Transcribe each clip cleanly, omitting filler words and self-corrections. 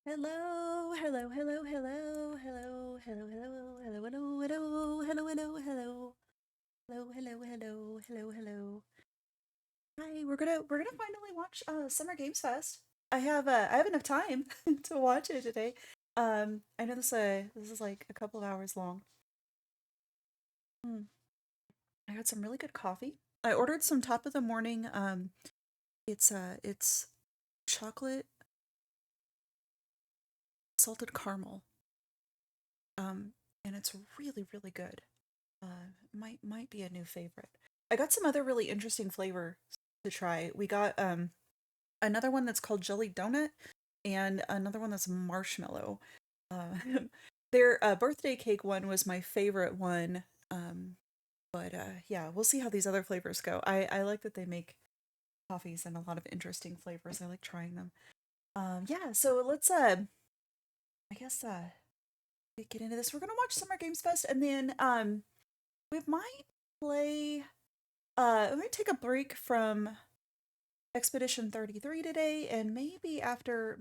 Hello, hello, hello, hello, hello, hello, hello, hello, hello, hello, hello, hello, hello, hello, hello, hello, hello, hello. Hi, we're gonna finally watch Summer Games Fest. I have enough time to watch it today. I know this is like a couple of hours long. Mm. I had some really good coffee. I ordered some top of the morning. It's chocolate salted caramel. Um, and it's really really good. Might be a new favorite. I got some other really interesting flavor to try. We got another one that's called jelly donut and another one that's marshmallow. Uh, their birthday cake one was my favorite one. But yeah, we'll see how these other flavors go. I like that they make coffees in a lot of interesting flavors. I like trying them. Yeah, so let's I guess get into this. We're gonna watch Summer Games Fest and then we might play we might take a break from Expedition 33 today, and maybe after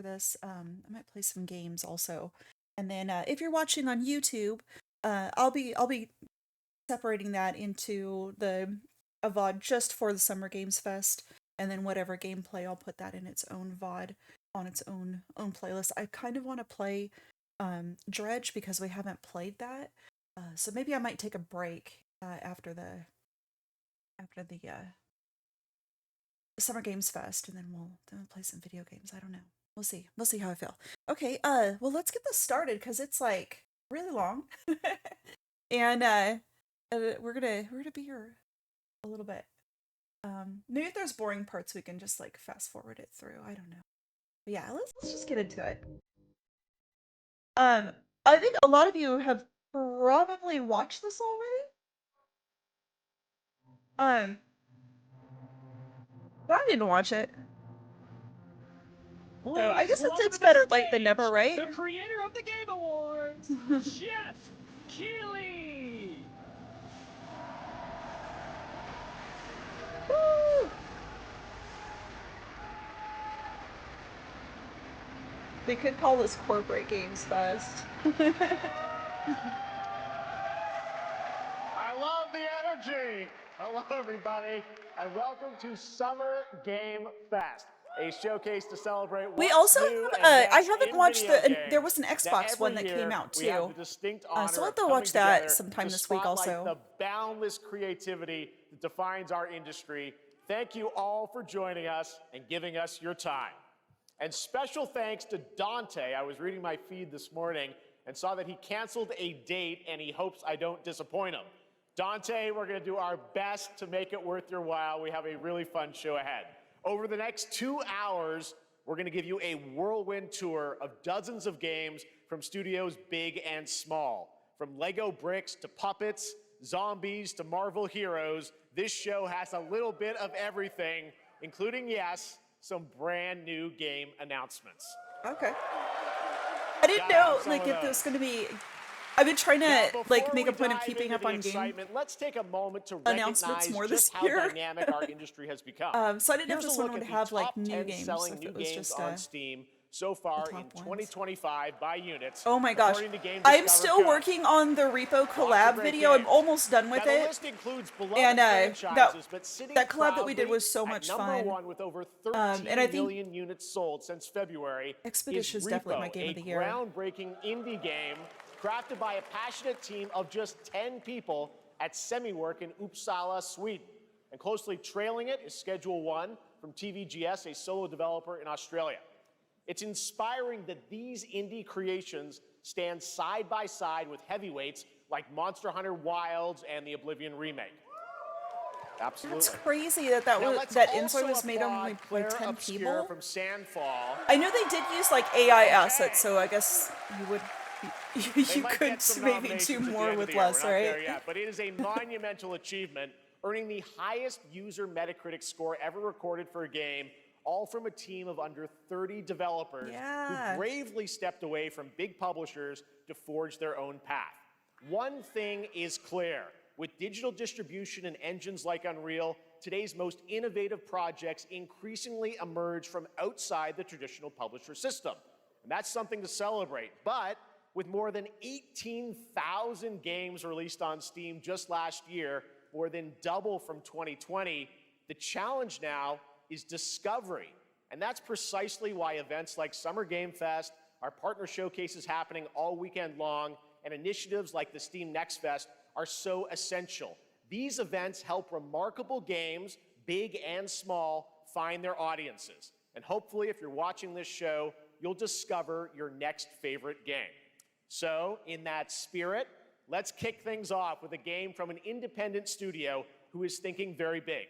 this, I might play some games also. And then if you're watching on YouTube, I'll be separating that into the a VOD just for the Summer Games Fest, and then whatever gameplay I'll put that in its own VOD on its own playlist. I kind of want to play Dredge because we haven't played that. So maybe I might take a break after the Summer Games Fest, and then we'll play some video games. I don't know. We'll see. We'll see how I feel. Okay. Well, let's get this started because it's like really long, and we're gonna be here a little bit. Maybe if there's boring parts, we can just like fast forward it through. I don't know. But yeah, let's just get into it. Um, I think a lot of you have probably watched this already. Um, but I didn't watch it. So I guess it's better late than never, right? The creator of the Game Awards, Jeff Keighley. Woo! They could call this Corporate Games Fest. I love the energy. Hello, everybody, and welcome to Summer Game Fest, a showcase to celebrate We what's also new have and I next haven't in watched video there games. was an Now, Xbox one every that came year, out we have the too. distinct honor So I'll have of to coming watch that together sometime to this week spotlight also. the boundless creativity that defines our industry. Thank you all for joining us and giving us your time. And special thanks to Dante. I was reading my feed this morning and saw that he canceled a date and he hopes I don't disappoint him. Dante, we're going to do our best to make it worth your while. We have a really fun show ahead. Over the next 2 hours, we're going to give you a whirlwind tour of dozens of games from studios big and small. From Lego bricks to puppets, zombies to Marvel heroes, this show has a little bit of everything, including, yes, some brand new game announcements. Okay. I didn't know like if there's gonna be. I've been trying Now, to like before make we a point of dive keeping into up the on game excitement, let's take a moment to announcements recognize more this just how year. dynamic our industry has become. So I didn't know if Here's a this one look would at the have like top new 10 games, selling if new it was games just on Steam so the far in top ones. 2025 by units, Oh my gosh. according to Game I'm Discover still Co. working on the Repo Lots of collab great video. I'm games. almost done Now, with the it. list includes And beloved franchises, but sitting that collab that we did proudly was so at much number fun. one with over And I 13 think million units sold since February is Expedition is definitely my Repo, game a of the year. groundbreaking indie game crafted by a passionate team of just 10 people at SemiWork in Uppsala, Sweden. And closely trailing it is Schedule 1 from TVGS, a solo developer in Australia. It's inspiring that these indie creations stand side by side with heavyweights like Monster Hunter Wilds and the Oblivion remake. Absolutely. It's crazy that that inside was made only by 10 people. From Sandfall. I know they did use like AI assets, so I guess you would you could maybe do more with less, right? There yet, but it is a monumental achievement, earning the highest user Metacritic score ever recorded for a game, all from a team of under 30 developers who bravely stepped away from big publishers to forge their own path. One thing is clear. With digital distribution and engines like Unreal, today's most innovative projects increasingly emerge from outside the traditional publisher system. and that's something to celebrate. But with more than 18,000 games released on Steam just last year, more than double from 2020, the challenge now is discovery. And that's precisely why events like Summer Game Fest, our partner showcases happening all weekend long, and initiatives like the Steam Next Fest are so essential. These events help remarkable games, big and small, find their audiences. And hopefully, if you're watching this show, you'll discover your next favorite game. So, in that spirit, let's kick things off with a game from an independent studio who is thinking very big.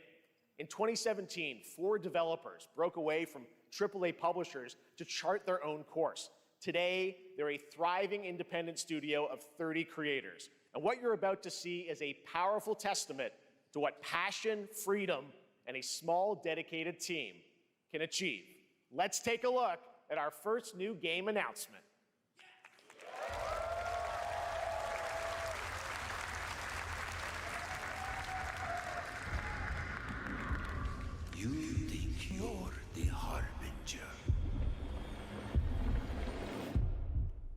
In 2017, 4 developers broke away from AAA publishers to chart their own course. Today, they're a thriving independent studio of 30 creators. And what you're about to see is a powerful testament to what passion, freedom, and a small, dedicated team can achieve. Let's take a look at our first new game announcement. You think you're the Harbinger.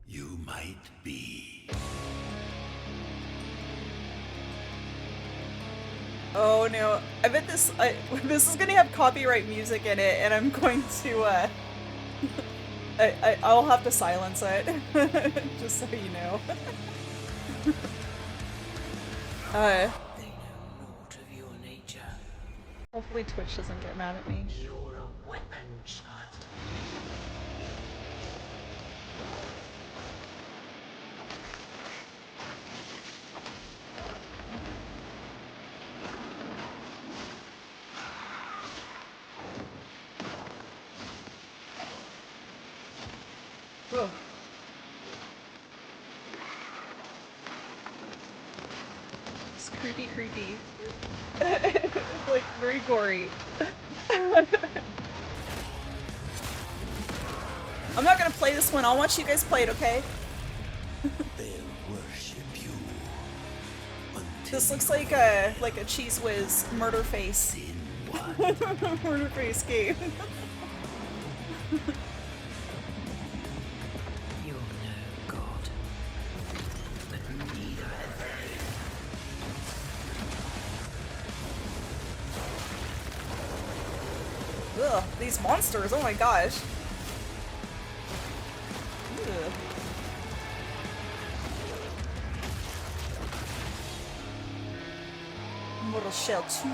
You might be. Oh no, I bet this is gonna have copyright music in it, and I'm going to I'll have to silence it, just so you know. They know naught of your nature. Hopefully Twitch doesn't get mad at me. You're a weapon, son. Ugh. It's creepy. Like, very gory. I'm not gonna play this one, I'll watch you guys play it, okay? They'll worship you. This looks like a Cheese Whiz murder face. Murder face game. You're no god. But neither have they. Ugh, these monsters, oh my gosh. Ugh. Mortal Shell 2.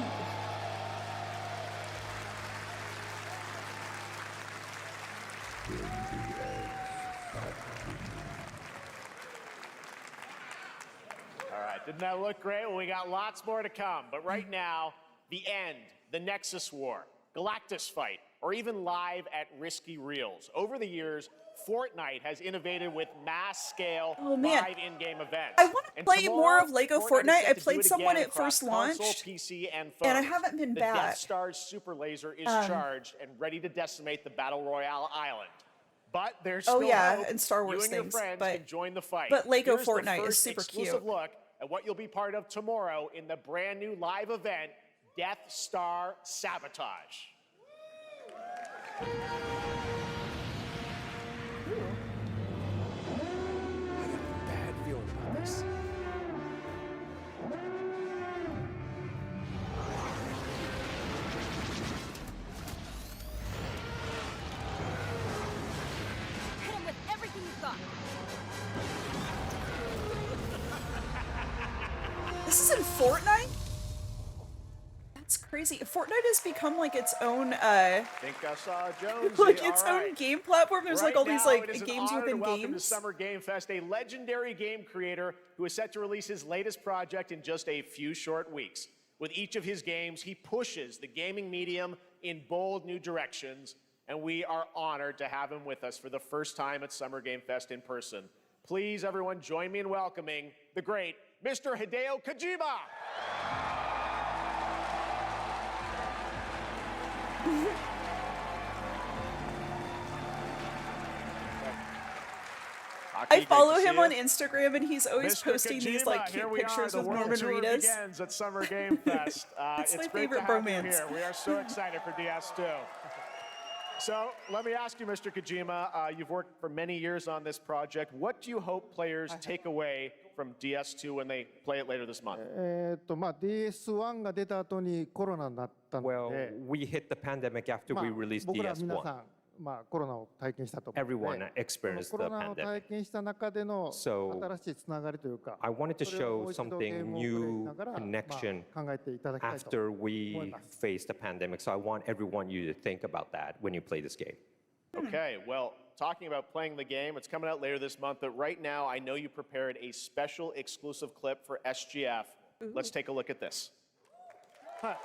All right, didn't that look great? Well, we got lots more to come, but right now, the end, the Nexus War, Galactus Fight, or even live at Risky Reels. Over the years, Fortnite has innovated with mass-scale live in-game events. I want to And play more tomorrow, of Lego Fortnite is Fortnite. set I to do played it someone again at first across launch, console, PC, and and I phones. haven't been the back. Death Star's super laser is charged and ready to decimate the Battle Royale island. But there's still hope. And Star Wars you and your things, friends can join the fight. but Lego Here's Fortnite the is first super exclusive cute. look at what you'll be part of tomorrow in the brand new live event, Death Star Sabotage. I got a bad feeling about this. Hit him with everything you've got. This is in Fortnite? That's crazy. Fortnite has become like its own Think I saw Jones. like its own game platform. There's like all these like games within Welcome to games. Summer Game Fest, a legendary game creator who is set to release his latest project in just a few short weeks. With each of his games, he pushes the gaming medium in bold new directions, and we are honored to have him with us for the first time at Summer Game Fest in person. Please, everyone, join me in welcoming the great Mr. Hideo Kojima. I follow him on Instagram, and he's always Mr. posting these like Kojima, here cute we pictures are. of The world Norman tour Reedus. begins at Summer Game Fest. It's my great favorite to have bromance. you here. We are so excited for DS2. So let me ask you, Mr. Kojima, you've worked for many years on this project. What do you hope players take away from DS2 when they play it later this month? DS1 が出た後にコロナになったの Well, で、we hit the pandemic after まあ we released 僕ら皆さ DS1. ん、コロナを体験したと思うの Everyone で、 experienced コ the ロナを pandemic. 体験した中での So, 新しいつながりというか、 I wanted to それをも show う一度ゲー something ムをプレイし new ながら、 connection 考えていただきたいと after 思い we ます。 faced the pandemic. So I want everyone you to think about that when you play this game. Okay, well, talking about playing the game, it's coming out later this month, but right now I know you prepared a special exclusive clip for SGF. Let's take a look at this. はい、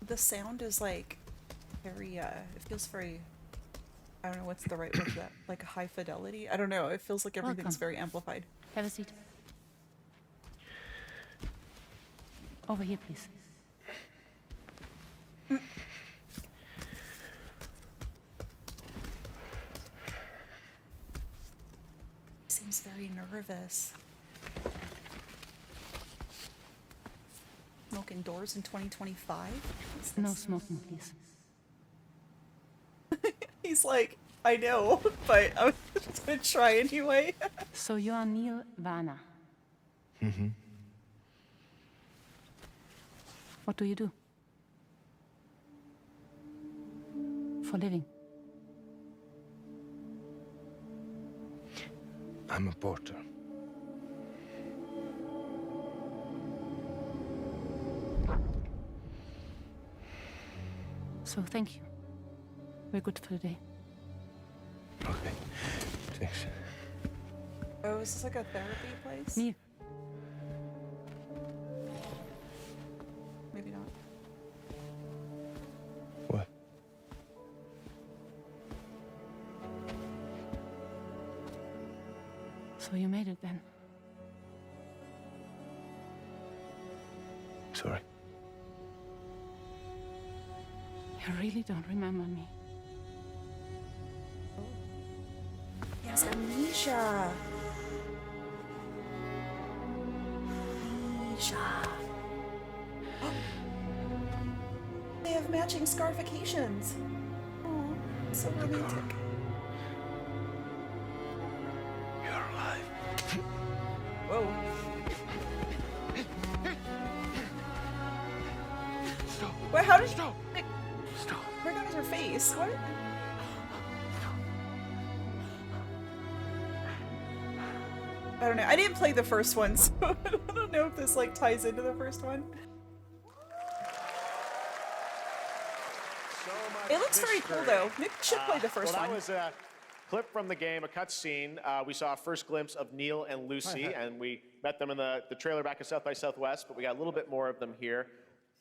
The sound is like very it feels very, I don't know what's the right word for that, like high fidelity. I don't know, it feels like everything's Welcome. very amplified. Have a seat. Over here, please. Seems very nervous. Smoking doors in 2025? What's No this? smoking, please. He's like, I know, but I'm just gonna try anyway. So you are Neil Varner. Mm-hmm. What do you do? For living? I'm a porter. So thank you. We're good for the day. Okay. Thanks. Oh, is this like a therapy place? Neil, Maybe not. What? so you made it then. Sorry. You really don't remember me. Yes, amnesia. Amnesia. They have matching scarifications. Oh, so romantic. You're alive. Whoa. Stop. Wait, how did Stop. Like, Stop. right on her face? What? I don't know. I didn't play the first one, so I don't know if this like ties into the first one. So much It looks very cool though. Maybe we should play the first well, that one. was a clip from the game, a cutscene. We saw a first glimpse of Neil and Lucy, and we met them in the trailer back at South by Southwest, but we got a little bit more of them here.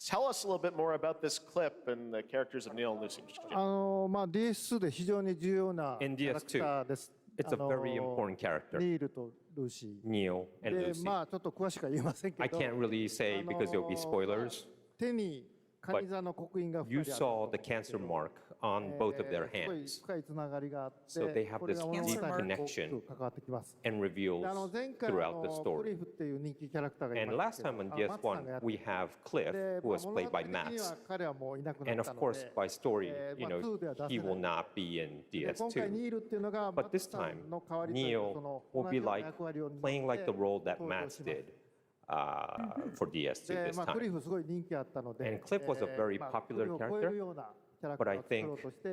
Tell us a little bit more about this clip and the characters of Neil and Lucy. DS2 で非常に重要な In キャラクターです。 It's a very important character, ニールとルーシ Neil ー。 and で、 Lucy. ちょっと詳しくは言えませんけ I ど、 can't really say because there will be spoilers. 手にカニ座の刻印が You 2人ある saw the cancer mark on both of their すごい hands 深いつながりがあって、 So they have これが this 物語に deep 大き connection く関わってきます。 and で reveals 前回throughout the ク story. リフっていう人気キャラクターがい And ま last すけど、 time on マツさんが DS1, やって we have Cliff, で who was 物語 played by 的には Mats. 彼はもういなくな And った of の course, で、 by story, you 2 know, では出せ he ない will not be in で今回 DS2. ニールっていうのが But マッ this ツさ time, んの代わりというか、そ Neil の will 同 be じような like 役割を担って playing like the role that 登場 Mats します did for DS2 で、this クリ time. フすごい人気あったので、 And Cliff was a very ク popular リフを超えるようなキャラク but タ I ーを作ろう think として、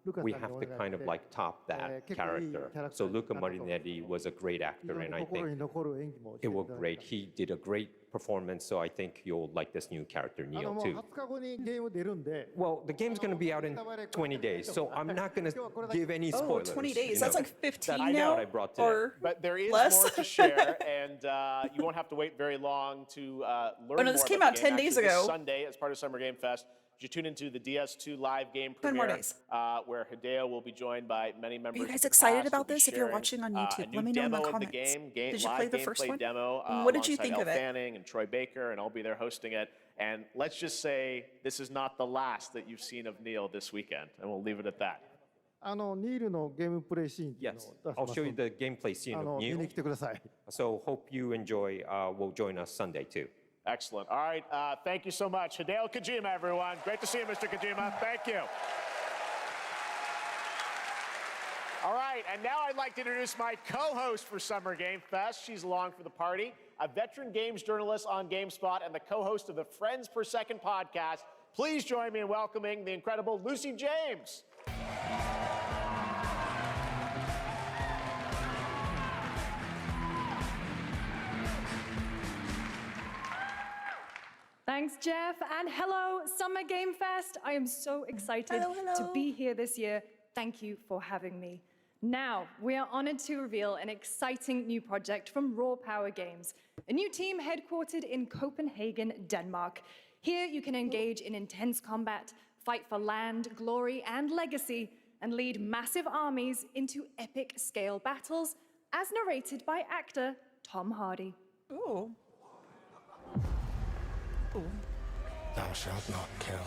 ルカさん We に have お to 願い kind し of て、 like top that 結構いい character. キャラクタ So ーになった Luca と Marinetti was a great 非 actor, 常に and I 心に think 残る演技もして it いた was だい great. て He did a great performance, so I think you'll like this new character, も Neil, う too. 20日後にゲーム出るんで、 Well, the game's going to be out in 20 days, so I'm not going to give any Oh, spoilers. 20 you days. know. That's like 15 I now? know. I brought today. Or But there is less? more to share, and you won't have to wait very long to learn no, more this came about out the 10 game. days Actually, this ago. Sunday, as part of Summer Game Fest, you tune into the DS2 live game 10 more premiere, days. Where Hideo will be joined by many members Are you guys of the excited cast about who'll be this? If you're sharing, watching on a YouTube, new let me know in the demo of the comments. game, Did you live play the first gameplay one? demo What did you alongside think Elle of it? Fanning and Troy Baker, and I'll be there hosting it. And let's just say this is not the last that you've seen of Neil this weekend, and we'll leave it at that. ニールのゲームプレイシーンっていうの Yes, を出し I'll ます show you ので the gameplay scene of 見に Neil. 来てください。 So hope you enjoy. Will join us Sunday too. Excellent. All right, thank you so much. Hideo Kojima, everyone. Great to see you, Mr. Kojima. Thank you. All right, and now I'd like to introduce my co-host for Summer Game Fest. She's along for the party, a veteran games journalist on GameSpot and the co-host of the Friends Per Second podcast. Please join me in welcoming the incredible Lucy James. Thanks, Jeff, and hello, Summer Game Fest. I am so excited to be here this year. Thank you for having me. Now, we are honored to reveal an exciting new project from Raw Power Games, a new team headquartered in Copenhagen, Denmark. Here, you can engage in intense combat, fight for land, glory, and legacy, and lead massive armies into epic scale battles, as narrated by actor Tom Hardy. Ooh. Ooh. Thou shalt not kill.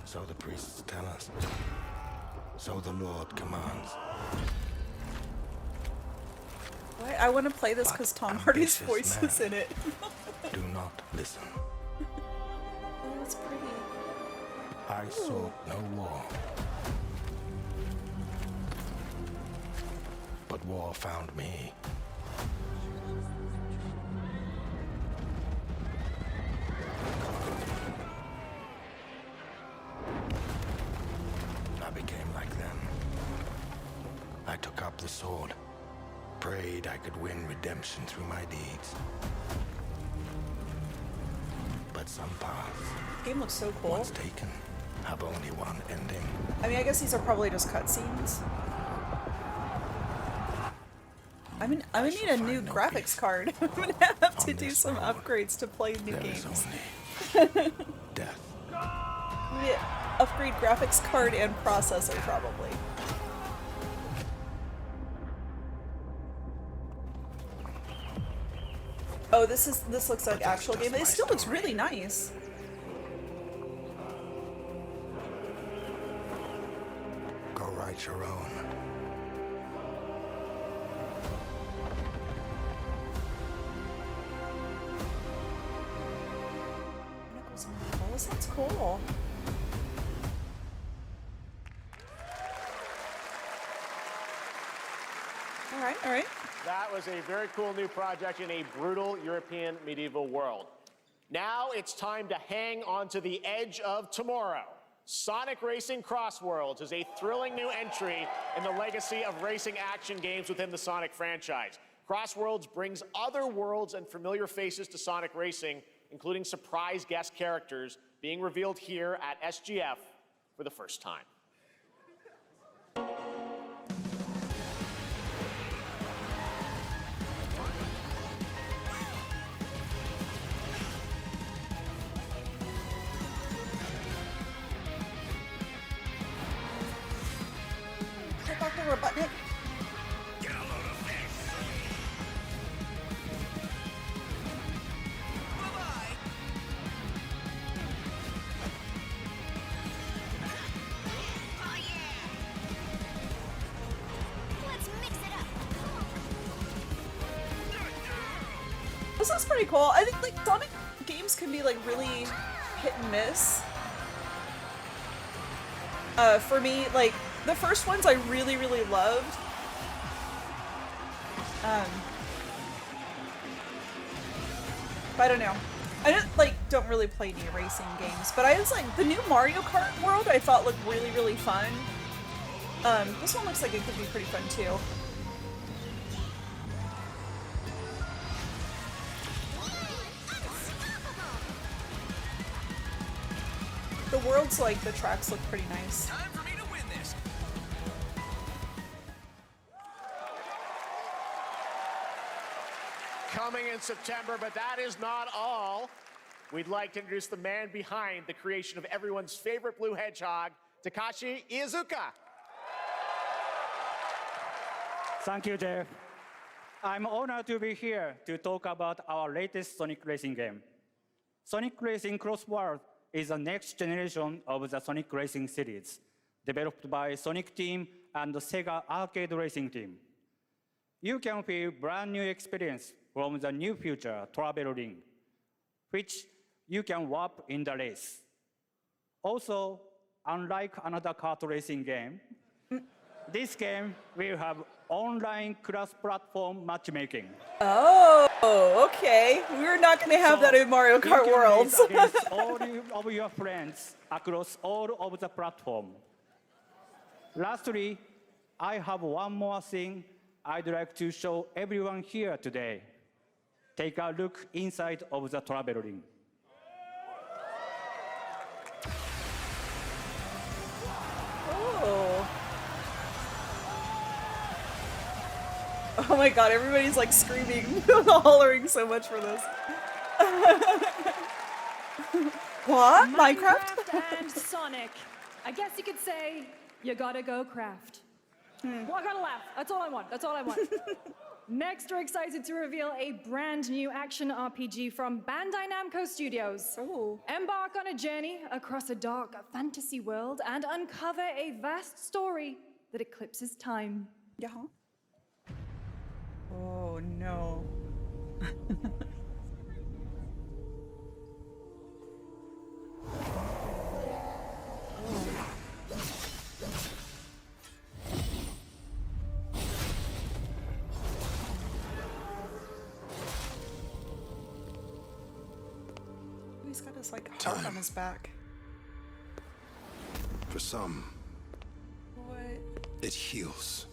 So the priests tell us. So the Lord commands. Why? I want to play this because Tom Hardy's voice is in it. Do not listen. Oh, that's pretty. I sought no war. But war found me. I became like them. I took up the sword, prayed I could win redemption through my deeds. But some paths, Game looks so cool. once taken, have only one ending. I mean, I guess these are probably just cutscenes. I'm gonna need a new graphics card. I'm gonna have to do some upgrades to play new There is games. only death. Yeah, upgrade graphics card and processor probably. Oh, this looks like actual game. It still looks really nice. Go write your own. Oh, this sounds cool. All right. That was a very cool new project in a brutal European medieval world. Now it's time to hang on to the edge of tomorrow. Sonic Racing Crossworlds is a thrilling new entry in the legacy of racing action games within the Sonic franchise. Crossworlds brings other worlds and familiar faces to Sonic Racing, including surprise guest characters being revealed here at SGF for the first time. Check out the Robotnik. This looks pretty cool. I think like Sonic games can be like really hit and miss. For me, like the first ones I really loved. But I don't know. I don't really play any racing games, but I was like the new Mario Kart world I thought looked really fun. This one looks like it could be pretty fun too. The worlds, like, the tracks look pretty nice. Time for me to win this. Coming in September, but that is not all. we'd like to introduce the man behind the creation of everyone's favorite blue hedgehog, Takashi Iizuka. Thank you, Jeff. I'm honored to be here to talk about our latest Sonic Racing game. Sonic Racing Cross World is the next generation of the Sonic Racing series, developed by Sonic Team and the Sega Arcade Racing Team. You can feel brand new experience from the new future travel ring, which you can warp in the race. Also, unlike another kart racing game, this game will have online cross-platform matchmaking. Oh, okay. We're not going to have that in Mario Kart Worlds. You can race against all of your friends across all of the platform. Lastly, I have one more thing I'd like to show everyone here today. Take a look inside of the travel ring. Oh. Oh my god, everybody's like screaming, hollering so much for this. What? Minecraft? And Sonic. I guess you could say, you gotta go craft. Well, I gotta laugh. That's all I want. That's all I want. Next, we're excited to reveal a brand new action RPG from Bandai Namco Studios. Ooh. Embark on a journey across a dark fantasy world and uncover a vast story that eclipses time. Yeah. Oh no. He's got his like heart on his back. For some, What? it heals.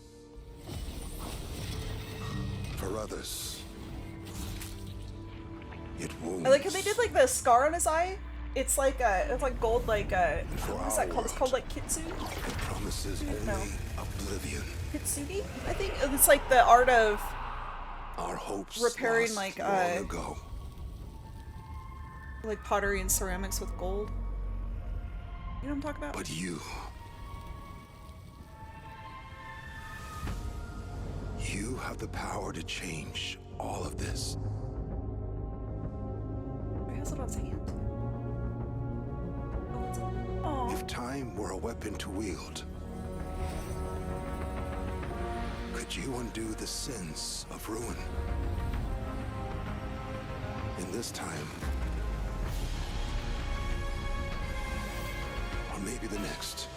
For others, it wounds. I like how they did like the scar on his eye. It's like gold, like what's that called? It's called like kintsugi. It promises only No. oblivion. Kintsugi? I think it's like the art of Our hopes repairing lost like long ago. like pottery and ceramics with gold. You know what I'm talking about? But you have the power to change all of this. He has it on his hand. Oh, it's on. Aw. If time were a weapon to wield, could you undo the sins of ruin? In this time, or maybe the next,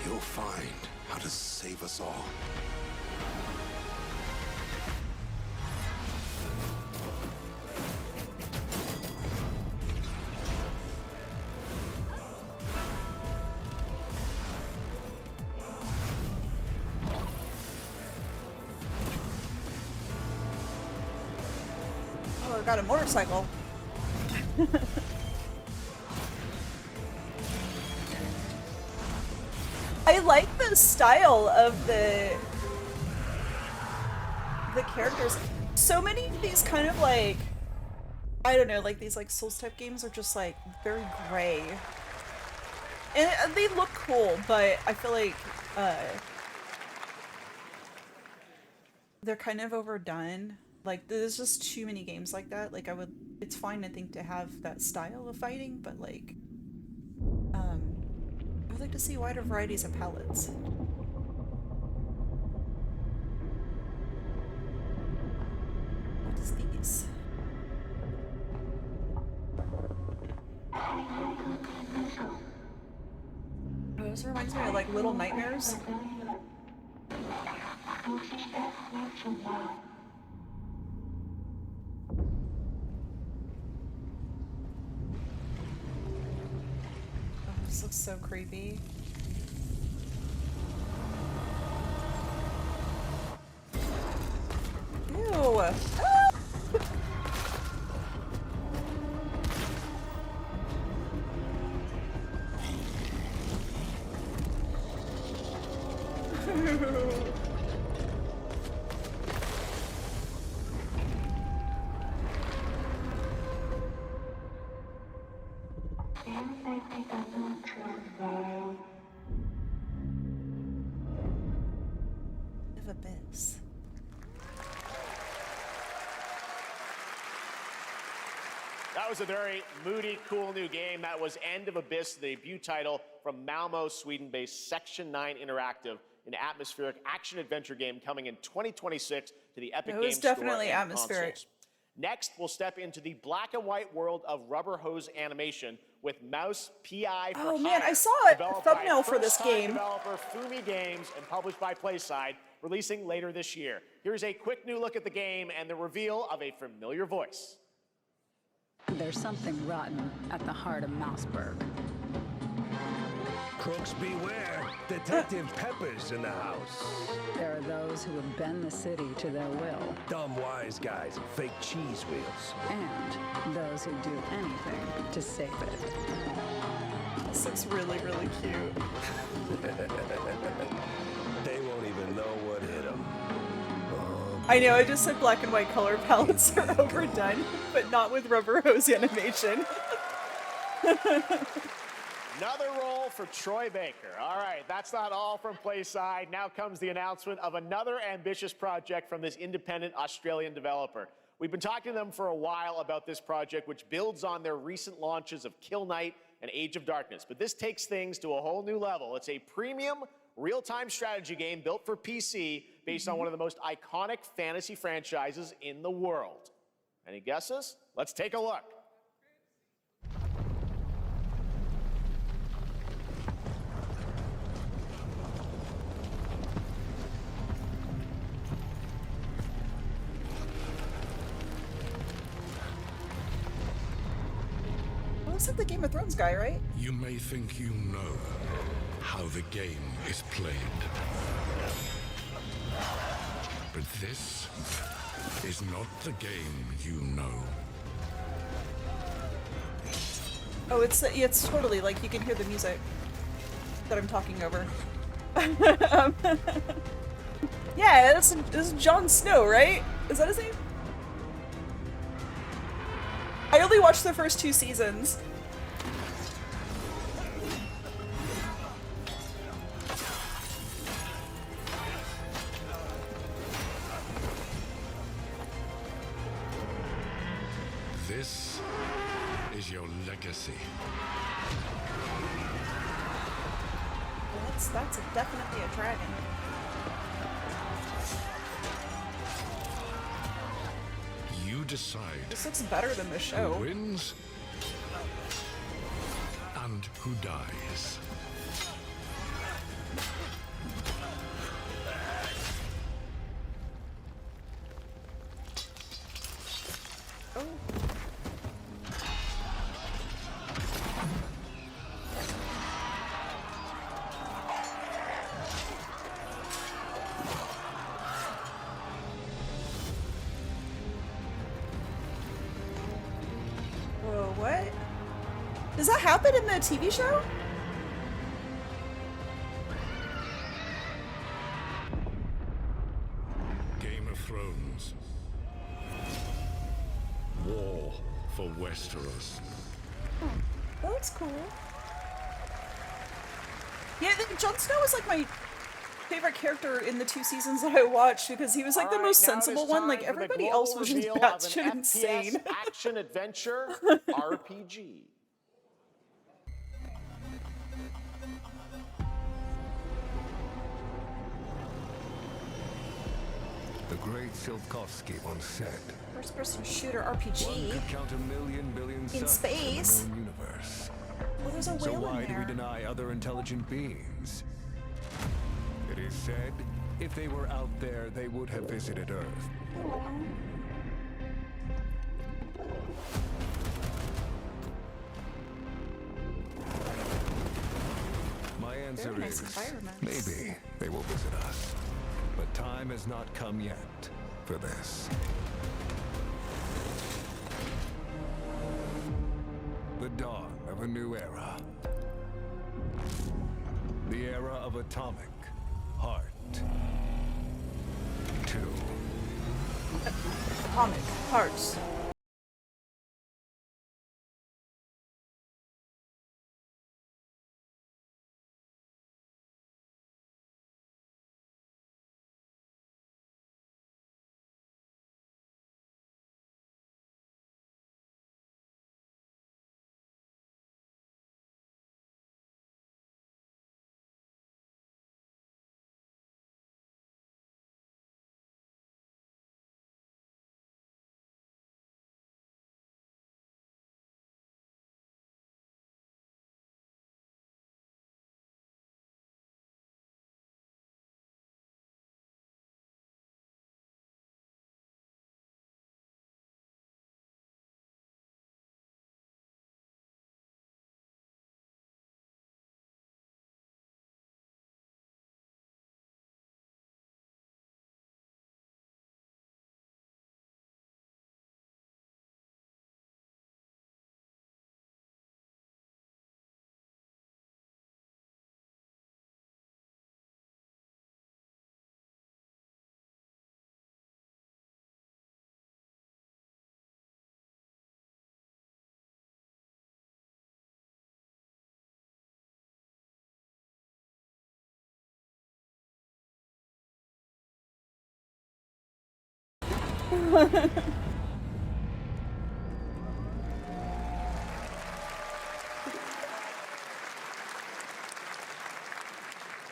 you'll find how to save us all. Oh, I got a motorcycle. I like the style of the characters. So many of these kind of like, I don't know, like these like Souls type games are just like very gray. And they look cool, but I feel like they're kind of overdone. Like there's just too many games like that. Like it's fine I think to have that style of fighting, but like I would like to see wider varieties of palettes. What is these? Oh, this reminds me of like Little Nightmares. Oh, this looks so creepy. Ew. Ah! Of Abyss. That was a very moody, cool new game. That was End of Abyss, the debut title from Malmo, Sweden-based Section 9 Interactive, an atmospheric action-adventure game coming in 2026 to the Epic Games Store definitely and atmospheric. consoles. Next, we'll step into the black and white world of rubber hose animation with Mouse PI for Oh man, Hire, I saw a developed by thumbnail for this first-time game. developer Fumi Games and published by PlaySide, releasing later this year. Here's a quick new look at the game and the reveal of a familiar voice. There's something rotten at the heart of Mouseburg. Crooks beware. Detective Pepper's in the house. There are those who would bend the city to their will, Dumb wise guys and fake cheese wheels. and those who do anything to save it. This looks really, really cute. They won't even know what hit them. I know, I just said black and white color palettes are overdone, but not with rubber hose animation. Another role for Troy Baker. All right, that's not all from PlaySide. Now comes the announcement of another ambitious project from this independent Australian developer. We've been talking to them for a while about this project, which builds on their recent launches of Kill Knight and Age of Darkness. But this takes things to a whole new level. It's a premium real-time strategy game built for PC based on one of the most iconic fantasy franchises in the world. Any guesses? Let's take a look. Looks like the Game of Thrones guy, right? You may think you know how the game is played. But this is not the game you know. Oh, it's totally like you can hear the music that I'm talking over. Yeah, this is Jon Snow, right? Is that his name? I only watched the first 2 seasons. This is your legacy. That's definitely a dragon. You decide This looks better than the show. who wins and who dies. Oh. Whoa, what? Does that happen in the TV show? Game of Thrones. War for Westeros. Oh, that looks cool. Yeah, Jon Snow was like my favorite character in the 2 seasons that I watched because he was like the most sensible one. Like everybody else was just batshit insane. Action adventure RPG. The great Silkovsky once said, First-person shooter one RPG could count a billion in suns space. in the known universe. Well, there's a So whale why in do we there. deny other intelligent beings? It is said, if they were out there, they would have visited Earth. My answer Very nice is, environments. maybe they will visit us. But time has not come yet for this. The dawn of a new era. The era of atomic heart. 2. Atomic Hearts.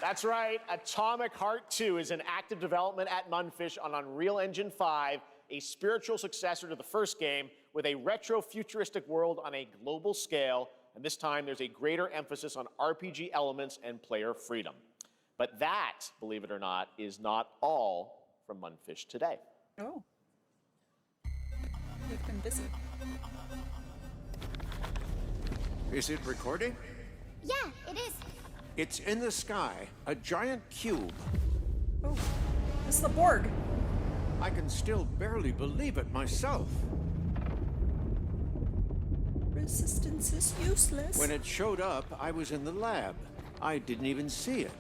That's right. Atomic Heart 2 is in active development at Munfish on Unreal Engine 5, a spiritual successor to the first game with a retro-futuristic world on a global scale, and this time there's a greater emphasis on RPG elements and player freedom. But that, believe it or not, is not all from Munfish today. Oh. We've been busy. Is it recording? Yeah, it is. It's in the sky, a giant cube. Oh, it's the Borg. I can still barely believe it myself. Resistance is useless. When it showed up, I was in the lab. I didn't even see it.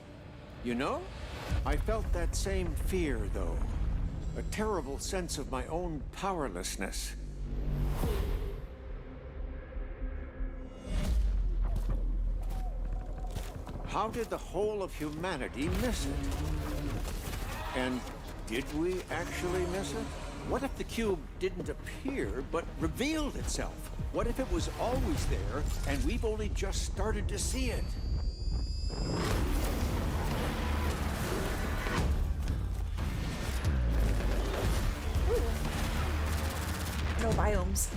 You know, I felt that same fear, though. A terrible sense of my own powerlessness. How did the whole of humanity miss it? And did we actually miss it? What if the cube didn't appear, but revealed itself? What if it was always there, and we've only just started to see it? No biomes.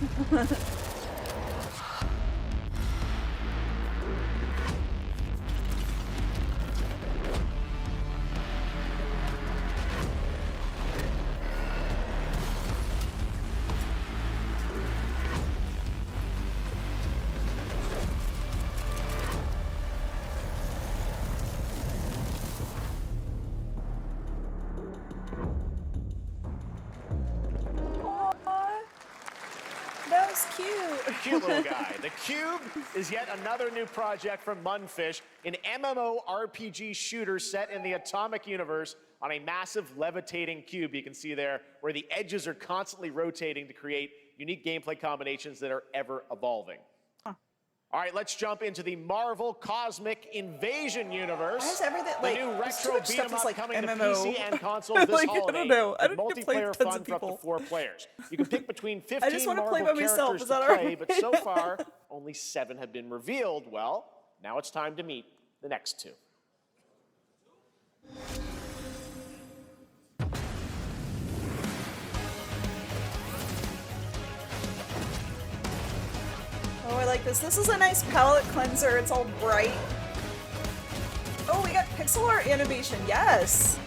That was cute. Cute little guy. The Cube is yet another new project from Munfish, an MMORPG shooter set in the Atomic universe on a massive levitating cube you can see there, where the edges are constantly rotating to create unique gameplay combinations that are ever evolving. All right, let's jump into the Marvel Cosmic Invasion universe. Why is everything the like new too retro much beat stuff 'em is up like coming MMO. to PC and consoles this Like, holiday. I don't know. I with don't get to play multiplayer with tons fun of for up to people. 4 players. You can pick between 15 I just want to Marvel play by myself. characters Is that to all play, right? but so far only 7 have been revealed. Well, now it's time to meet the next 2. Oh, I like this. This is a nice palette cleanser. It's all bright. Oh, we got pixel art animation. Yes.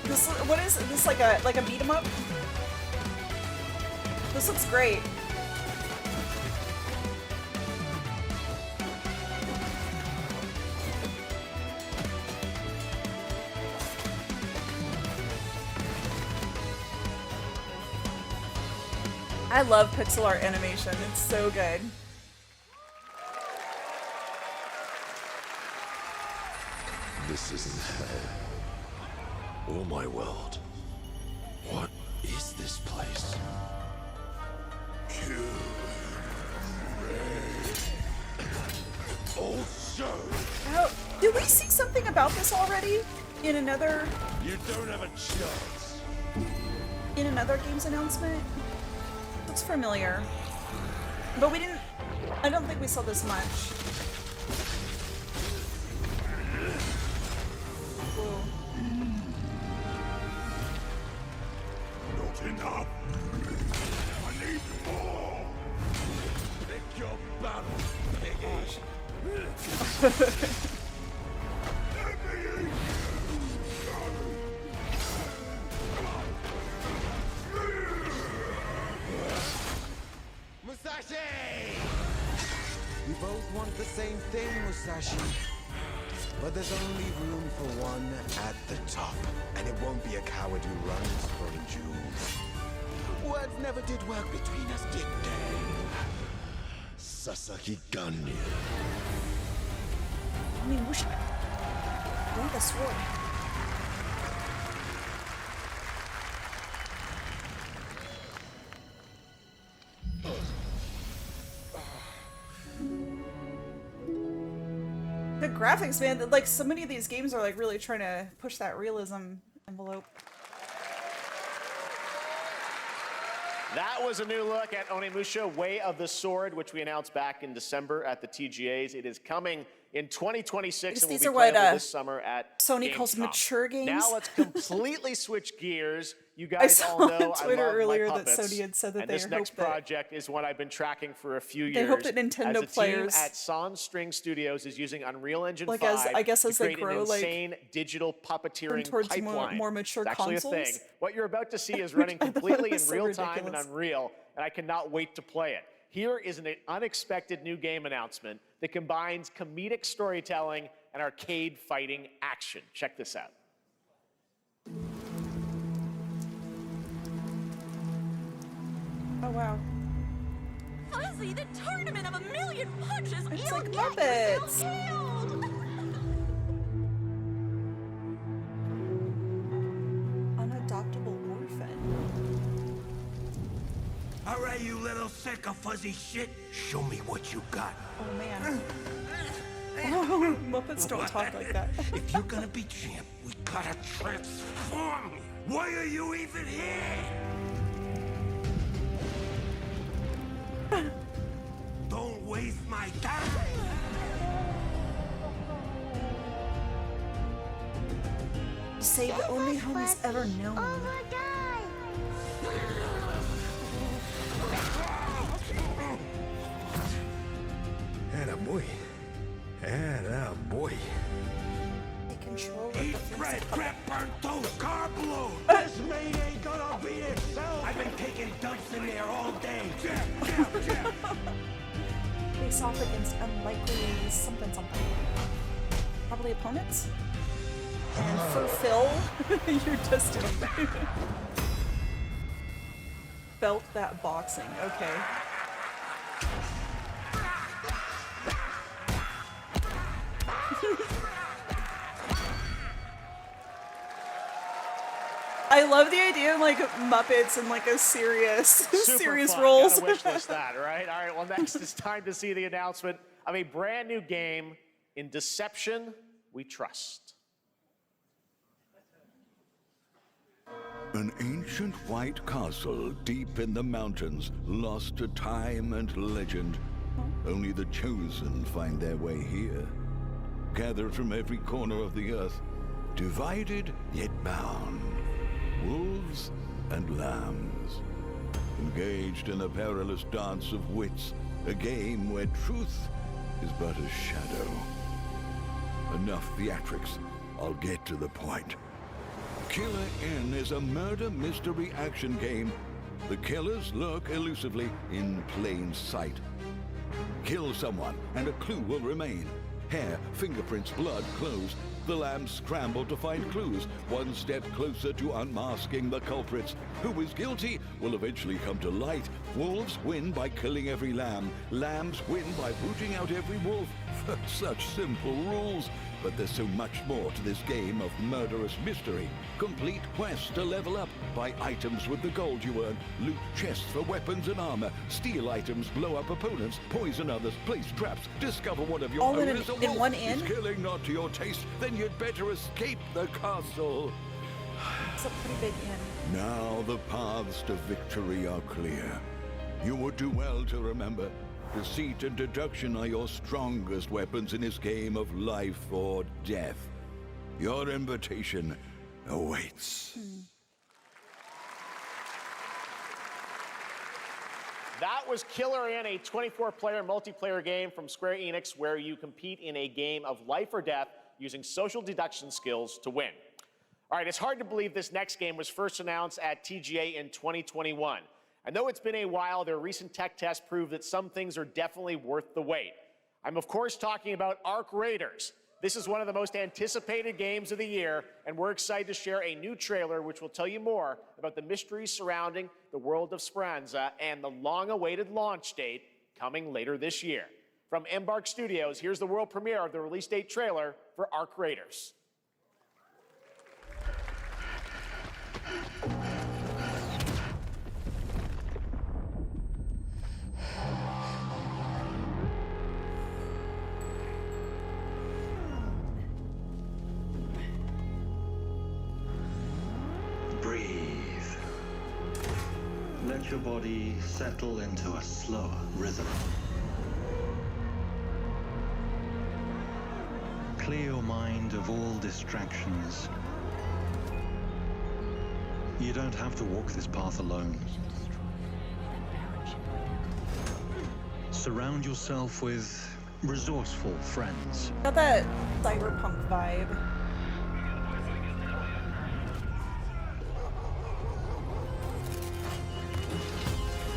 This, what is this, like a beat 'em up? This looks great. I love pixel art animation. It's so good. This isn't hell. Or my world. What is this place? Also, Oh, did we see something about this already in another you don't have a chance. games announcement? Looks familiar, but we didn't. I don't think we saw this much. Ooh. Not enough. I need more. Pick your battle, piggy. Musashi! We both want the same thing, Musashi. But there's only room for one at the top. And it won't be a coward who runs from jewels. Words never did work between us, did they? Sasaki Ganyu. I mean, we should want the sword. graphics, man. Like, so many of these games are like really trying to push that realism envelope. That was a new look at Onimusha Way of the Sword, which we announced back in December at the TGAs. It is coming in 2026 and will be playable this summer at Sony Gamescom. calls mature games. Now let's completely switch gears. You guys all know on Twitter I love earlier my that puppets, Sony had said that and they this next hope that project is one I've been tracking for a few years. they hope that Nintendo as a players, team at Sans String Studios is using Unreal Engine like 5 I guess as to they create grow, an like insane digital puppeteering towards pipeline. more mature it's actually consoles. a thing. What you're about to see is running completely in so real time in ridiculous. Unreal, and I cannot wait to play it. Here is an unexpected new game announcement that combines comedic storytelling and arcade fighting action. Check this out. Oh wow. Fuzzy, the tournament of a million punches It's you'll like get Muppets. yourself killed. Unadoptable orphan. All right, you little sick of fuzzy shit. Show me what you got. Oh man. Oh, Muppets don't talk like that. If you're gonna be champ, we gotta transform you. Why are you even here? Don't waste my time. Save the only home he's ever known. Atta boy. Atta boy. They control Eat bread, crap, burnt toast, carb load. This maid ain't gonna beat itself. I've been taking dumps in there all day. Jab. Face off against unlikely something. Probably opponents? And fulfill your destiny. Felt that boxing, okay. I love the idea of like Muppets and like a serious Super fun. roles. Gotta wish list that, right? All right, well, next it's time to see the announcement of a brand new game in Deception We Trust. An ancient white castle deep in the mountains, lost to time and legend. Only the chosen find their way here. Gathered from every corner of the earth, divided yet bound. Wolves and lambs, engaged in a perilous dance of wits, a game where truth is but a shadow. Enough theatrics, I'll get to the point. Killer Inn is a murder mystery action game. The killers lurk elusively in plain sight. Kill someone and a clue will remain. Hair, fingerprints, blood, clothes. The lambs scramble to find clues, one step closer to unmasking the culprits. Who is guilty will eventually come to light. Wolves win by killing every lamb. Lambs win by rooting out every wolf. Such simple rules. But there's so much more to this game of murderous mystery. Complete quests to level up. Buy items with the gold you earn. Loot chests for weapons and armor. Steal items, blow up opponents, poison others, place traps, discover one of your All own in is a in wolf. one inn? Is killing not to your taste? Then you'd better escape the castle. It's a pretty big inn. Now the paths to victory are clear. You would do well to remember, deceit and deduction are your strongest weapons in this game of life or death. Your invitation awaits. That was Killer Inn, a 24-player multiplayer game from Square Enix where you compete in a game of life or death using social deduction skills to win. All right, it's hard to believe this next game was first announced at TGA in 2021. And though it's been a while, their recent tech tests prove that some things are definitely worth the wait. I'm of course talking about Arc Raiders. This is one of the most anticipated games of the year, and we're excited to share a new trailer which will tell you more about the mysteries surrounding the world of Speranza and the long-awaited launch date coming later this year. From Embark Studios, here's the world premiere of the release date trailer for Arc Raiders. Let your body settle into a slower rhythm. Clear your mind of all distractions. You don't have to walk this path alone. Surround yourself with resourceful friends. Got that cyberpunk vibe.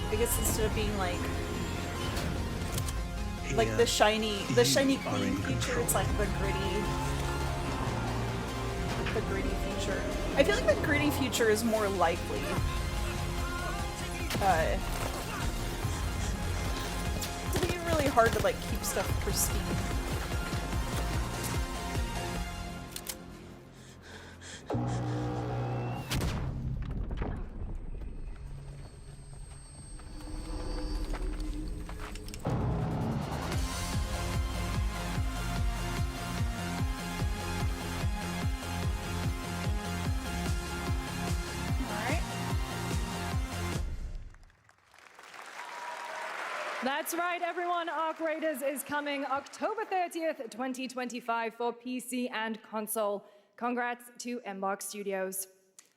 I guess instead of being like the shiny clean future, it's like the gritty future. I feel like the gritty future is more likely. It's be really hard to like keep stuff pristine. That's right, everyone. Arc Raiders is coming October 30th, 2025 for PC and console. Congrats to Embark Studios.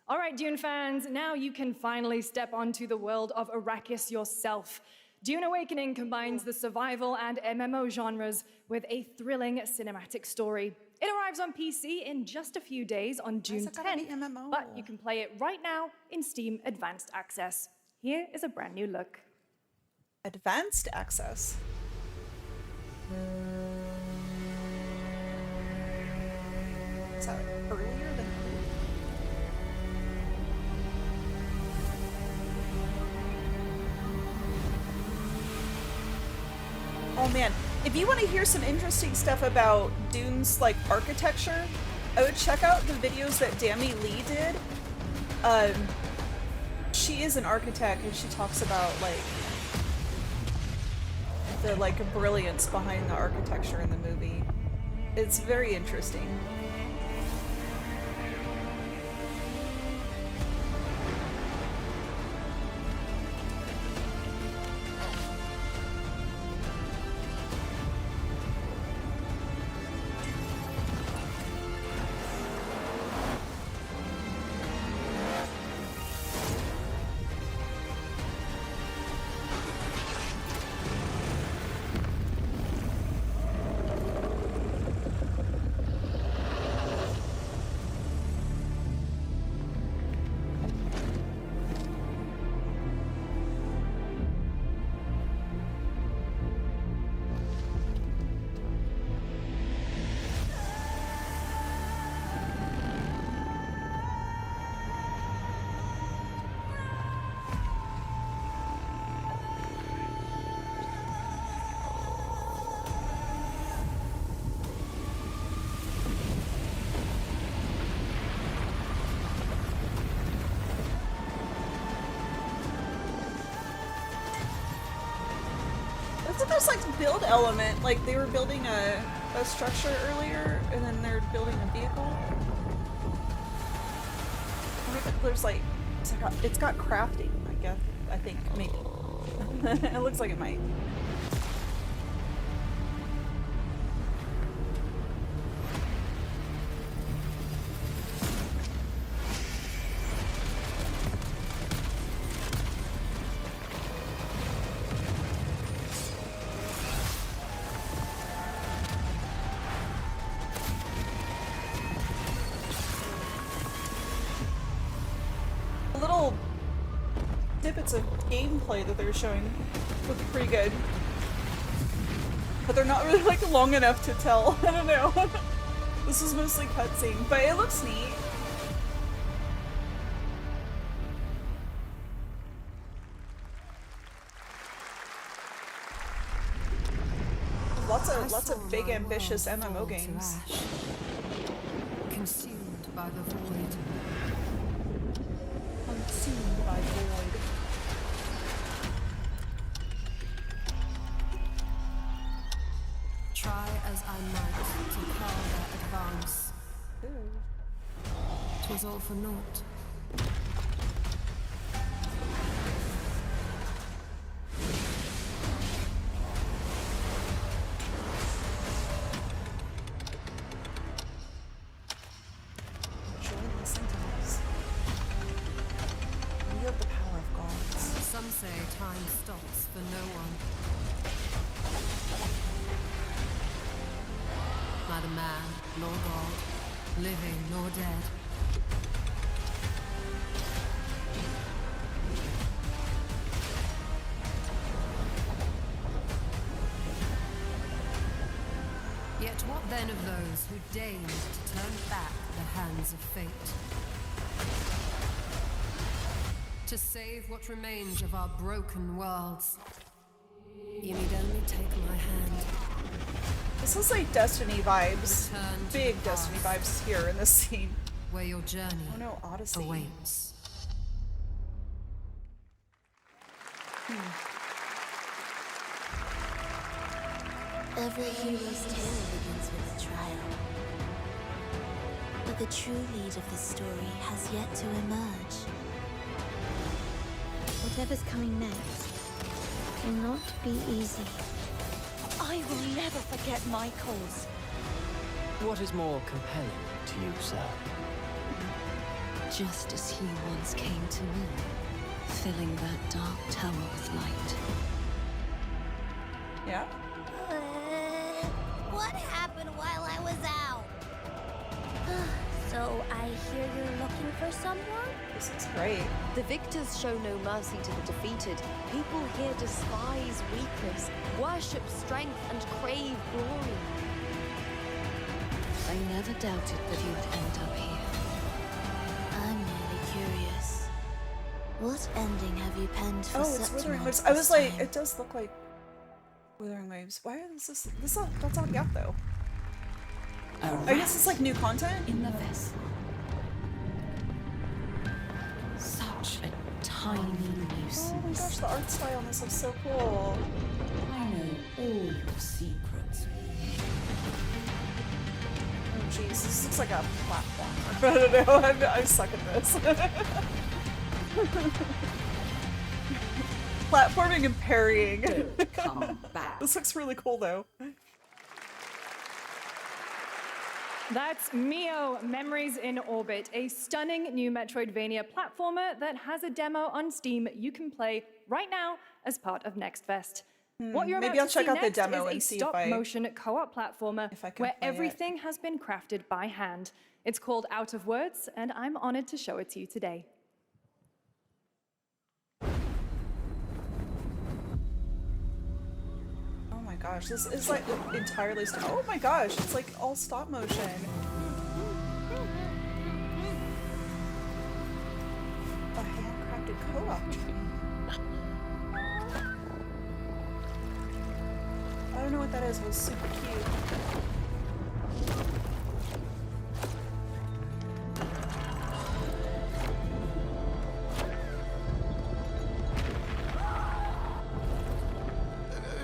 All right, Dune fans, now you can finally step onto the world of Arrakis yourself. Dune Awakening combines the survival and MMO genres with a thrilling cinematic story. It arrives on PC in just a few days on June 10th, but you can play it right now in Steam Advanced Access. Here is a brand new look. Advanced access. Is that earlier than Oh man, if you want to hear some interesting stuff about Dune's like architecture, I would check out the videos that Dami Lee did. She is an architect and she talks about like the brilliance behind the architecture in the movie. It's very interesting. There's like build element, like they were building a structure earlier and then they're building a vehicle. I wonder if there's like, it's got crafting, I guess, I think, maybe. It looks like it might. Snippets of gameplay that they're showing look pretty good, but they're not really like long enough to tell. I don't know. This is mostly cutscene, but it looks neat. Lots of big ambitious MMO games. Consumed by the void. Consumed by void. Try as I might to call their advance. 'Twas all for naught. say time stops for no one. Neither man nor God, living nor dead. Yet what then of those who deigned to turn back the hands of fate? To save what remains of our broken worlds. You need only take my hand. This is like Destiny vibes. Big Destiny vibes here in this scene. Where your journey Odyssey awaits. Every hero's tale begins with a trial. But the true lead of the story has yet to emerge. Whatever's coming next will not be easy. I will never forget my cause. What is more compelling to you, sir? Just as he once came to me, filling that dark tower with light. Yeah? What happened while I was out? So I hear you're looking for someone? This is great. The victors show no mercy to the defeated. People here despise weakness, worship strength, and crave glory. I never doubted that you would end up here. I'm merely curious. What ending have you penned for Oh, it's Withering Waves. I was like, it does look like Withering Waves. Why is this? That's already out though. I guess it's like new content in the vessel. Such a tiny nuisance. Oh my gosh, the art style on this looks so cool. I know all your secrets. Oh jeez, this looks like a platformer. I don't know, I suck at this. Platforming and parrying. Come back. This looks really cool though. That's Mio Memories in Orbit, a stunning new Metroidvania platformer that has a demo on Steam you can play right now as part of Next Fest. What you're Maybe about I'll to check see out the next demo is and a see if I stop-motion co-op platformer can where play it. everything has been crafted by hand. It's called Out of Words, and I'm honored to show it to you today. Oh my gosh, this is like entirely oh my gosh, it's like all stop motion. A handcrafted co-op. I don't know what that is, but it's super cute.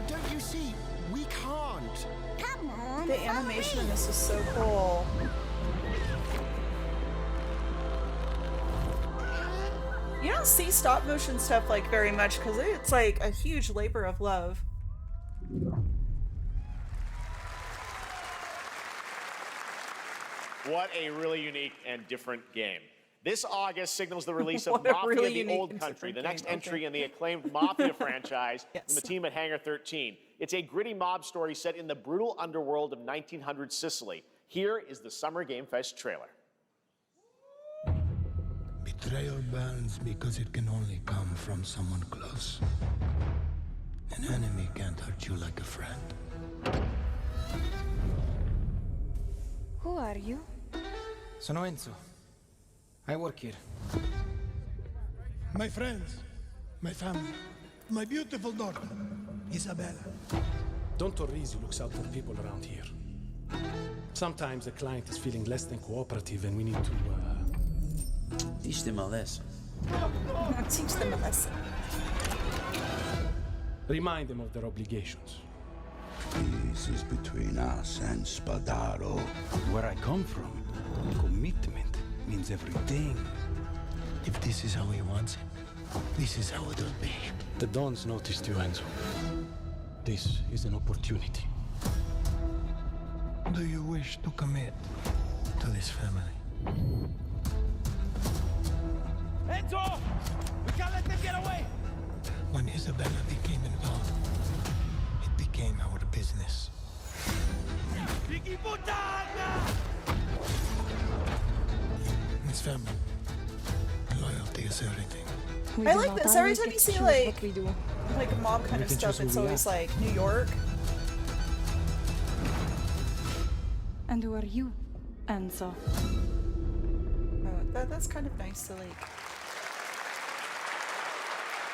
Don't you see? We can't. Come on. The animation in this is so cool. You don't see stop motion stuff like very much because it's like a huge labor of love. What a really unique and different game. This August signals the release of What a Mafia really the unique Old and Country, the different next game. entry Okay. in the acclaimed Mafia franchise Yes. from the team at Hangar 13. It's a gritty mob story set in the brutal underworld of 1900 Sicily. Here is the Summer Game Fest trailer. Betrayal burns because it can only come from someone close. An enemy can't hurt you like a friend. Who are you? Sono Enzo. I work here. My friends, my family, my beautiful daughter, Isabella. Don Torrisi looks out for people around here. Sometimes the client is feeling less than cooperative and we need to, Teach them a lesson. Teach them a lesson. remind them of their obligations. This is between us and Spadaro. Where I come from, commitment means everything. If this is how he wants it, this is how it'll be. The Dons noticed you, Enzo. This is an opportunity. Do you wish to commit to this family? Enzo! We can't let them get away! When Isabella became involved, it became our business. It's family. Loyalty is everything. I like this. Every time you see like mob kind of We can stuff, choose who it's we always are. like New York. And who are you, Enzo? Oh, that's kind of nice to like.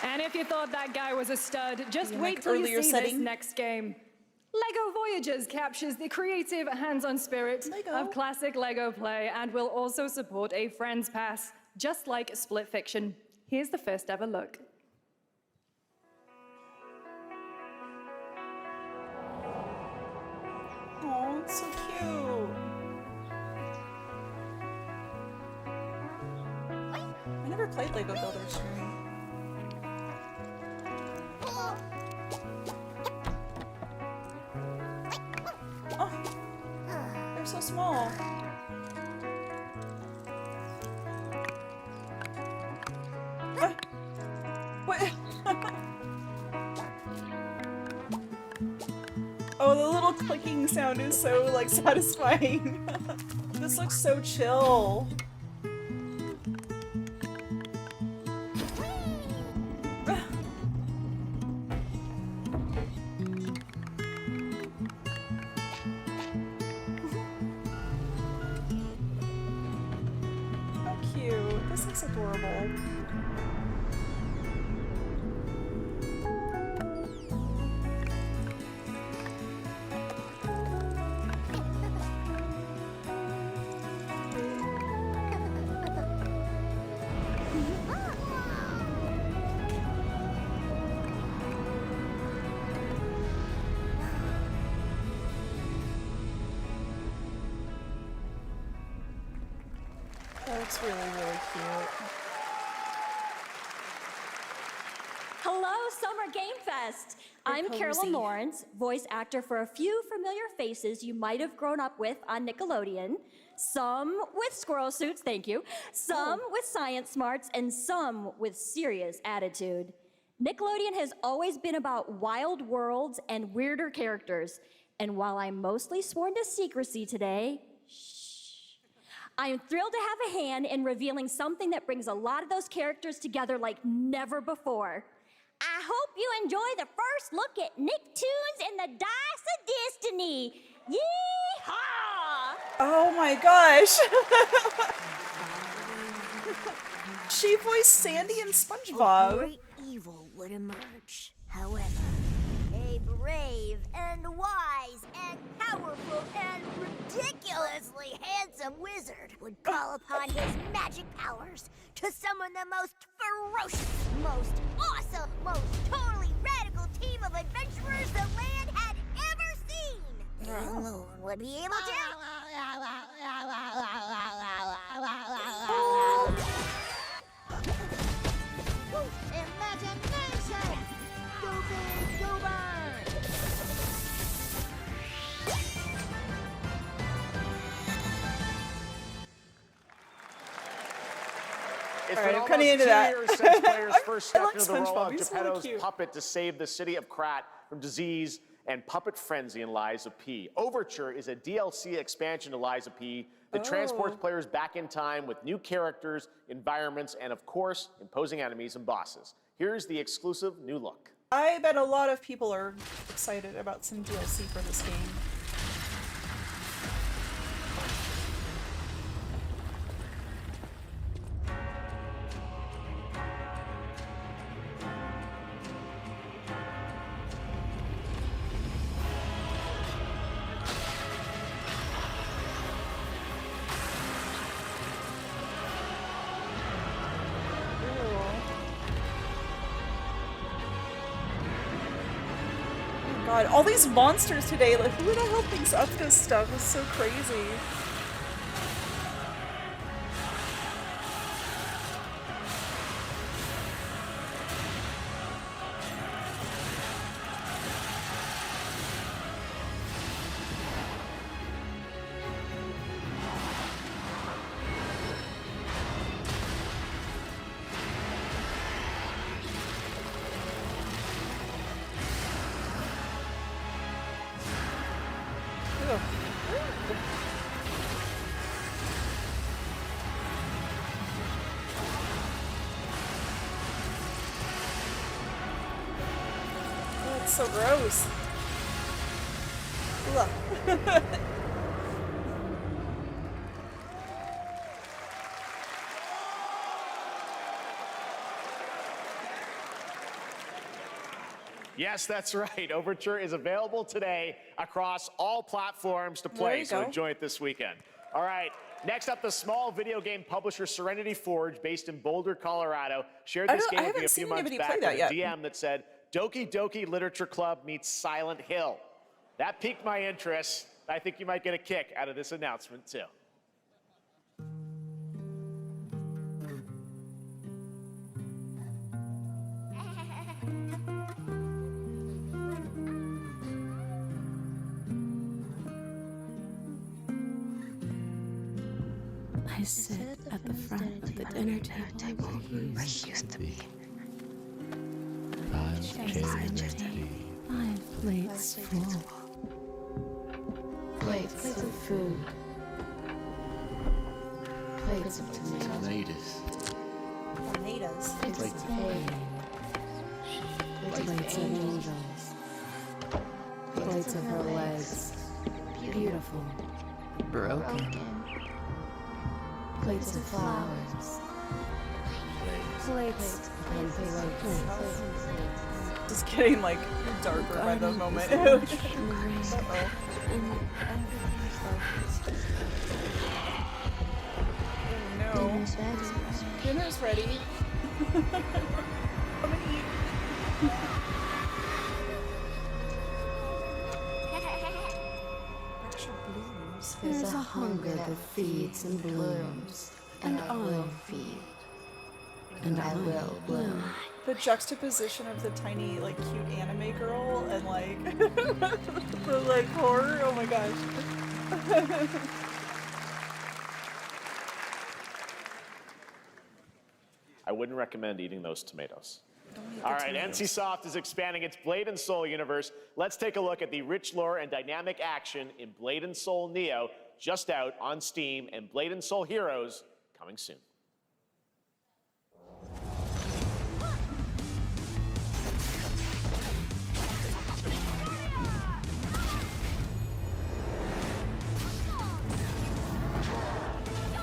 And if you thought that guy was a stud, just In, wait like, till you earlier see this setting? next game. LEGO Voyages captures the creative, hands-on spirit of classic LEGO play and will also support a Friends Pass, just like Split Fiction. Here's the first ever look. Oh, it's so cute. I never played Lego Builders. Oh, they're so small. What? Oh, the little clicking sound is so like satisfying. This looks so chill. How cute. This looks adorable. That looks really, really cute. Hello, Summer Game Fest! I'm Carolyn Lawrence, voice actor for a few familiar faces you might have grown up with on Nickelodeon. Some with squirrel suits, thank you. Some with science smarts, and some with serious attitude. Nickelodeon has always been about wild worlds and weirder characters. And while I'm mostly sworn to secrecy today, I am thrilled to have a hand in revealing something that brings a lot of those characters together like never before. I hope you enjoy the first look at Nicktoons and the Dice of Destiny. Yee-haw! Oh my gosh! She voiced Sandy and A SpongeBob. great evil would emerge. However, a brave and wise and powerful and ridiculously handsome wizard would call upon his magic powers to summon the most ferocious, most awesome, most totally radical team of adventurers the land had ever seen. And Lord would be able to... Imagination! Go big, go burn! It's All right, been I'm almost kinda 2 into that. years since players first stepped like into the role SpongeBob. of He's really Geppetto's cute. puppet to save the city of Krat from disease and puppet frenzy in Lies of P. Overture is a DLC expansion to Lies of P that transports players back in time with new characters, environments, and of course, imposing enemies and bosses. Here's the exclusive new look. I bet a lot of people are excited about some DLC for this game. God, all these monsters today, like who the hell thinks up this stuff is so crazy? That's so gross. Ugh. Yes, that's right. Overture is available today across all platforms to play, so enjoy it this weekend. All right, next up, the small video game publisher Serenity Forge, based in Boulder, Colorado, shared this game with me a few months back with a DM that said, Doki Doki Literature Club meets Silent Hill. That piqued my interest. I think you might get a kick out of this announcement, too. I sit at the front of the dinner table where you used to be. 5 chairs empty. 5 plates full. Plates of food. Plates of tomatoes. Tomatoes. Plates of hay. Plates of angels. Plates of her legs. Beautiful. Broken. Plates of flowers. Plates and plates. Just getting like darker by the moment. No. Dinner's ready. Come and eat. There's a hunger that feeds and blooms, and I will feed, and I will bloom. The juxtaposition of the tiny, like, cute anime girl and, like, the, like, horror. Oh my gosh. I wouldn't recommend eating those tomatoes. All right, NCSoft is expanding its Blade and Soul universe. Let's take a look at the rich lore and dynamic action in Blade and Soul Neo, just out on Steam, and Blade and Soul Heroes coming soon.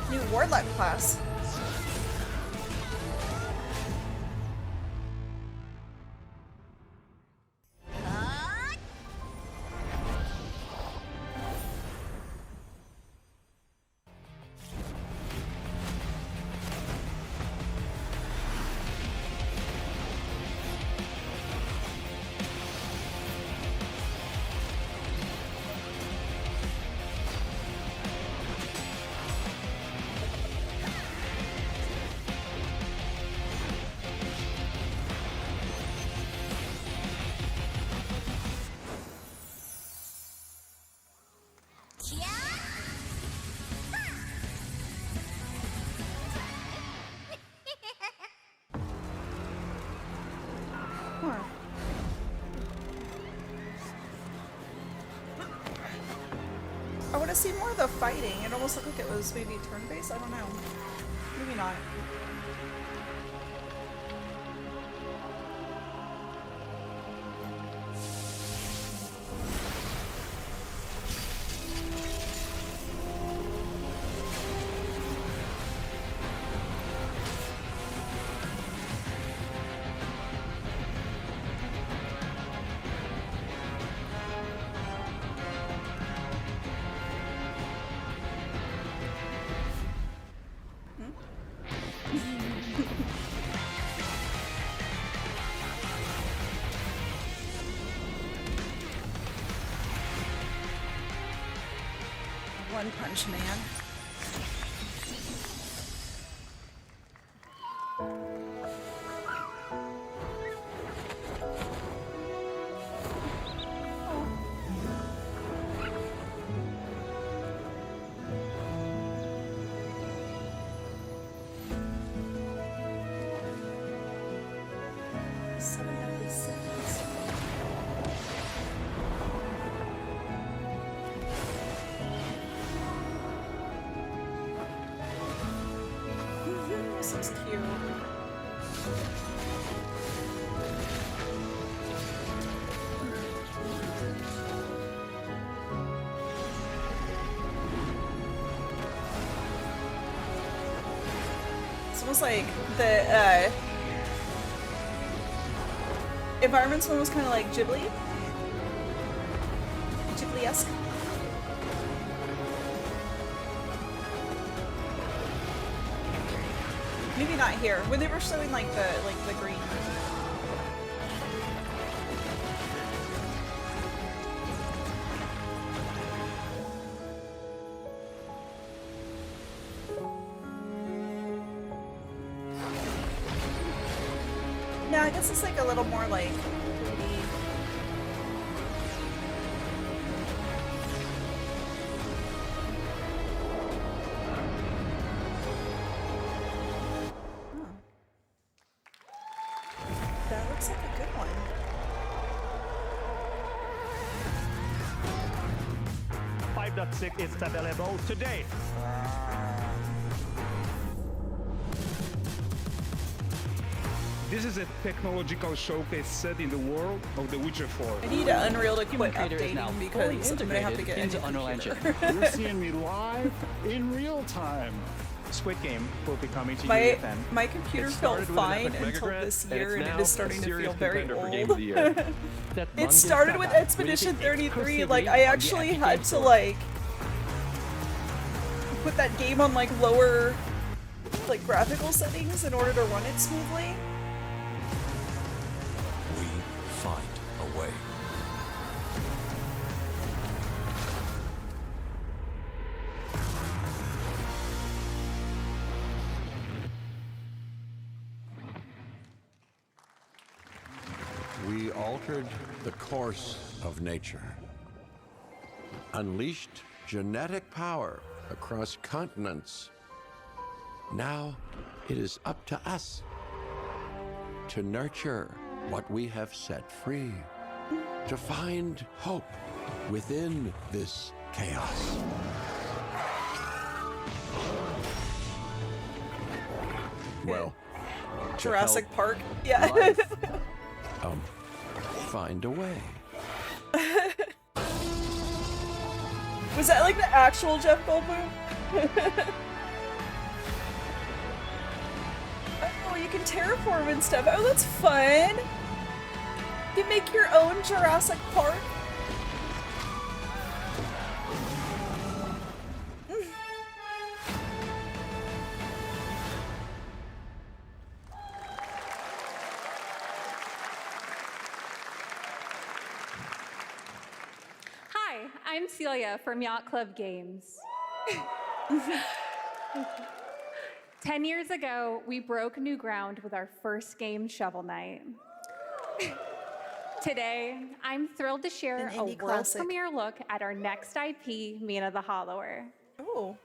New Warlock class. I want to see more of the fighting. It almost looked like it was maybe turn-based. I don't know. Maybe not. One Punch Man. This is cute. almost like the environments one was kind of like Ghibli-esque. Maybe not here. When they were showing like the green. No, I guess it's like a little more like 3D. That looks like a good one. .6 is available today. This is a technological showcase set in the world of The Witcher 4. I need Unreal to quit updating because I'm gonna have to get into a new Unreal computer. Engine. You're seeing me live in real time. Squid Game will be coming to My you then. my computer felt fine until this year, and it is starting to feel very old. It started with Expedition 33. Like I actually had to like put that game on like lower like graphical settings in order to run it smoothly. We find a way. We altered the course of nature, unleashed genetic power across continents. Now it is up to us to nurture what we have set free, to find hope within this chaos. Well, Jurassic Park. Yeah. life, find a way. Was that like the actual Jeff Goldblum? Oh, you can terraform and stuff. Oh, that's fun. You can make your own Jurassic Park. Hi, I'm Celia from Yacht Club Games. 10 years ago, we broke new ground with our first game, Shovel Knight. Today, I'm thrilled to share An a indie world classic. premiere look at our next IP, Mina the Hollower. Oh.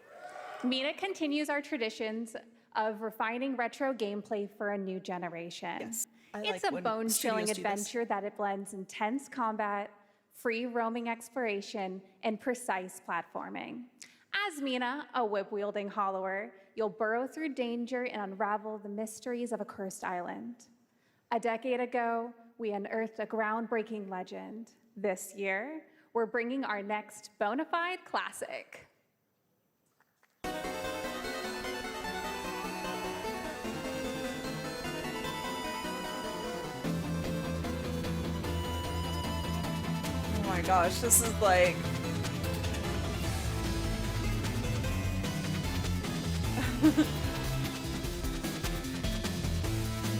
Mina continues our traditions of refining retro gameplay for a new generation. Yes, I It's like a when bone-chilling studios do this. adventure that it blends intense combat, free roaming exploration, and precise platforming. As Mina, a whip-wielding hollower, you'll burrow through danger and unravel the mysteries of a cursed island. A decade ago, we unearthed a groundbreaking legend. This year, we're bringing our next bona fide classic. Oh my gosh, this is like...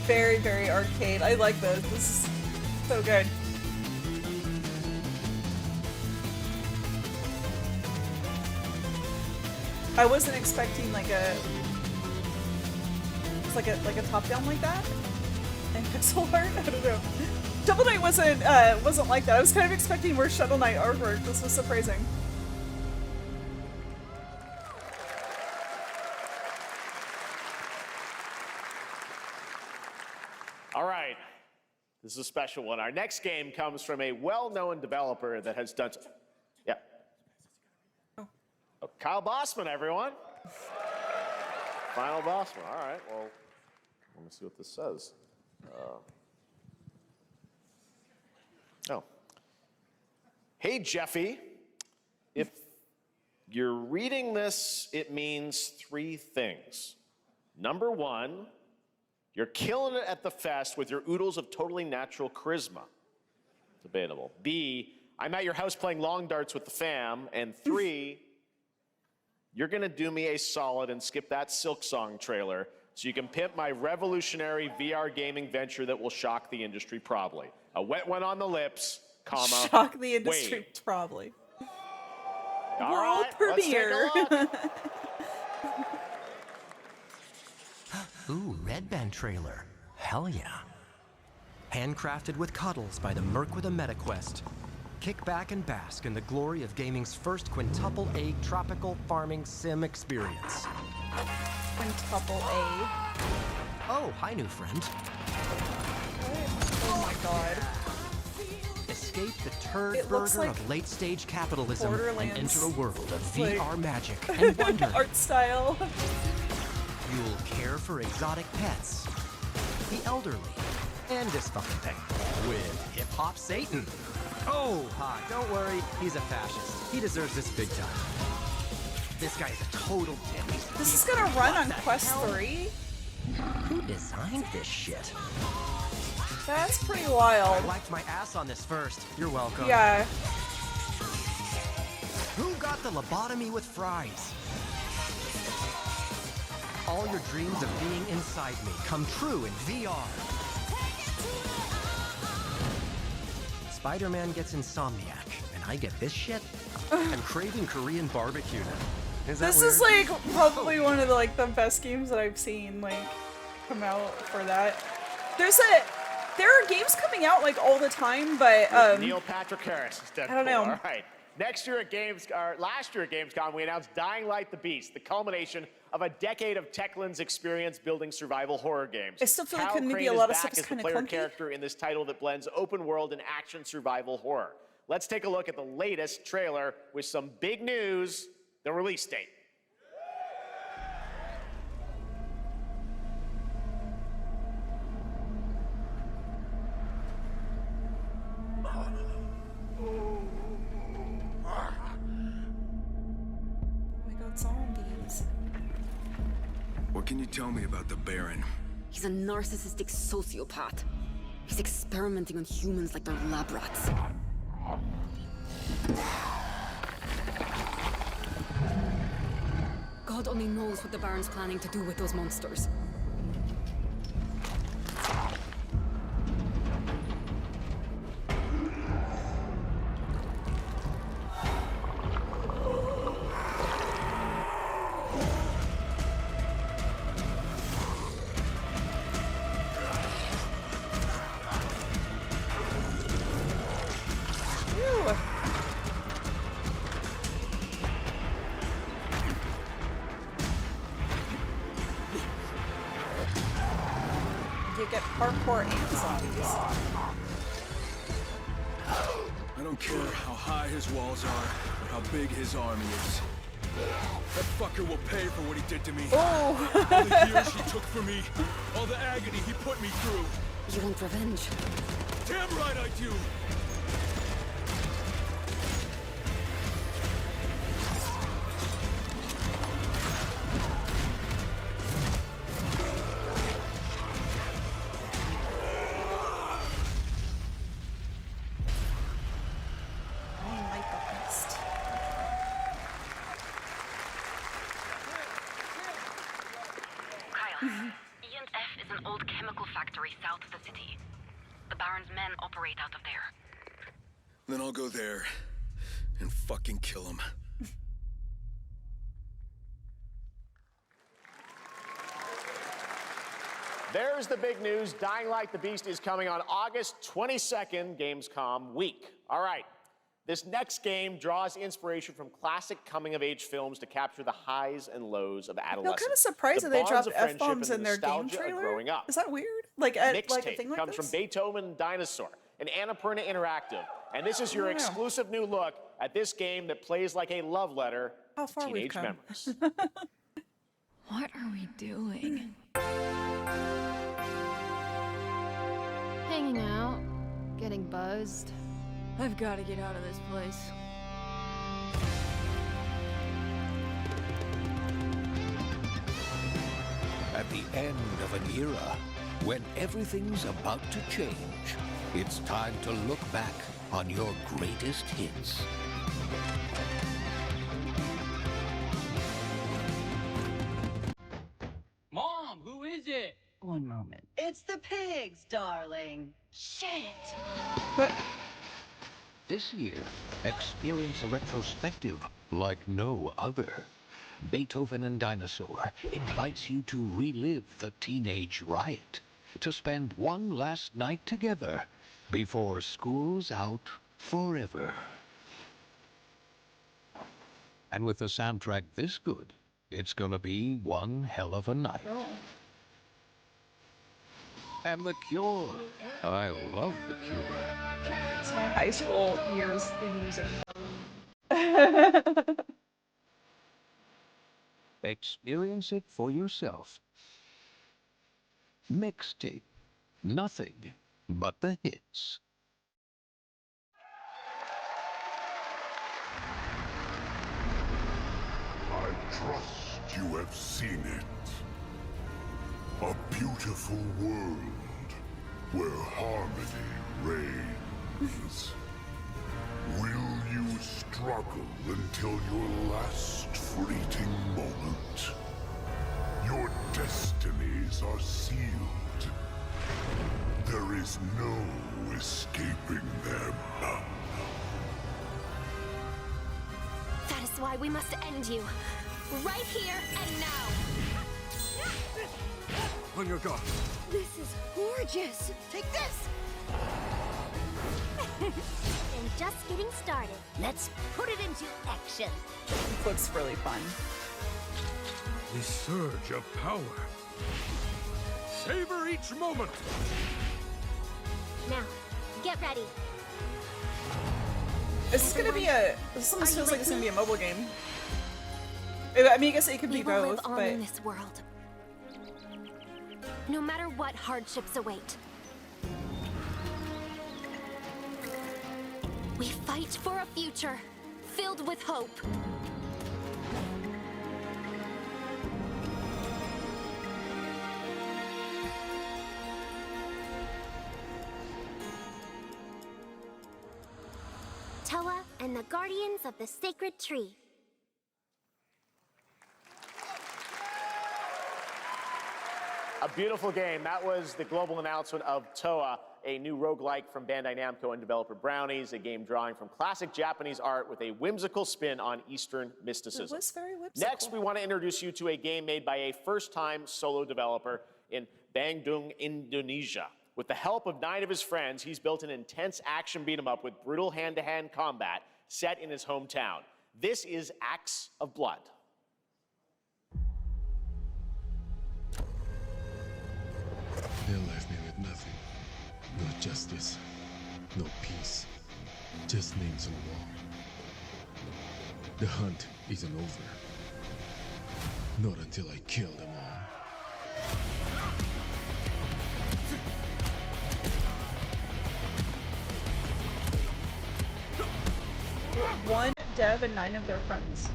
very, very arcade. I like this. This is so good. I wasn't expecting like a... It's like a top-down like that? In pixel art? I don't know. Shovel Knight wasn't like that. I was kind of expecting more Shovel Knight artwork. This was surprising. All right, this is a special one. Our next game comes from a well-known developer that has done... Yeah. Oh, Kyle Bossman, everyone. Final Bossman. All right, well, let me see what this says. Hey, Jeffy. If you're reading this, it means three things. Number one, you're killing it at the fest with your oodles of totally natural charisma. Debatable. B, I'm at your house playing long darts with the fam. And 3, you're gonna do me a solid and skip that Silk Song trailer so you can pimp my revolutionary VR gaming venture that will shock the industry probably. A wet one on the lips, comma, shock the industry wait. probably. All World right, premiere. let's take a look. Ooh, Red Band trailer. Hell yeah. Handcrafted with cuddles by the Merc with a MetaQuest. Kick back and bask in the glory of gaming's first quintuple A tropical farming sim experience. Quintuple A. Oh, hi, new friend. Oh my god. Escape the turd It looks burger like of late-stage capitalism and Borderlands, enter a world of like- VR magic and wonder. Art style. You'll care for exotic pets, the elderly, and this fucking thing with hip-hop Satan. Oh, hi, don't worry, he's a fascist. He deserves this big time. This guy's a total dick. This is gonna run on Quest 3? Who designed this shit? That's pretty wild. I wiped my ass on this first. You're welcome. Yeah. Who got the lobotomy with fries? All your dreams of being inside me come true in VR. Spider-Man gets Insomniac, and I get this shit? I'm craving Korean barbecue now. Is that This weird? is like probably one of the best games that I've seen come out for that. There are games coming out all the time, but Neil Patrick Harris is dead. I don't know. All right. Last year at Gamescom, we announced Dying Light the Beast, the culmination of a decade of Techland's experience building survival horror games. I still feel like Kyle maybe Crane a lot of is stuff back is as the kinda player clunky. character in this title that blends open world and action survival horror. Let's take a look at the latest trailer with some big news, the release date. Oh my god, zombies. What can you tell me about the Baron? He's a narcissistic sociopath. He's experimenting on humans like they're lab rats. God only knows what the Baron's planning to do with those monsters. Ew. You get parkour and zombies. I don't care how high his walls are or how big his army is. That fucker will pay for what he did to me. Oh. All the years he took from me, all the agony he put me through. You want revenge? Damn right I do! Oh my goodness. Kyle, E&F is an old chemical factory south of the city. The Baron's men operate out of there. Then I'll go there and fucking kill him. There's the big news. Dying Light the Beast is coming on August 22nd, Gamescom week. All right. This next game draws inspiration from classic coming-of-age films to capture the highs and lows of I feel adolescence. kind of surprised The that they bonds dropped of friendship F-bombs and in the their game nostalgia of trailer. growing up. Is that weird? Like a thing Mixtape like comes this? from Beethoven Dinosaur and Annapurna Interactive. And this is your I don't know. exclusive new look at this game that plays like a love letter How to far we've teenage come. memories. What are we doing? Hanging out, getting buzzed. I've got to get out of this place. Have end of an era, when everything's about to change, it's time to look back on your greatest hits. Mom, who is it? One moment. It's the pigs, darling. Shit. This year, experience a retrospective like no other. Beethoven and Dinosaur invites you to relive the teenage riot, to spend one last night together before school's out forever. And with a soundtrack this good, it's gonna be one hell of a night. And The Cure. I love The Cure. It's my high school years in music. Experience it for yourself. Mixtape. Nothing but the hits. I trust you have seen it. A beautiful world where harmony reigns. Will you struggle until your last fleeting moment? Your destinies are sealed. There is no escaping them. That is why we must end you. Right here and now. On your guard. This is gorgeous. Take this. And just getting started. Let's put it into action. It looks really fun. The surge of power. Savor each moment. Now, get ready. Is this gonna be a... This almost feels like it's gonna be a mobile game. I mean, I guess it could be We will both, live on but... in this world. No matter what hardships await. We fight for a future filled with hope. Toa and the Guardians of the Sacred Tree. A beautiful game. That was the global announcement of Toa, a new roguelike from Bandai Namco and developer Brownies, a game drawing from classic Japanese art with a whimsical spin on Eastern mysticism. It was very whimsical. Next, we want to introduce you to a game made by a first-time solo developer in Bandung, Indonesia. With the help of 9 of his friends, he's built an intense action beat-em-up with brutal hand-to-hand combat set in his hometown. This is Acts of Blood. They left me with nothing. No justice, no peace, just names on the wall. The hunt isn't over. Not until I kill them all. One dev and 9 of their friends.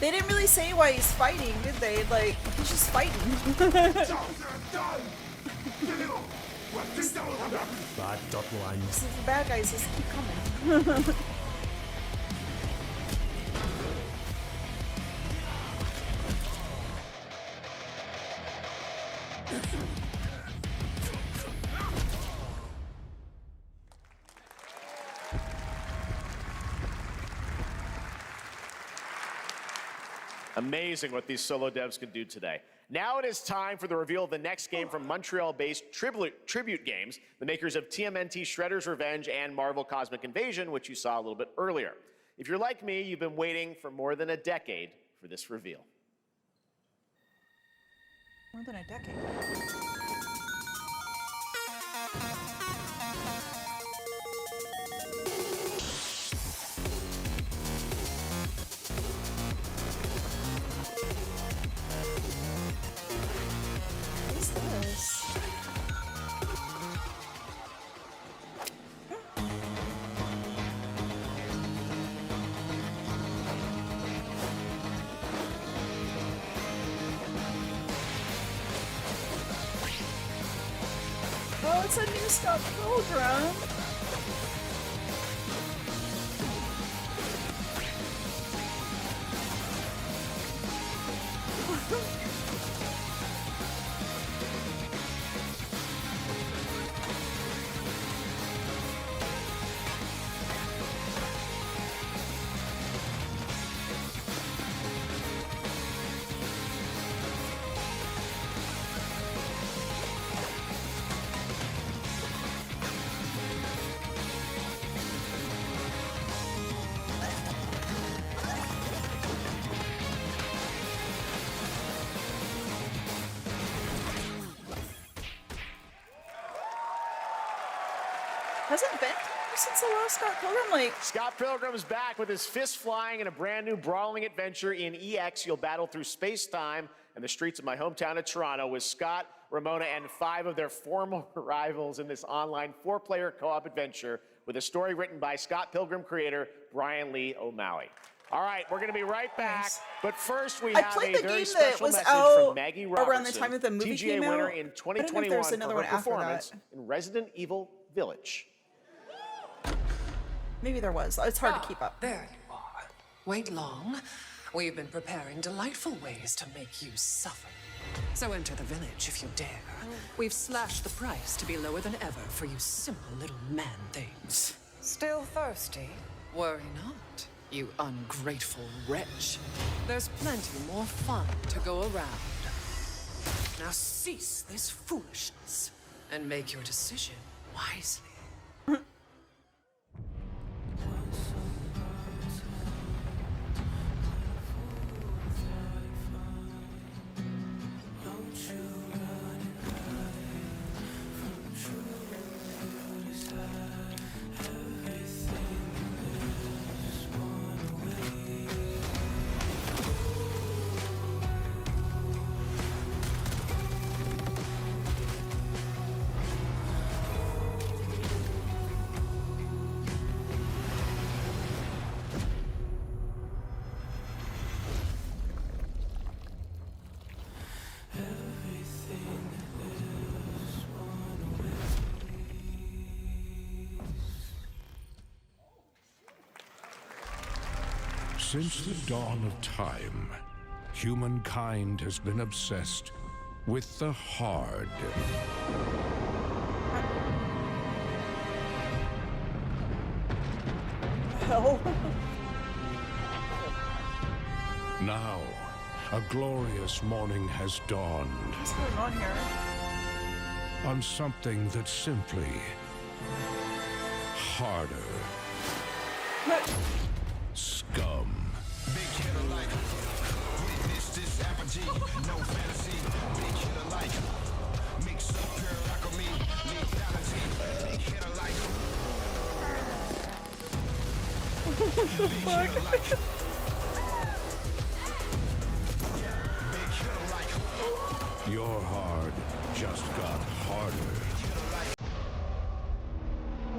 They didn't really say why he's fighting, did they? Like, he's just fighting. Bad dot lines. The bad guys just keep coming. Amazing what these solo devs can do today. Now it is time for the reveal of the next game from Montreal-based Tribute Games, the makers of TMNT Shredder's Revenge and Marvel Cosmic Invasion, which you saw a little bit earlier. If you're like me, you've been waiting for more than a decade for for this reveal. More than a decade. What is this? Oh, it's a new Scott Pilgrim. Hasn't been since the last Scott Pilgrim, like... Scott Pilgrim's back with his fists flying in a brand new brawling adventure in EX. You'll battle through space-time and the streets of my hometown of Toronto with Scott, Ramona, and 5 of their former rivals in this online 4-player co-op adventure with a story written by Scott Pilgrim creator Brian Lee O'Malley. All right, we're going to be right back, Nice. but first we I have played a the very game special that was message out from Maggie Robertson, around the time that the movie TGA came winner out. in I don't know if 2021 there was another for her one after performance that. in Resident Evil Village. Maybe there was. It's hard to keep up. There you are. Wait long. We've been preparing delightful ways to make you suffer. So enter the village if you dare. We've slashed the price to be lower than ever for you simple little man things. Still thirsty? Worry not, you ungrateful wretch. There's plenty more fun to go around. Now cease this foolishness and make your decision wisely. Since the dawn of time, humankind has been obsessed with the hard. Hell. Now, a glorious morning has dawned What's going on here? on something that's simply harder. What? Scum. What the fuck? Your hard just got harder.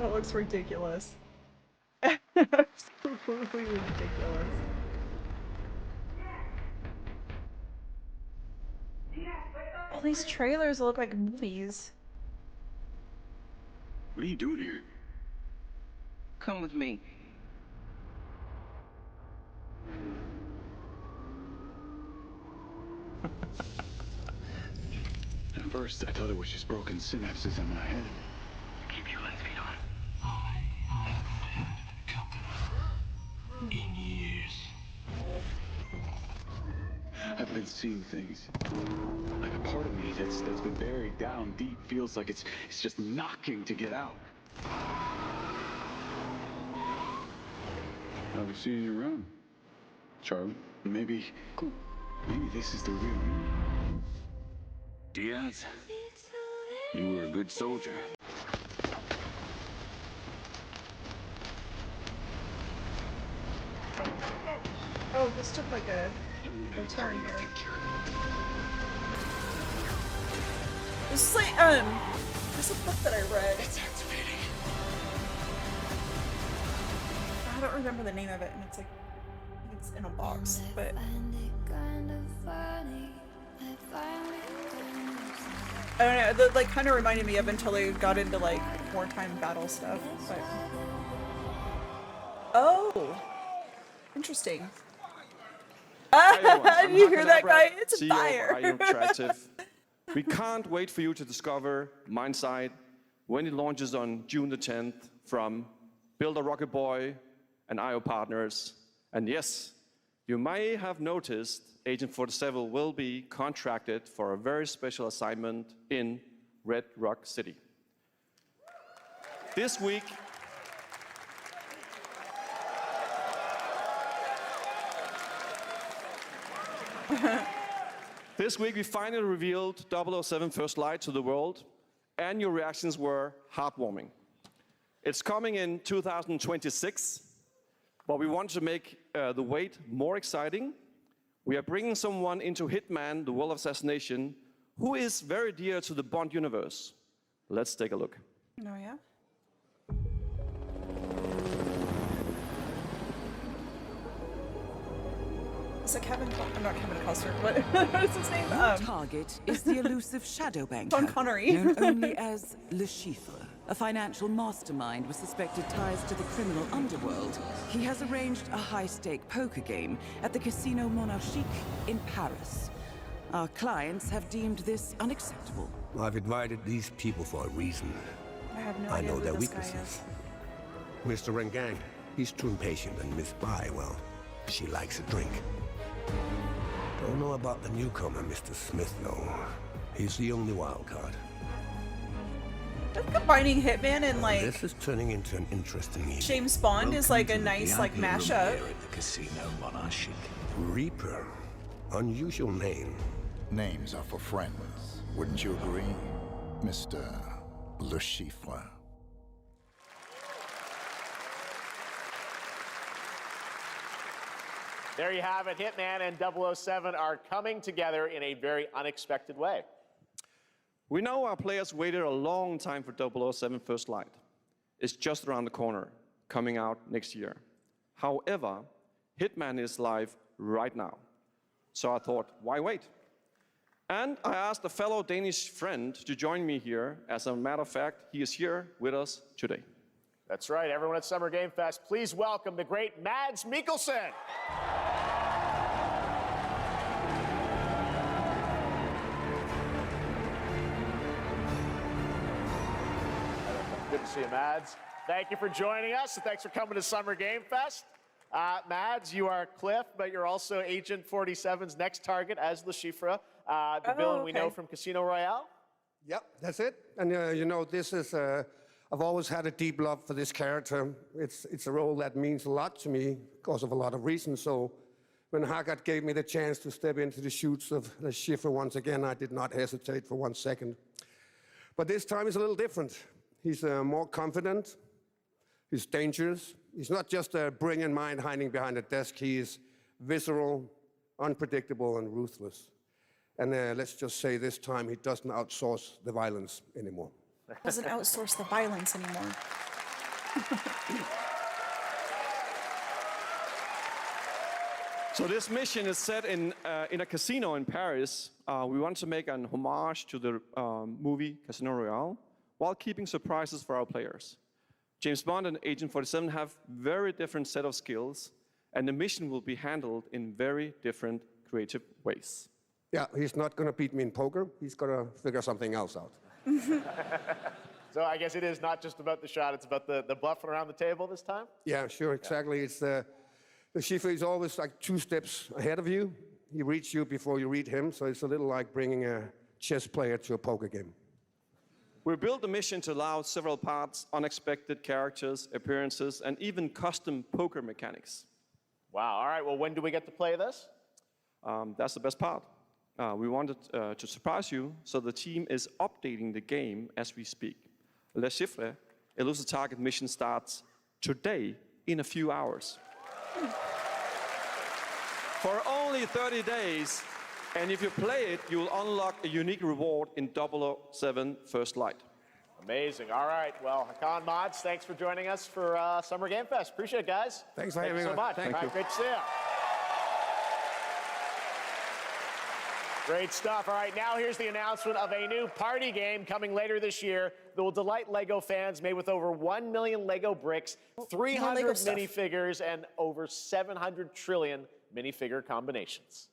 That looks ridiculous. Absolutely ridiculous. All these trailers look like movies. What are you doing here? Come with me. At first, I thought it was just broken synapses in my head. Keep your lens feet on. I haven't had company in years. I've been seeing things. Like a part of me that's been buried down deep feels like it's just knocking to get out. I'll be seeing you around, Charlie. Maybe this is the real. Diaz, you were a good soldier. Oh, this took like a turn here. This is like, there's a book that I read. It's activating. I don't remember the name of it, and it's like, it's in a box, but. I don't know, that like kind of reminded me of until they got into like wartime battle stuff, but. Oh! Interesting. Hi, Did you hear that guy? It's a CEO fire. of IO Interactive. We can't wait for you to discover Mindsight when it launches on June the 10th from Build a Rocket Boy and IO partners. And yes, you may have noticed Agent 47 will be contracted for a very special assignment in Red Rock City. This week, we finally revealed 007 First Light to the world, and your reactions were heartwarming. It's coming in 2026, but we want to make the wait more exciting. We are bringing someone into Hitman, the World of Assassination, who is very dear to the Bond universe. Let's take a look. Oh, yeah? Is it Kevin? I'm not Kevin Costner. What is his name? Your target is the elusive shadow banker, Sean Connery. known only as Le Chiffre, a financial mastermind with suspected ties to the criminal underworld. He has arranged a high-stake poker game at the Casino Monarchique in Paris. Our clients have deemed this unacceptable. I've invited these people for a reason. I have no I idea know who their this guy weaknesses. Mr. Rengang, he's too impatient, and Miss Bai, well, she likes a drink. Don't know about the newcomer, Mr. Smith, though. He's the only wild card. Just combining Hitman and like This is turning into an interesting evening. James Bond is like a nice like mashup. At the Casino Monarchique. Reaper. Unusual name. Names are for friends. Wouldn't you agree, Mr. Le Chiffre? There you have it. Hitman and 007 are coming together in a very unexpected way. We know our players waited a long time for 007 First Light. It's just around the corner, coming out next year. However, Hitman is live right now. So I thought, why wait? And I asked a fellow Danish friend to join me here. As a matter of fact, he is here with us today. That's right. Everyone at Summer Game Fest, please welcome the great Mads Mikkelsen. Good to see you, Mads. Thank you for joining us, and thanks for coming to Summer Game Fest. Mads, you are Cliff, but you're also Agent 47's next target as Le Chiffre, the villain we know from Casino Royale. Yep, that's it. And you know, this is, I've always had a deep love for this character. It's a role that means a lot to me because of a lot of reasons. So when Haggard gave me the chance to step into the shoots of Le Chiffre once again, I did not hesitate for 1 second. But this time is a little different. He's more confident. He's dangerous. He's not just a brilliant mind hiding behind a desk. He is visceral, unpredictable, and ruthless. And let's just say this time he doesn't outsource the violence anymore. Doesn't outsource the violence anymore. So this mission is set in a casino in Paris. We want to make an homage to the movie Casino Royale while keeping surprises for our players. James Bond and Agent 47 have very different set of skills, and the mission will be handled in very different creative ways. Yeah, he's not going to beat me in poker. He's going to figure something else out. So I guess it is not just about the shot, it's about the bluffing around the table this time? Yeah, sure, exactly. It's the Chiffre is always like 2 steps ahead of you. He reads you before you read him, so it's a little like bringing a chess player to a poker game. We built the mission to allow several parts, unexpected characters, appearances, and even custom poker mechanics. Wow, all right, well, when do we get to play this? That's the best part. We wanted to surprise you, so the team is updating the game as we speak. Le Chiffre, Elusive Target mission starts today in a few hours. For only 30 days, and if you play it, you will unlock a unique reward in 007 First Light. Amazing. All right. Well, Hakan Mods, thanks for joining us for Summer Game Fest. Appreciate it, guys. Thanks for having me. having So us. much. Thank All right, you. great to see you. Great stuff. All right, now here's the announcement of a new party game coming later this year that will delight LEGO fans, made with over 1 million LEGO bricks, 300 minifigures, and over 700 trillion minifigure combinations.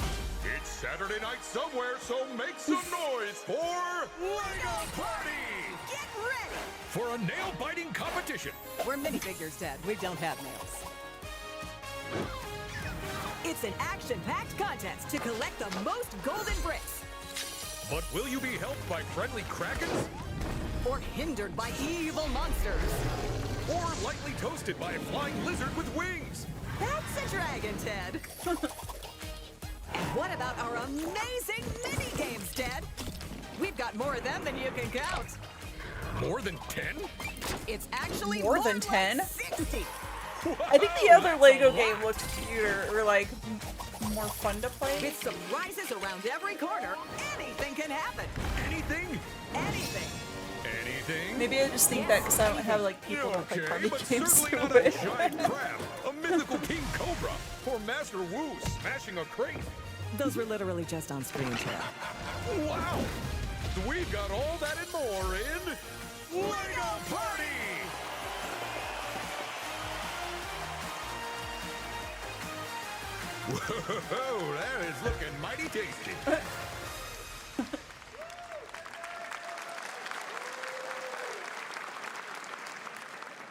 It's Saturday night somewhere, so make some noise for LEGO Party! Get ready! For a nail-biting competition. We're minifigures, Dad. We don't have nails. It's an action-packed contest to collect the most golden bricks. But will you be helped by friendly krakens? Or hindered by evil monsters. Or lightly toasted by a flying lizard with wings? That's a dragon, Ted. And what about our amazing mini-games, Ted? We've got more of them than you can count. More than 10? It's actually more than 10? Like 60. I think the other Lego game looked cuter, or like more fun to play. With surprises around every corner, anything can happen. Anything? Anything. Anything? Maybe I just think that because I don't have like people that play party but games. certainly not a giant crab, a mythical king cobra, or Master Wu smashing a crate. Those were literally just on screen, Ted. Wow! We've got all that and more in LEGO Party! Whoa, that is looking mighty tasty.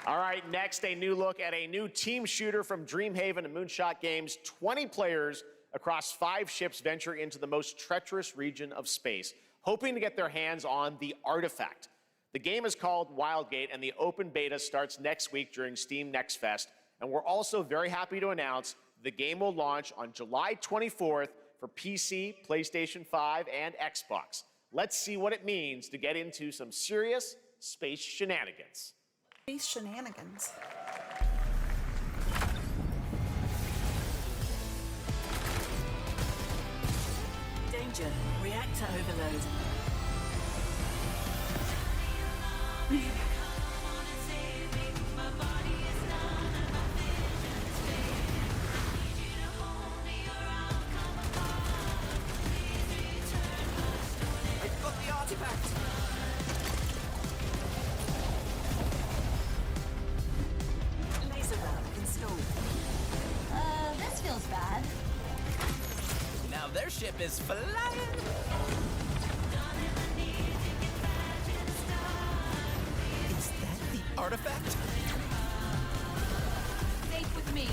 All right, next, a new look at a new team shooter from Dreamhaven and Moonshot Games. 20 players across 5 ships venture into the most treacherous region of space, hoping to get their hands on the artifact. The game is called Wildgate, and the open beta starts next week during Steam Next Fest. And we're also very happy to announce the game will launch on July 24th for PC, PlayStation 5, and Xbox. Let's see what it means to get into some serious space shenanigans. Space shenanigans. Danger. Reactor overload. I've got the artifact. Laser round installed. This feels bad. Now their ship is flying. Is that the artifact? Safe with me.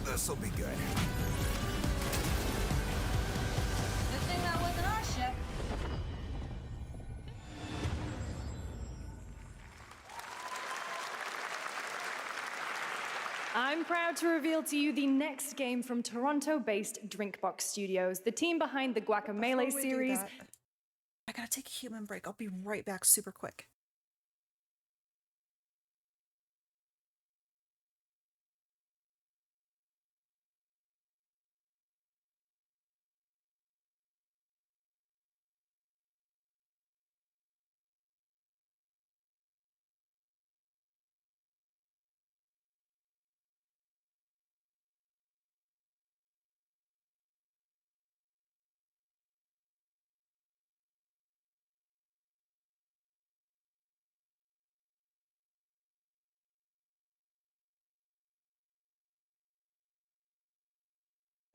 This'll be good. Good thing that wasn't our ship. I'm proud to reveal to you the next game from Toronto-based Drinkbox Studios, the team behind the Guacamelee Before we do series. that, I gotta take a human break. I'll be right back super quick.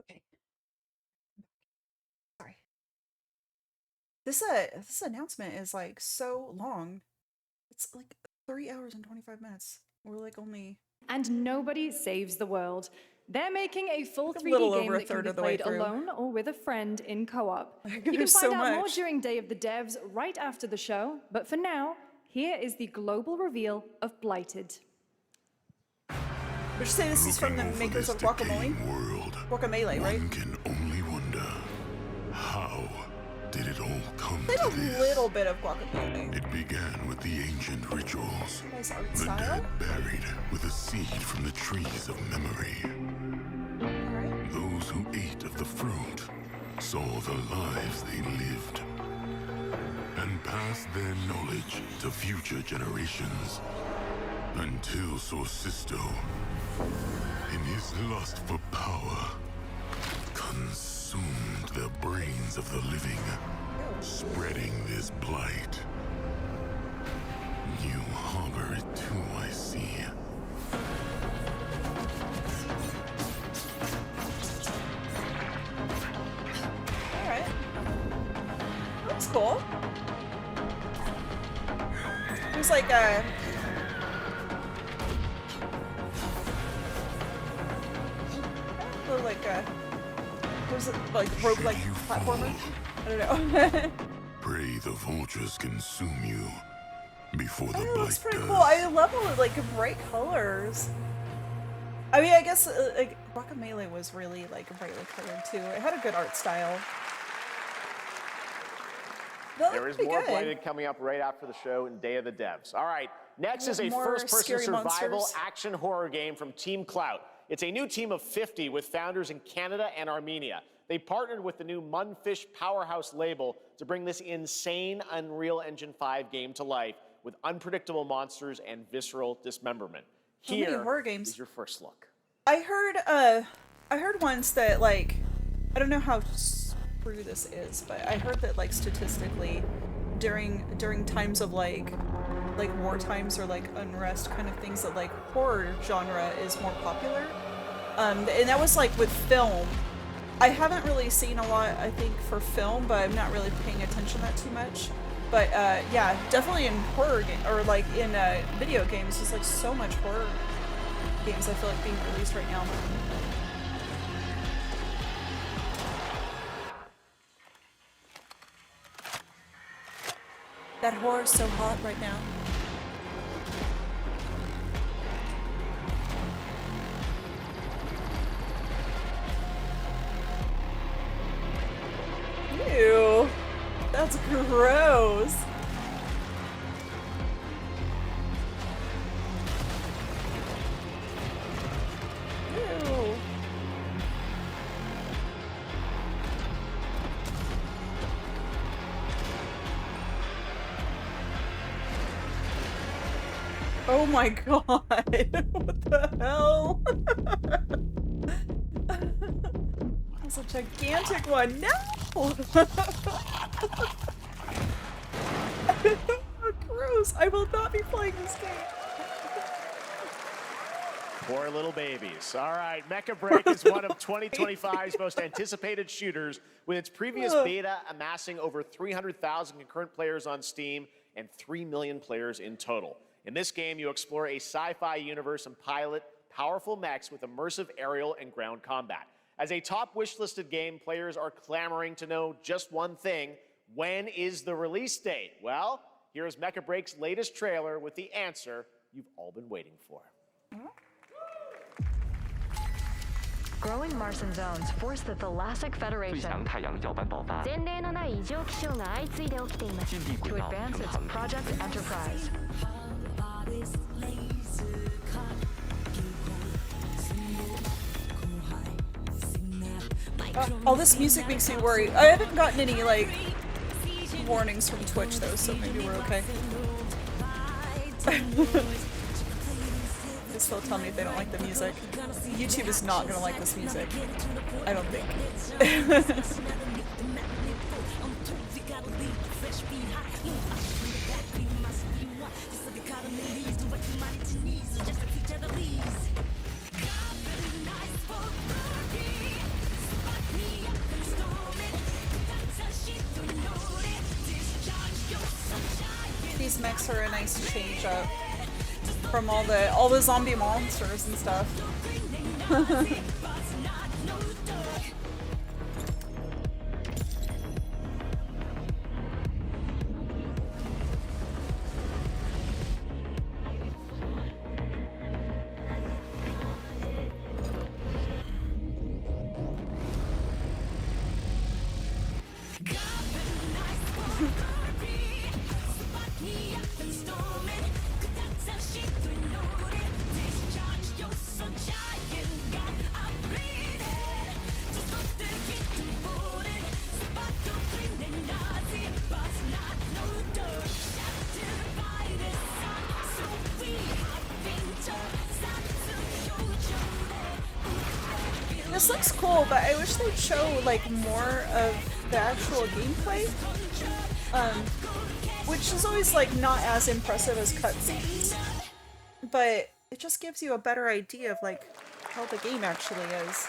Okay. Sorry. This announcement is like so long. It's like 3 hours and 25 minutes. We're like only And nobody saves the world. They're making a full 3D little game over a that can third be of the way played through. alone or with a friend in co-op. You can There's find so out more much. during Day of the Devs right after the show, but for now, here is the global reveal of Blighted. Would you say this is from the makers of Guacamole? Guacamole, right? One can only wonder, how did it all come Did to a this? little bit of Guacamole. It began with the ancient rituals. Nice art The style. dead buried with a seed from the trees of memory. Those who ate of the fruit saw the lives they lived and passed their knowledge to future generations until Sorcisto, in his lust for power, consumed the brains of the living, spreading this blight. You harbor it too, I see. Alright. That's cool. There's like a... like a... There's a, like, roguelike platformer? I don't know. Pray the vultures consume you before the Oh, blight that's pretty does. cool. I love all the like bright colors. I mean, I guess like Guacamole was really like brightly colored too. It had a good art style. There is more Blighted coming up right after the show in Day of the Devs. All right, next is a More first-person scary survival monsters. action horror game from Team Clout. It's a new team of 50 with founders in Canada and Armenia. They partnered with the new Munfish Powerhouse label to bring this insane Unreal Engine 5 game to life with unpredictable monsters and visceral dismemberment. So many Here horror games. is your first look. I heard once that like, I don't know how true this is, but I heard that like statistically, during times of like war times or like unrest kind of things, that like horror genre is more popular. And that was like with film. I haven't really seen a lot, I think, for film, but I'm not really paying attention to that too much. But yeah, definitely in horror or like in video games, there's like so much horror games I feel like being released right now. That horror's so hot right now. Ew, that's gross. Ew. Oh my god, what the hell? That's a gigantic one. No! Gross. I will not be playing this game. Poor little babies. All right, Mecha Break is one of 2025's most anticipated shooters, with its previous beta amassing over 300,000 concurrent players on Steam and 3 million players in total. In this game, you explore a sci-fi universe and pilot powerful mechs with immersive aerial and ground combat. As a top wish-listed game, players are clamoring to know just one thing: when is the release date? Well, here's Mecha Break's latest trailer with the answer you've all been waiting for. Growing Martian zones force the Thalassic Federation to advance its Project Enterprise. All this music makes me worry. I haven't gotten any, like, warnings from Twitch, though, so maybe we're okay. They still tell me if they don't like the music. YouTube is not gonna like this music. I don't think. These mechs are a nice change up from all the zombie monsters and stuff. This looks cool, but I wish they'd show like more of the actual gameplay. Which is always like not as impressive as cutscenes, but it just gives you a better idea of like how the game actually is.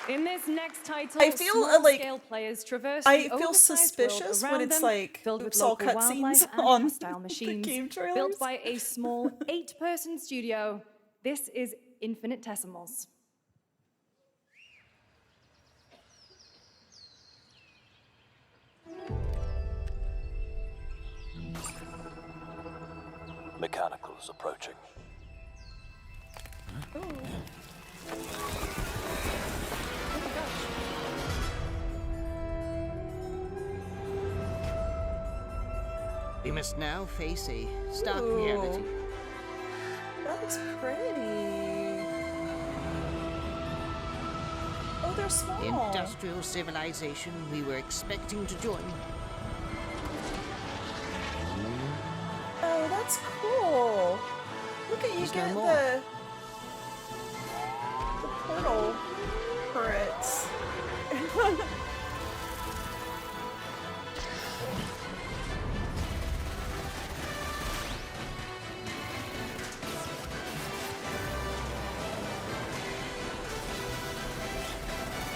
In this next title, I feel like small-scale players traverse I the feel oversized world suspicious when around it's them, like filled with oops, all local cutscenes wildlife and on hostile machines. the game trailers. Built by a small 8-person studio, this is Infinitesimals. Mechanicals approaching. We must now face a stark Ooh. reality. That looks pretty. Oh, they're small. The industrial civilization we were expecting to join. Oh, that's cool. Look at you Is get there more? the portal turrets.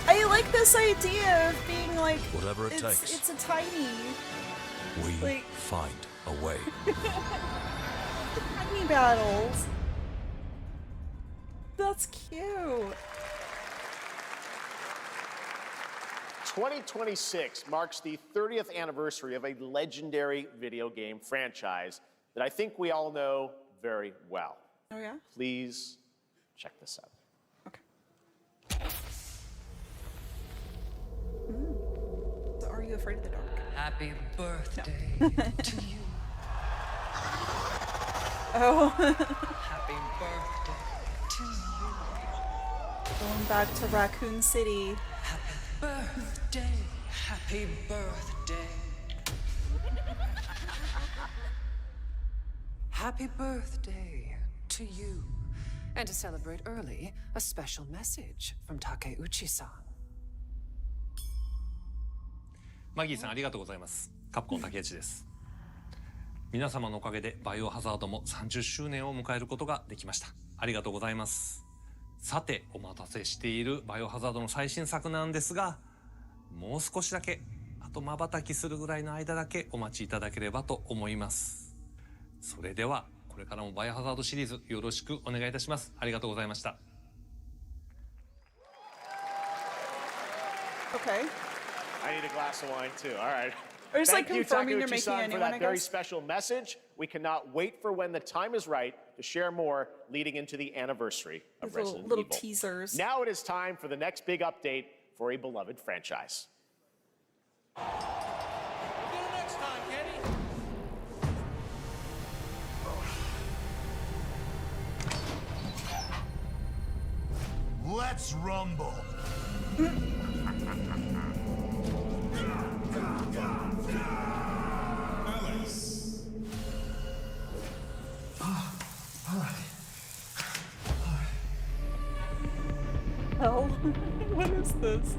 I like this idea of being like Whatever it takes. It's a tiny We like- find a way. tiny battles. That's cute. 2026 marks the 30th anniversary of a legendary video game franchise that I think we all know very well. Oh yeah? Please check this out. So are you afraid of the dark? Happy birthday to you. Oh. Happy birthday to you. Going back to Raccoon City. Birthday. Happy birthday. Happy birthday to you. And to celebrate early, a special message from Takeuchi-san. マギーさんありがとうございます。カプコン竹内です。皆様のおかげでバイオハザードも30周年を迎えることができました。ありがとうございます。さて、お待たせしているバイオハザードの最新作なんですが、もう少しだけ、あと瞬きするぐらいの間だけお待ちいただければと思います。それでは、これからもバイオハザードシリーズよろしくお願いいたします。ありがとうございました。Okay. I need a glass of wine too. All right. Or just, like, Thank you, confirming they're making a Takeuchi-san, new for one, that I very guess. special message. We cannot wait for when the time is right to share more leading into the anniversary of These Resident little Evil. teasers. Now it is time for the next big update for a beloved franchise. Let's rumble. Alice. Hell, what is this?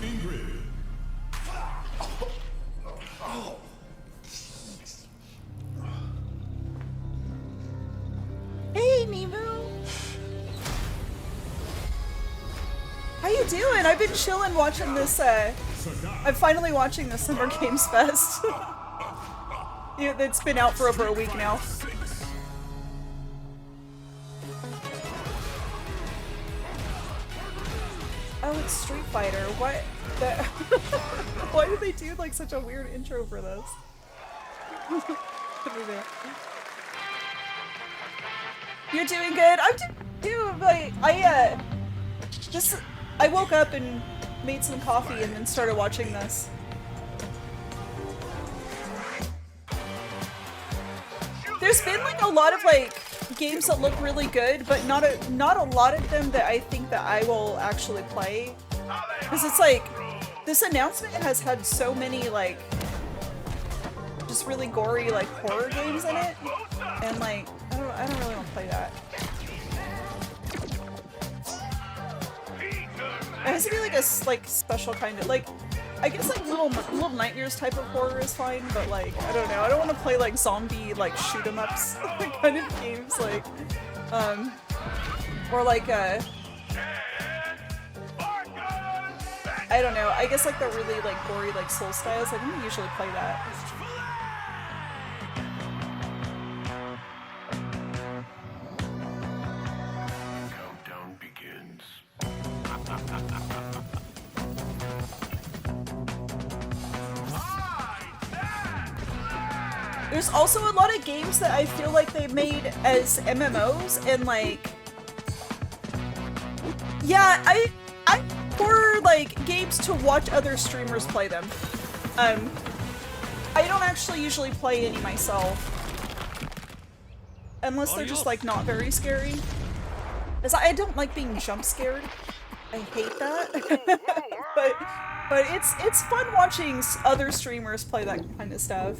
Ingrid. Hey, Nemo. How you doing? I've been chilling watching this, I'm finally watching the Summer Games Fest. Yeah, it's been out for over a week now. it's Street Fighter. What? Why did they do like such a weird intro for this? You're doing good. I'm doing like I woke up and made some coffee and then started watching this. There's been like a lot of like games that look really good, but not a lot of them that I think that I will actually play. Because it's like this announcement has had so many like just really gory like horror games in it, and like I don't really want to play that. It has to be like a special kind of like, I guess like little nightmares type of horror is fine, but like I don't know. I don't want to play like zombie like shoot 'em ups kind of games like or like I don't know. I guess like the really like gory like soul styles. Like I don't usually play that. Countdown begins. There's also a lot of games that I feel like they made as MMOs, and like, yeah, I prefer like games to watch other streamers play them. I don't actually usually play any myself, unless they're just like not very scary. As I don't like being jump scared. I hate that. but it's fun watching other streamers play that kind of stuff.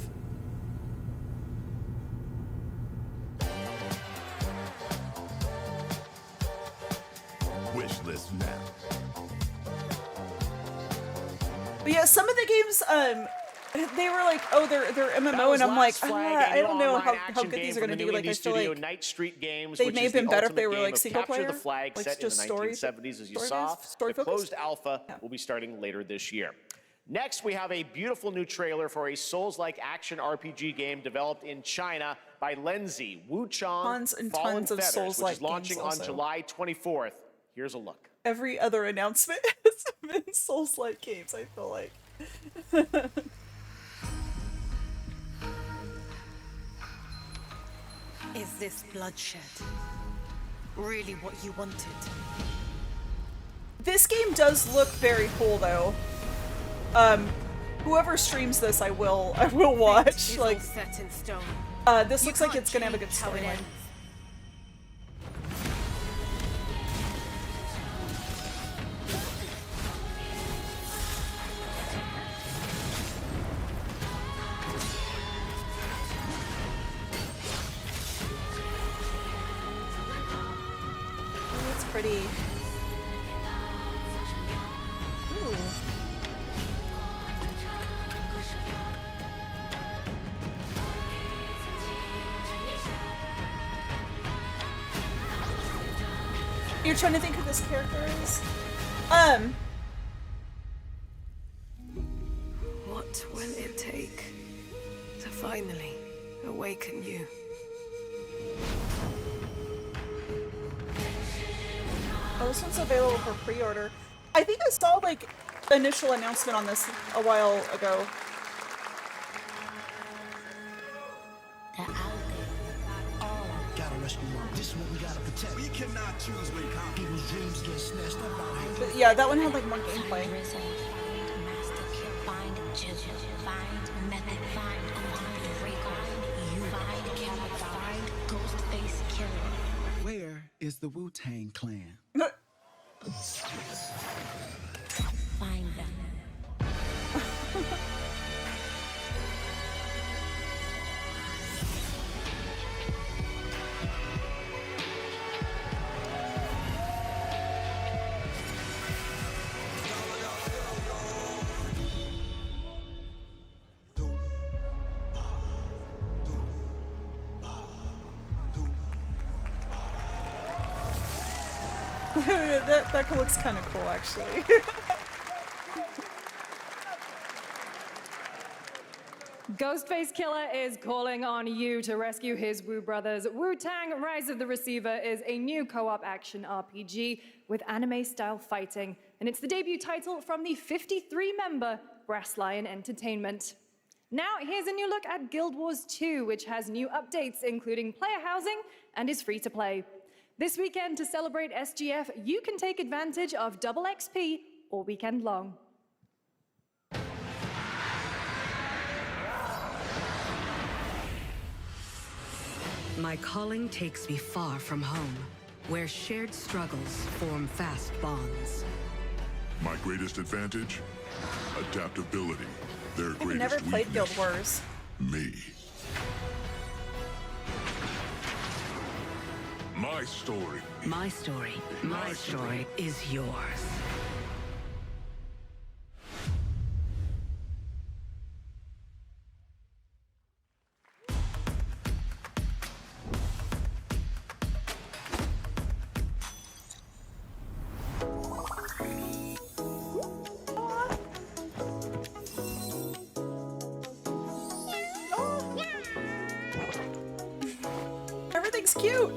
Wish list now. But yeah, some of the games, they were like, oh, they're MMO, and I'm like, I don't know how good these are gonna be. Like, I feel like Night Street Games, they which may is have been the better if they ultimate were like game of single capture player, the flag like set just in the story. 1970s, as you story saw. based, story The focused. closed alpha will be starting later this year. Next, we have a beautiful new trailer for a Souls-like action RPG game developed in China by Lenzi, Wuchang Tons and Fallen tons of Fetters, Souls-like which is launching games on also. July 24th. Here's a look. Every other announcement has been Souls-like games, I feel like. Is this bloodshed really what you wanted? This game does look very cool, though. Whoever streams this, I will watch. Like, set in stone. this looks like it's gonna have a good storyline. Oh, it's pretty. Ooh. You're trying to think who this character is? What will it take to finally awaken you? Oh, this one's available for pre-order. I think I saw like initial announcement on this a while ago. Gotta rescue them. This is what we gotta protect. We cannot choose when people's dreams get snatched up out here. But yeah, that one had like more gameplay. Where is the Wu-Tang Clan? Find them. that looks kind of cool, actually. Ghostface Killer is calling on you to rescue his Wu brothers. Wu-Tang: Rise of the Receiver is a new co-op action RPG with anime-style fighting and it's the debut title from the 53-member Brass Lion Entertainment. Now, here's a new look at Guild Wars 2, which has new updates, including player housing, and is free to play. This weekend, to celebrate SGF, you can take advantage of double XP all weekend long. My calling takes me far from home, where shared struggles form fast bonds. My greatest advantage? Adaptability. Their I've greatest never played weakness. Guild Wars. Me. My story. My story. My story is yours. Everything's cute.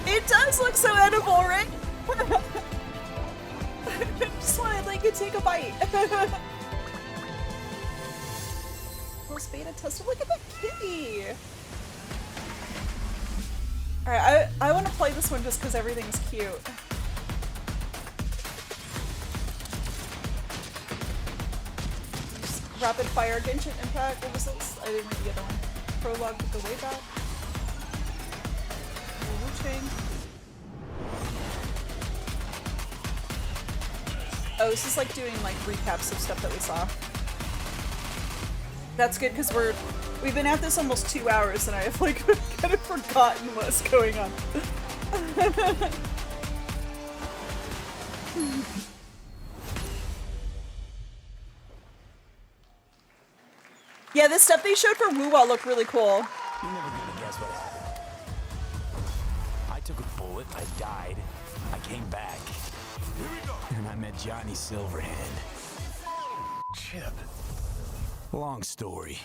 It does look so edible, right? Just want to like take a bite. Post beta tester. Look at the kitty. All right, I want to play this one just because everything's cute. Just rapid fire Genshin Impact. What was this? I didn't read the other one. Prologue with the way back. Oh, this is like doing like recaps of stuff that we saw. That's good because we've been at this almost 2 hours and I have like kind of forgotten what's going on. Yeah, this stuff they showed for Woo-Wah looked really cool. You're never gonna guess what happened. I took a bullet, I died, I came back. Here we go. And I met Johnny Silverhand. Chip. Long story.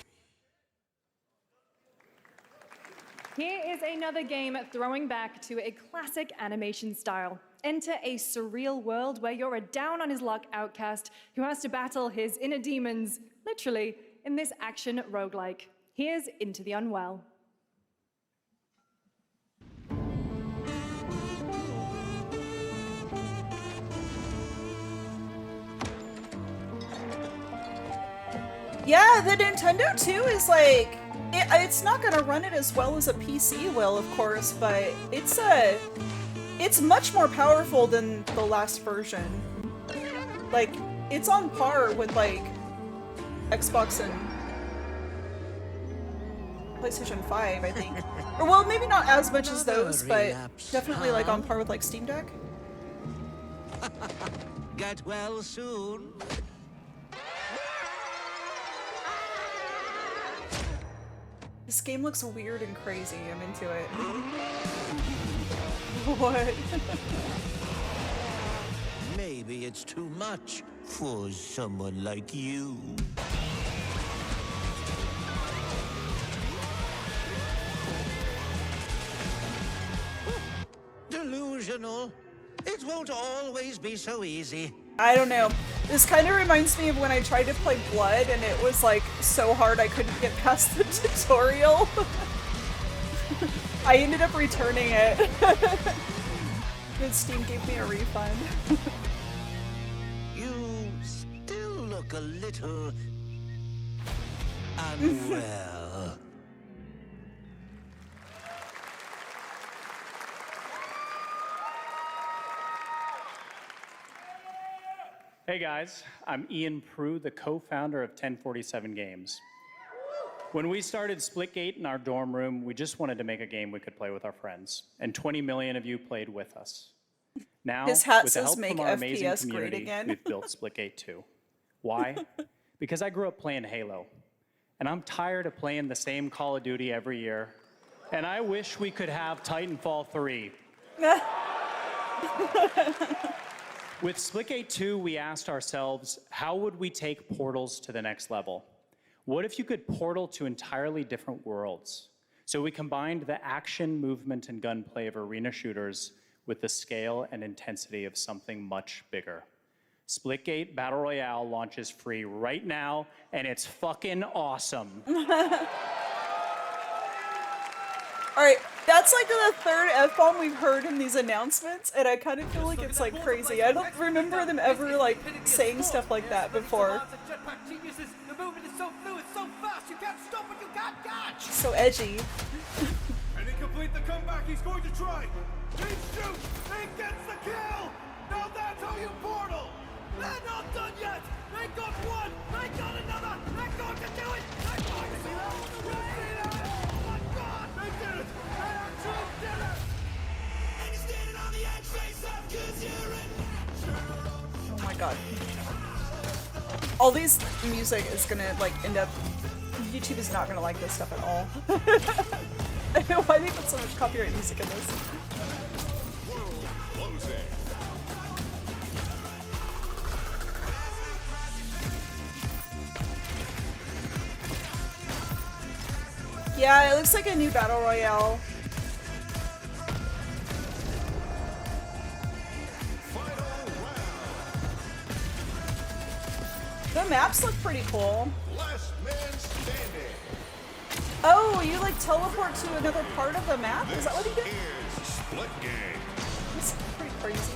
Here is another game throwing back to a classic animation style. Enter a surreal world where you're a down-on-his-luck outcast who has to battle his inner demons, literally, in this action roguelike. Here's Into the Unwell. Yeah, the Nintendo 2 is like, it's not gonna run it as well as a PC will, of course, but it's much more powerful than the last version. Like, it's on par with like Xbox and PlayStation 5, I think. Or well, maybe not as much as those, but definitely like on par with like Steam Deck. Get well soon. This game looks weird and crazy. I'm into it. What? Maybe it's too much for someone like you. Delusional. It won't always be so easy. I don't know. This kind of reminds me of when I tried to play Blood and it was like so hard I couldn't get past the tutorial. I ended up returning it. Then Steam gave me a refund. You still look a little unwell. Hey guys, I'm Ian Prue, the co-founder of 1047 Games. When we started Splitgate in our dorm room, we just wanted to make a game we could play with our friends, and 20 million of you played with us. Now, His hat with the says help make from our amazing FPS great community, again. we've built Splitgate 2. Why? Because I grew up playing Halo, and I'm tired of playing the same Call of Duty every year, and I wish we could have Titanfall 3. With Splitgate 2, we asked ourselves, how would we take portals to the next level? What if you could portal to entirely different worlds? So we combined the action, movement, and gunplay of arena shooters with the scale and intensity of something much bigger. Splitgate Battle Royale launches free right now, and it's fucking awesome. All right, that's like the third F-bomb we've heard in these announcements, and I kind of feel like it's like crazy. I don't remember them ever like saying stuff like that before. So edgy. And he complete the comeback he's going to try. He shoots, he gets the kill. Now that's how you portal. They're not done yet. They got one, they got another. They're going to do it. They're going to see that on the way. Oh my God, they did it. They actually did it. And you're standing on the edge, face up, 'cause you're in. Oh my God. All these music is gonna like end up. YouTube is not gonna like this stuff at all. I know why they put so much copyright music in this. Yeah, it looks like a new battle royale. The maps look pretty cool. Last man standing. Oh, you like teleport to another part of the map? Is that what he did? Here's Splitgate. That's pretty crazy.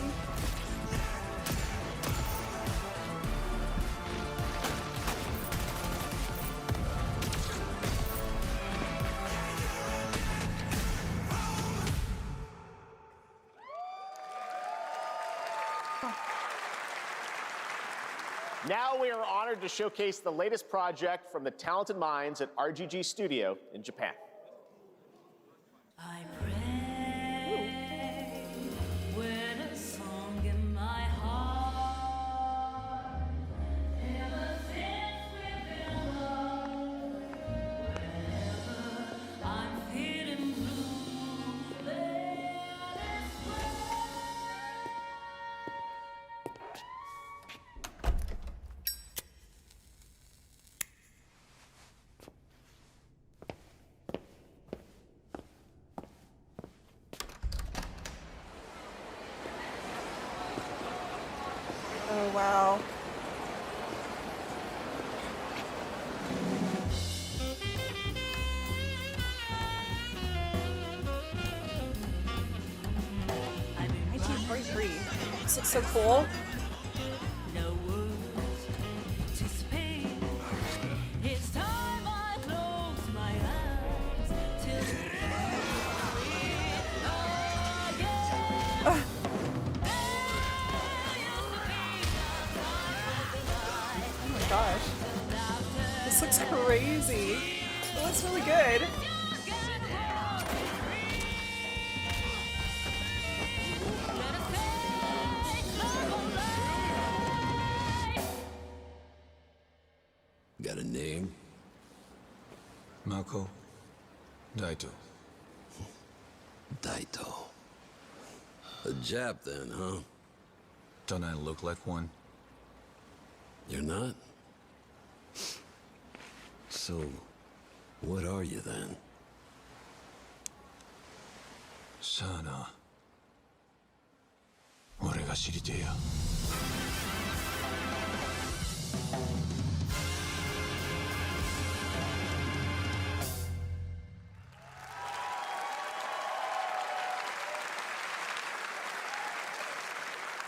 Now we are honored to showcase the latest project from the talented minds at RGG Studio in Japan. I pray with a song in my heart. Ever since we've been alone, whenever I'm feeling blue, let us Oh wow. This looks so cool. no words to speak. It's time I close my eyes till Oh my gosh. This looks crazy. It looks really good. Got a name? Mako Daito. Daito. A Jap then, huh? Don't I look like one? You're not? So, what are you then? Sana. 俺が知りてえや。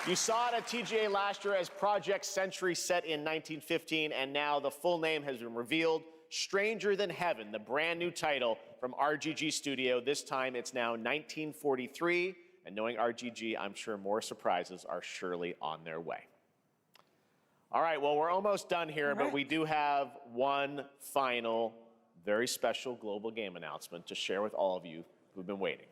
You saw it at TGA last year as Project Century set in 1915, and now the full name has been revealed. Stranger Than Heaven, the brand new title from RGG Studio. This time it's now 1943, and knowing RGG, I'm sure more surprises are surely on their way. All right, well, we're almost done here, but we do have one final, very special global game announcement to share with all of you who've been waiting.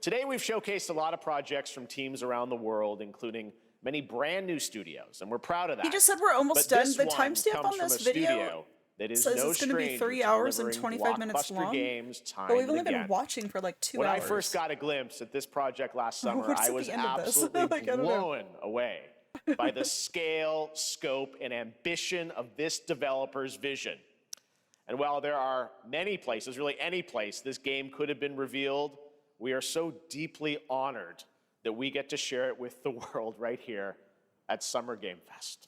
Today, we've showcased a lot of projects from teams around the world, including many brand new studios, and we're proud of that. You just said we're almost But done. this The one timestamp comes on from this a video studio that is Says no it's going to be stranger 3 to hours and delivering 25 minutes blockbuster long. games time But we've and only again. been watching for like 2 When hours. I first got a glimpse at this project last summer, What's I at was the end of this? absolutely Like, I don't know. blown away by the scale, scope, and ambition of this developer's vision. And while there are many places, really any place, this game could have been revealed, we are so deeply honored that we get to share it with the world right here at Summer Game Fest.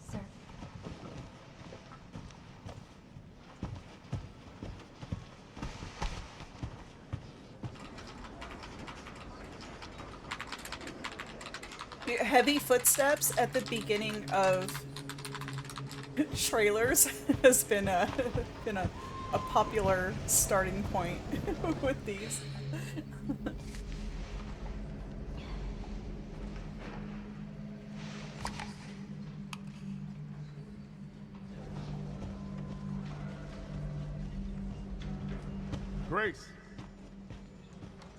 Sir. Heavy footsteps at the beginning of trailers has been a popular starting point with these. Grace.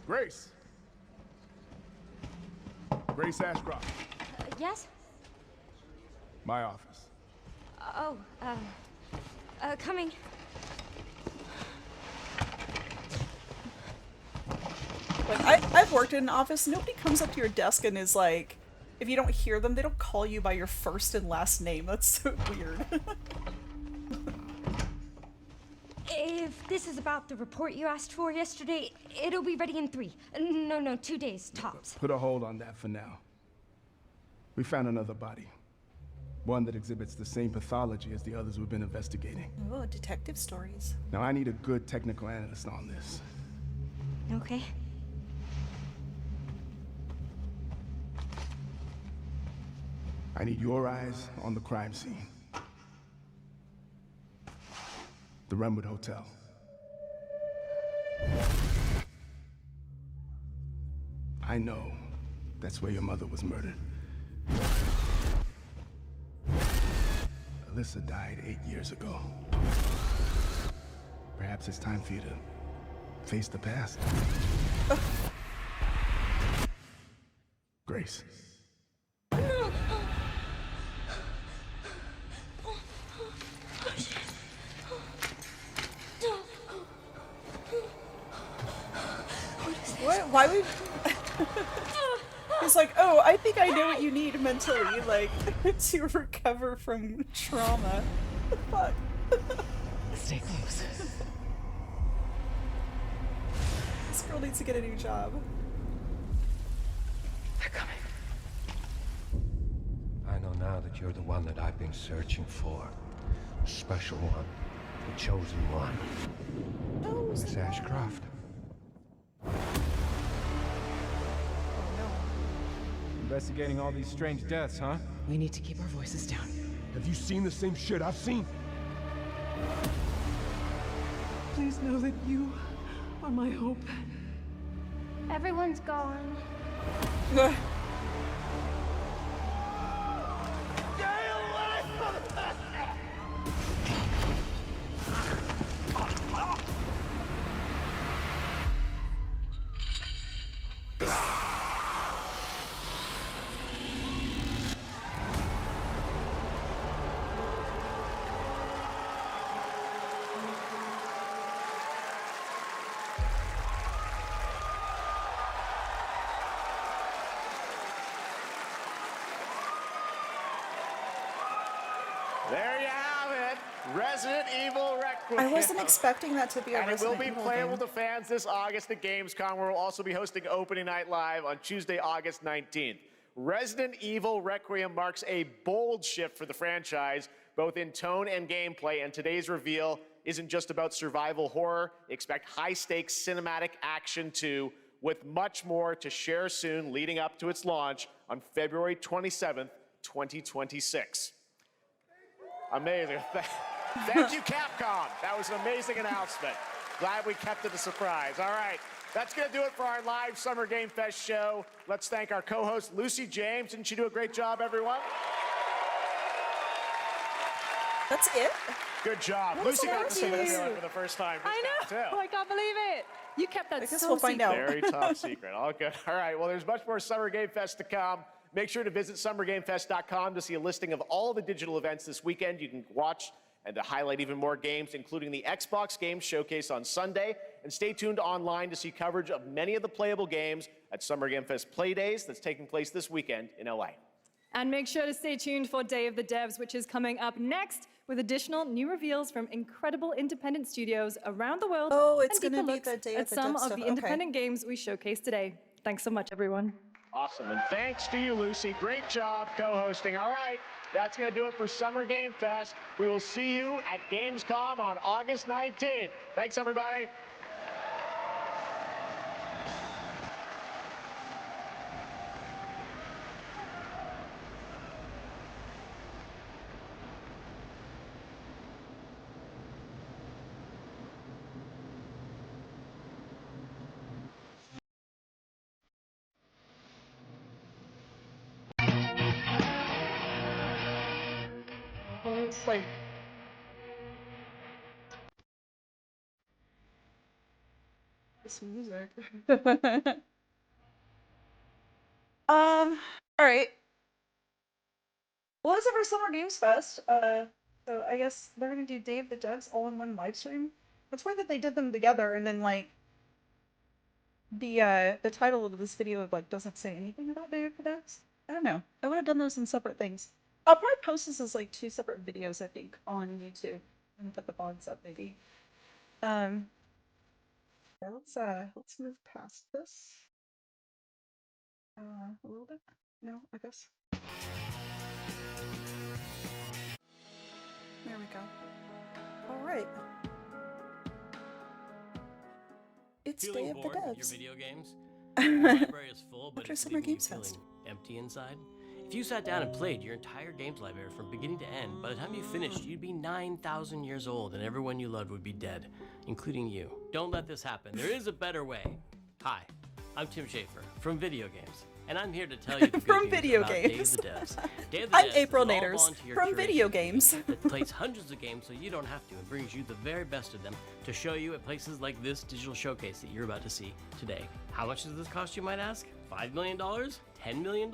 Grace. Grace Ashcroft. Yes? My office. Oh, coming. Like, I've worked in an office. Nobody comes up to your desk and is like, if you don't hear them, they don't call you by your first and last name. That's so weird. If this is about the report you asked for yesterday, it'll be ready in 3. No, 2 days, tops. Put a hold on that for now. We found another body. One that exhibits the same pathology as the others we've been investigating. Oh, detective stories. Now, I need a good technical analyst on this. Okay. I need your eyes on the crime scene. The Renwood Hotel. I know that's where your mother was murdered. Alyssa died 8 years ago. Perhaps it's time for you to face the past. Grace. What? Why would... He's like, oh, I think I know what you need mentally, like, to recover from trauma. What the fuck? Stay close. This girl needs to get a new job. They're coming. I know now that you're the one that I've been searching for. The special one. The chosen one. Miss Ashcroft. Investigating all these strange deaths, huh? We need to keep our voices down. Have you seen the same shit I've seen? Please know that you are my hope. Everyone's gone. There you have it, Resident Evil Requiem. I wasn't expecting that to be a And it will Resident be Evil playable game. to fans this August at Gamescom, where we'll also be hosting Opening Night Live on Tuesday, August 19th. Resident Evil Requiem marks a bold shift for the franchise, both in tone and gameplay, and today's reveal isn't just about survival horror. Expect high-stakes cinematic action too, with much more to share soon leading up to its launch on February 27th, 2026. Amazing. Thank you, Capcom. That was an amazing announcement. Glad we kept it a surprise. All right, that's going to do it for our live Summer Game Fest show. Let's thank our co-host, Lucy James. Didn't she do a great job, everyone? That's it? Good job. That's Lucy got to see the cute. trailer for the first time. I know. I can't believe it. You kept that I guess so we'll find secret. out. Very top secret. All good. All right. Well, there's much more Summer Game Fest to come. Make sure to visit summergamefest.com to see a listing of all the digital events this weekend. You can watch and to highlight even more games, including the Xbox Games Showcase on Sunday. And stay tuned online to see coverage of many of the playable games at Summer Game Fest Play Days that's taking place this weekend in LA. And make sure to stay tuned for Day of the Devs, which is coming up next with additional new reveals from incredible independent studios around the world. Oh, it's and going to deeper be looks the Day at of the some Devs of stuff. the Okay. independent games we showcased today. Thanks so much, everyone. Awesome. And thanks to you, Lucy. Great job co-hosting. All right. That's going to do it for Summer Game Fest. We will see you at Gamescom on August 19th. Thanks, everybody. It's like this music. All right. Well, that's it for Summer Games Fest. So I guess they're gonna do Day of the Devs all in one live stream. That's weird that they did them together and then like the title of this video like doesn't say anything about Day of the Devs. I don't know. I would have done those in separate things. I'll probably post this as like 2 separate videos, I think, on YouTube and put the bonds up maybe. Yeah, let's move past this. A little bit. No, I guess. There we go. All right. It's Feeling Day of the bored with your Devs. video games? Your library is full, but After it's Summer leaving you Games feeling Fest. empty inside. If you sat down and played your entire games library from beginning to end, by the time you finished, you'd be 9,000 years old, and everyone you loved would be dead, including you. Don't let this happen. There is a better way. Hi, I'm Tim Schafer from Video Games, and I'm here to tell you the good From news video about games. Day of the Devs. Day of the I'm Devs is an Aprylnators all-volunteer from curation video games. that plays hundreds of games so you don't have to, and brings you the very best of them to show you at places like this digital showcase that you're about to see today. How much does this cost, you might ask? $5 million? $10 million?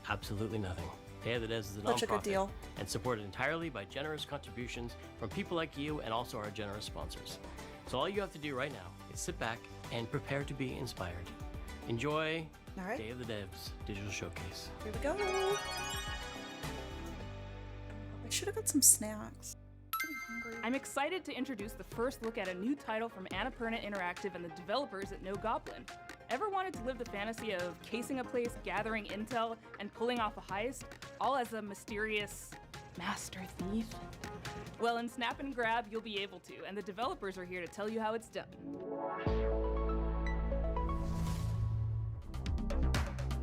Absolutely nothing. Day of the Devs is a Such a good nonprofit deal. and supported entirely by generous contributions from people like you and also our generous sponsors. So all you have to do right now is sit back and prepare to be inspired. Enjoy All right. Day of the Devs Digital Showcase. Here we go. I should have got some snacks. I'm hungry. I'm excited to introduce the first look at a new title from Annapurna Interactive and the developers at No Goblin. Ever wanted to live the fantasy of casing a place, gathering intel, and pulling off a heist, all as a mysterious master thief? Well, in Snap and Grab, you'll be able to, and the developers are here to tell you how it's done.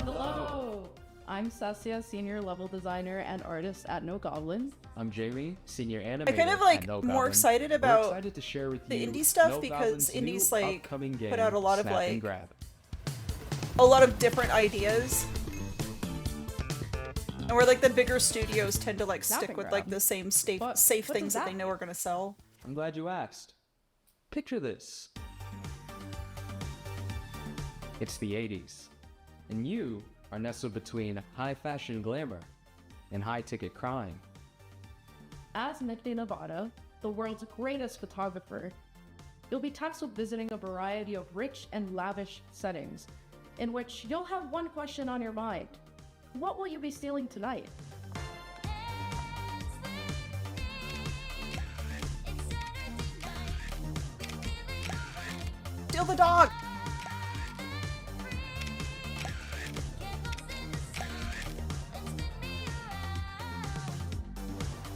Hello! I'm Sassia, senior level designer and artist at No Goblin. I'm Jamie, senior animator. I'm kind of like at No more Goblin. excited We're about excited to share with the you indie stuff No because Goblin's indies new like upcoming game, put out a lot of Snap and like Grab. a lot of different ideas. And where like the bigger studios tend to like Snap stick and with grab. like the same safe What things does that that they know are gonna sell. I'm glad you asked. Picture this. It's the 80s, and you are nestled between high fashion glamour and high ticket crime. As Nicky Nevada, the world's greatest photographer, you'll be tasked with visiting a variety of rich and lavish settings, in which you'll have one question on your mind. What will you be stealing tonight? Steal the dog!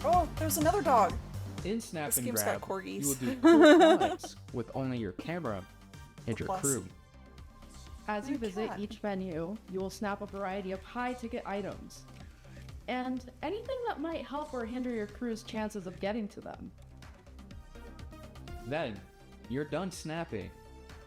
Oh, there's another dog. In Snap This and game's Grab, got corgis. you will do cool products with only your camera and your Plus. crew. As you My visit cat. each venue, you will snap a variety of high-ticket items, and anything that might help or hinder your crew's chances of getting to them. Then, you're done snapping.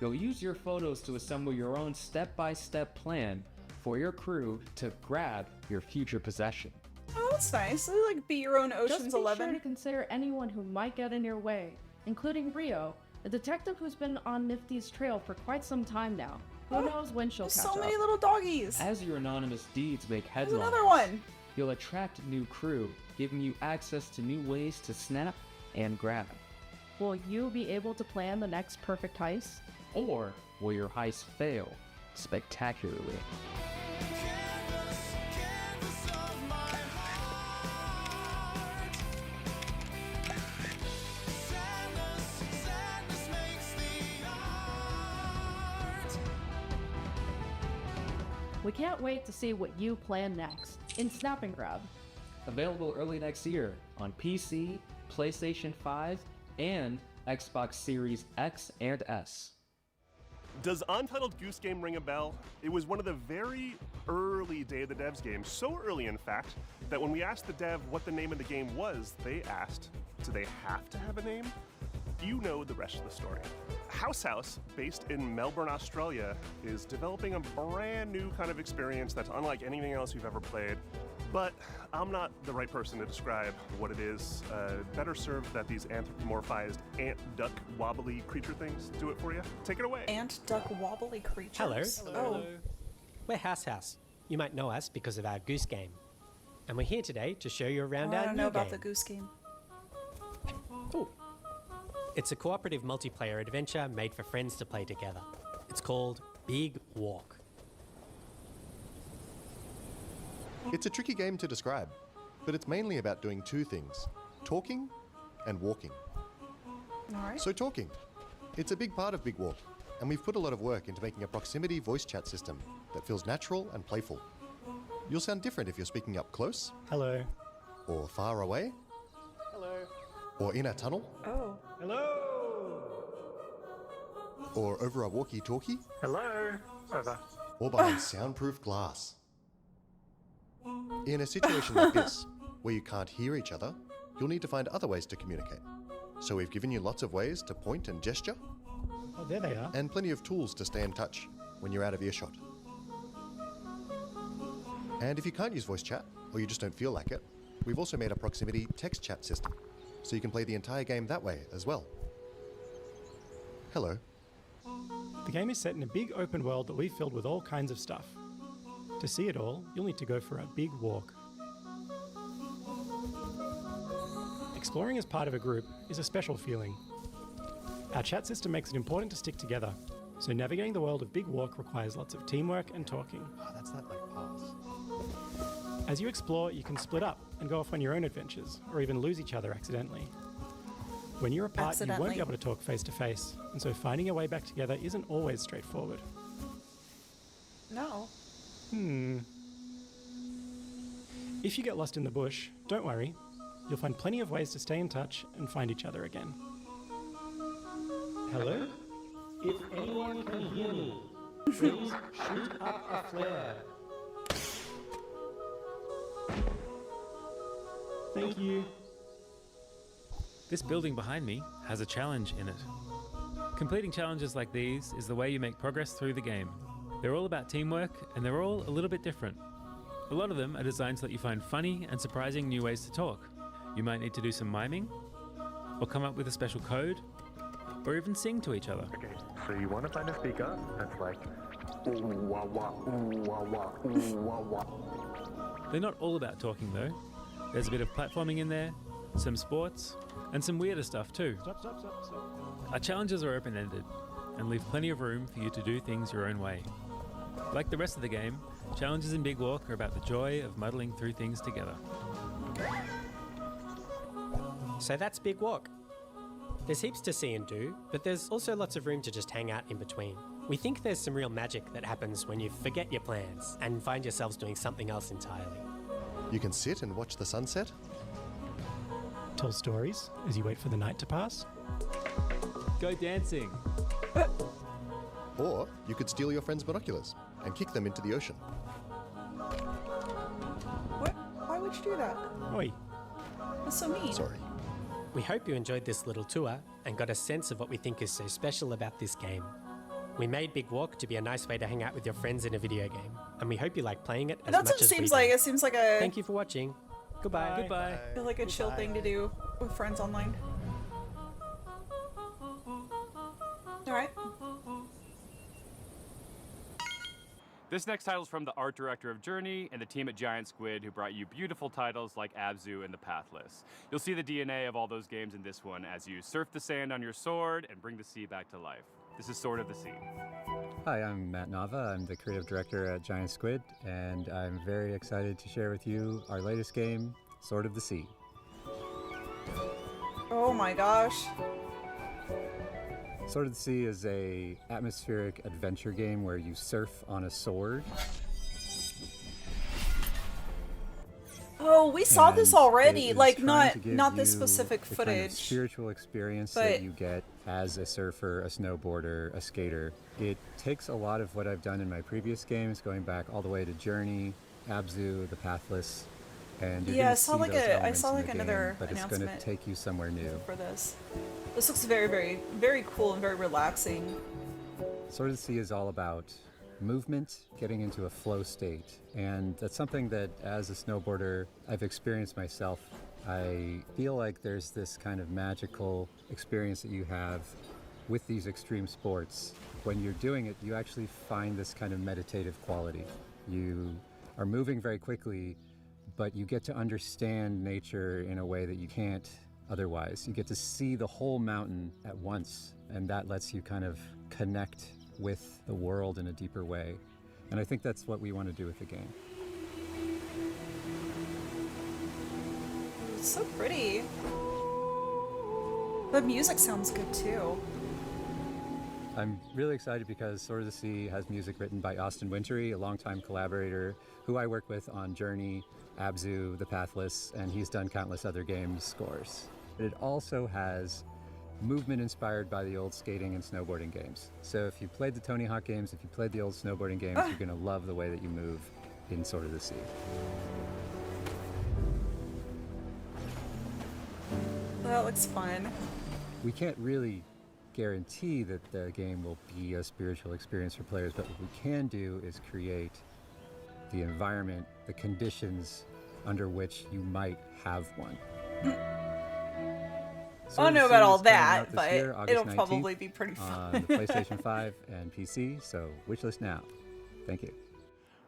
You'll use your photos to assemble your own step-by-step plan for your crew to grab your future possession. Oh, that's nice. They, like, be your own Just Ocean's be 11. sure to consider anyone who might get in your way, including Rio, a detective who's been on Nifty's trail for quite some time now. Who knows when she'll There's catch so up. many little doggies. As your anonymous deeds make There's headlines, another one. you'll attract new crew, giving you access to new ways to snap and grab. Will you be able to plan the next perfect heist? Or will your heist fail spectacularly? We can't wait to see what you plan next in Snap and Grab. Available early next year on PC, PlayStation 5, and Xbox Series X and S. Does Untitled Goose Game ring a bell? It was one of the very early Day of the Devs games, so early in fact, that when we asked the dev what the name of the game was, they asked, do they have to have a name? You know the rest of the story. House, based in Melbourne, Australia, is developing a brand new kind of experience that's unlike anything else you've ever played. But I'm not the right person to describe what it is. Better served that these anthropomorphized ant, duck, wobbly creature things do it for you. Take it away. Ant, duck, wobbly creatures. Hello. Oh. We're House. You might know us because of our Goose Game. And we're here today to show you around I our don't new know about game. the Goose Game. Ooh. It's a cooperative multiplayer adventure made for friends to play together. It's called Big Walk. It's a tricky game to describe, but it's mainly about doing two things, talking and walking. Alright. So talking. It's a big part of Big Walk, and we've put a lot of work into making a proximity voice chat system that feels natural and playful. You'll sound different if you're speaking up close. Hello. Or far away. Hello. Or in a tunnel. Oh. Hello. Or over a walkie-talkie. Hello. Over. Or behind soundproof glass. In a situation like this, where you can't hear each other, you'll need to find other ways to communicate. So we've given you lots of ways to point and gesture. Oh, there they are. And plenty of tools to stay in touch when you're out of earshot. And if you can't use voice chat, or you just don't feel like it, we've also made a proximity text chat system, so you can play the entire game that way as well. Hello. The game is set in a big open world that we've filled with all kinds of stuff. To see it all, you'll need to go for a big walk. Exploring as part of a group is a special feeling. Our chat system makes it important to stick together, so navigating the world of Big Walk requires lots of teamwork and talking. Oh, that's not like pass. As you explore, you can split up and go off on your own adventures, or even lose each other accidentally. When you're apart, you won't be able to talk face to face, and so finding a way back together isn't always straightforward. No. If you get lost in the bush, don't worry. You'll find plenty of ways to stay in touch and find each other again. Hello? If anyone can hear me, please shoot up a flare. Thank you. This building behind me has a challenge in it. Completing challenges like these is the way you make progress through the game. They're all about teamwork, and they're all a little bit different. A lot of them are designed so that you find funny and surprising new ways to talk. You might need to do some miming, or come up with a special code, or even sing to each other. Okay, so you want to find a speaker that's like ooh wah wah, ooh wah wah, ooh wah wah. They're not all about talking though. There's a bit of platforming in there, some sports, and some weirder stuff too. Stop. Our challenges are open-ended, and leave plenty of room for you to do things your own way. Like the rest of the game, challenges in Big Walk are about the joy of muddling through things together. So that's Big Walk. There's heaps to see and do, but there's also lots of room to just hang out in between. We think there's some real magic that happens when you forget your plans and find yourselves doing something else entirely. You can sit and watch the sunset. Tell stories as you wait for the night to pass. Go dancing. Or you could steal your friend's binoculars and kick them into the ocean. What? Why would you do that? Oi. That's so mean. Sorry. We hope you enjoyed this little tour and got a sense of what we think is so special about this game. We made Big Walk to be a nice way to hang out with your friends in a video game, and we hope you like playing it as That's much what as it we seems do. like. It seems like a... Thank you for watching. Goodbye. Goodbye. I feel like a chill thing to do with friends online. Alright. This next title is from the art director of Journey and the team at Giant Squid, who brought you beautiful titles like Abzu and The Pathless. You'll see the DNA of all those games in this one as you surf the sand on your sword and bring the sea back to life. This is Sword of the Sea. Hi, I'm Matt Nava. I'm the creative director at Giant Squid, and I'm very excited to share with you our latest game, Sword of the Sea. Oh my gosh. Sword of the Sea is a atmospheric adventure game where you surf on a sword. Oh, we saw this And already. it is Like trying to not give this you specific the kind of footage. spiritual experience but that you get as a surfer, a snowboarder, a skater. It takes a lot of what I've done in my previous games, going back all the way to Journey, Abzu, The Pathless, and you're Yeah, I gonna saw see like those I elements saw in like the another game, but it's going announcement to take you somewhere new. for this. This looks very, very cool and very relaxing. Sword of the Sea is all about movement, getting into a flow state, and that's something that as a snowboarder I've experienced myself. I feel like there's this kind of magical experience that you have with these extreme sports. When you're doing it, you actually find this kind of meditative quality. You are moving very quickly, but you get to understand nature in a way that you can't otherwise. You get to see the whole mountain at once, and that lets you kind of connect with the world in a deeper way. And I think that's what we want to do with the game. It's so pretty. The music sounds good too. I'm really excited because Sword of the Sea has music written by Austin Wintory, a longtime collaborator who I work with on Journey, Abzu, The Pathless, and he's done countless other games scores. It also has movement inspired by the old skating and snowboarding games. So if you played the Tony Hawk games, if you played the old snowboarding games, you're going to love the way that you move in Sword of the Sea. That looks fun. We can't really guarantee that the game will be a spiritual experience for players, but what we can do is create the environment, the conditions under which you might have one. I don't know about all that, but it'll probably be pretty on fun. the PlayStation 5 and PC, so wishlist now. Thank you.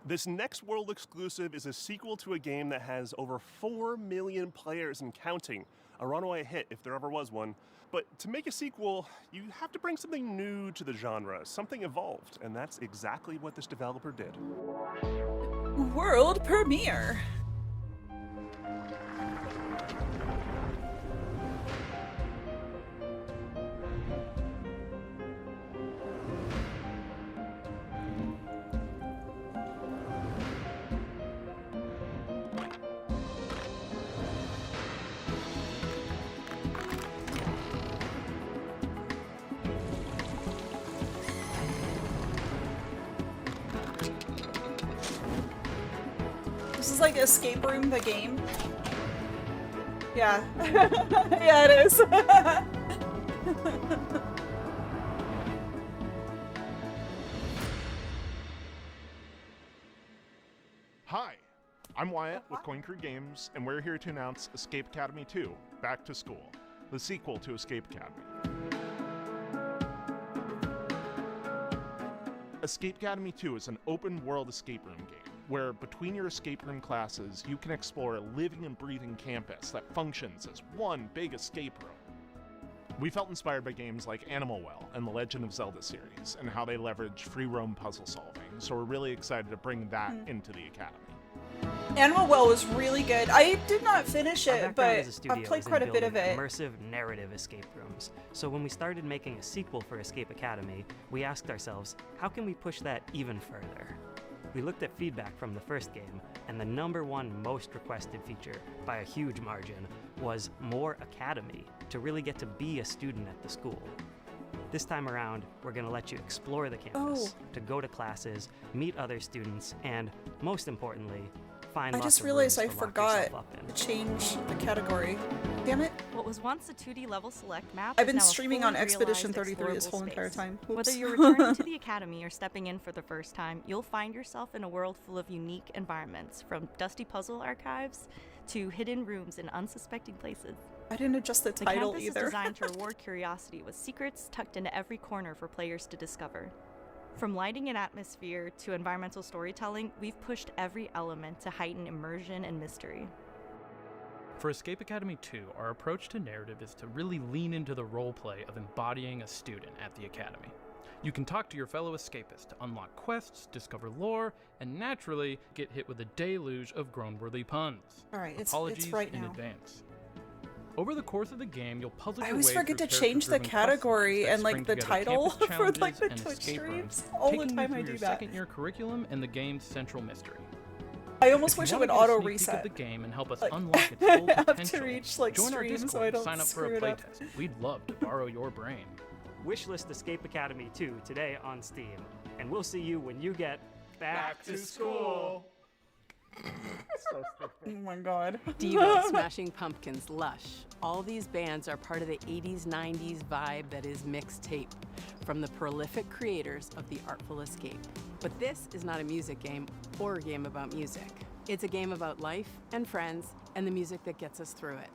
This next world exclusive is a sequel to a game that has over 4 million players and counting. A runaway hit if there ever was one. But to make a sequel, you have to bring something new to the genre, something evolved, and that's exactly what this developer did. World premiere. This is like Escape Room, the game. Yeah. Yeah, it is. Hi, I'm Wyatt with Coin Crew Games, and we're here to announce Escape Academy 2, Back to School, the sequel to Escape Academy. Escape Academy 2 is an open-world escape room game, where between your escape room classes, you can explore a living and breathing campus that functions as one big escape room. We felt inspired by games like Animal Well and the Legend of Zelda series, and how they leverage free roam puzzle solving, so we're really excited to bring that into the Academy. Animal Well was really good. I did not finish Our it, background but as a studio I've played is in quite a bit of building it. Immersive narrative escape rooms. So when we started making a sequel for Escape Academy, we asked ourselves, how can we push that even further? We looked at feedback from the first game, and the #1 most requested feature, by a huge margin, was more Academy, to really get to be a student at the school. This time around, we're going to let you explore the campus, to go to classes, meet other students, and, most importantly, find I lots just of realized I rooms to lock forgot yourself up in. to change the category. Damn it. What was once a 2D level select map I've is been now a streaming fully on Expedition realized 33 this explorable whole entire space. time. Whether Oops. you're returning to the academy or stepping in for the first time, you'll find yourself in a world full of unique environments, from dusty puzzle archives to hidden rooms in unsuspecting places. I didn't adjust the The title campus either. is designed to reward curiosity with secrets tucked into every corner for players to discover. From lighting and atmosphere to environmental storytelling, we've pushed every element to heighten immersion and mystery. For Escape Academy 2, our approach to narrative is to really lean into the roleplay of embodying a student at the Academy. You can talk to your fellow escapists to unlock quests, discover lore, and naturally get hit with a deluge of groan-worthy puns. Alright, it's Apologies right in now. advance. Over the course of the game, you'll puzzle I your always way forget through to change the character-driven quest category lines that and like string the together title campus for like challenges the and Twitch escape rooms, streams. All the taking time you I through do your that. second-year curriculum and the game's central mystery. I almost If you wish it wanna would get a auto sneak peek reset. of the game and help us Like, unlock its full potential, after each like join our stream Discord so I and don't sign up for screw a it up. playtest. We'd love to borrow your brain. Wishlist Escape Academy 2 today on Steam. And we'll see you when you get back to school. Oh my god. Devo, Smashing Pumpkins, Lush. All these bands are part of the 80s, 90s vibe that is mixtape from the prolific creators of The Artful Escape. But this is not a music game or a game about music. It's a game about life and friends and the music that gets us through it.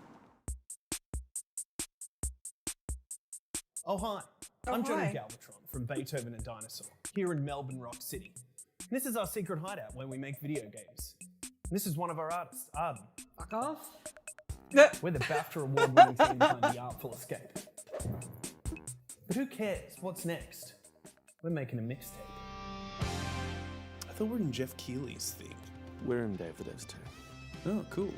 Oh hi, Oh, I'm Johnny hi. Galvatron from Beethoven and Dinosaur, here in Melbourne Rock City. And this is our secret hideout where we make video games. And this is one of our artists, Arden. Fuck off. We're the BAFTA award-winning team behind The Artful Escape. But who cares? What's next? We're making a mixtape. I thought we were in Jeff Keighley's thing. We're in Day of the Devs too. Oh, cool.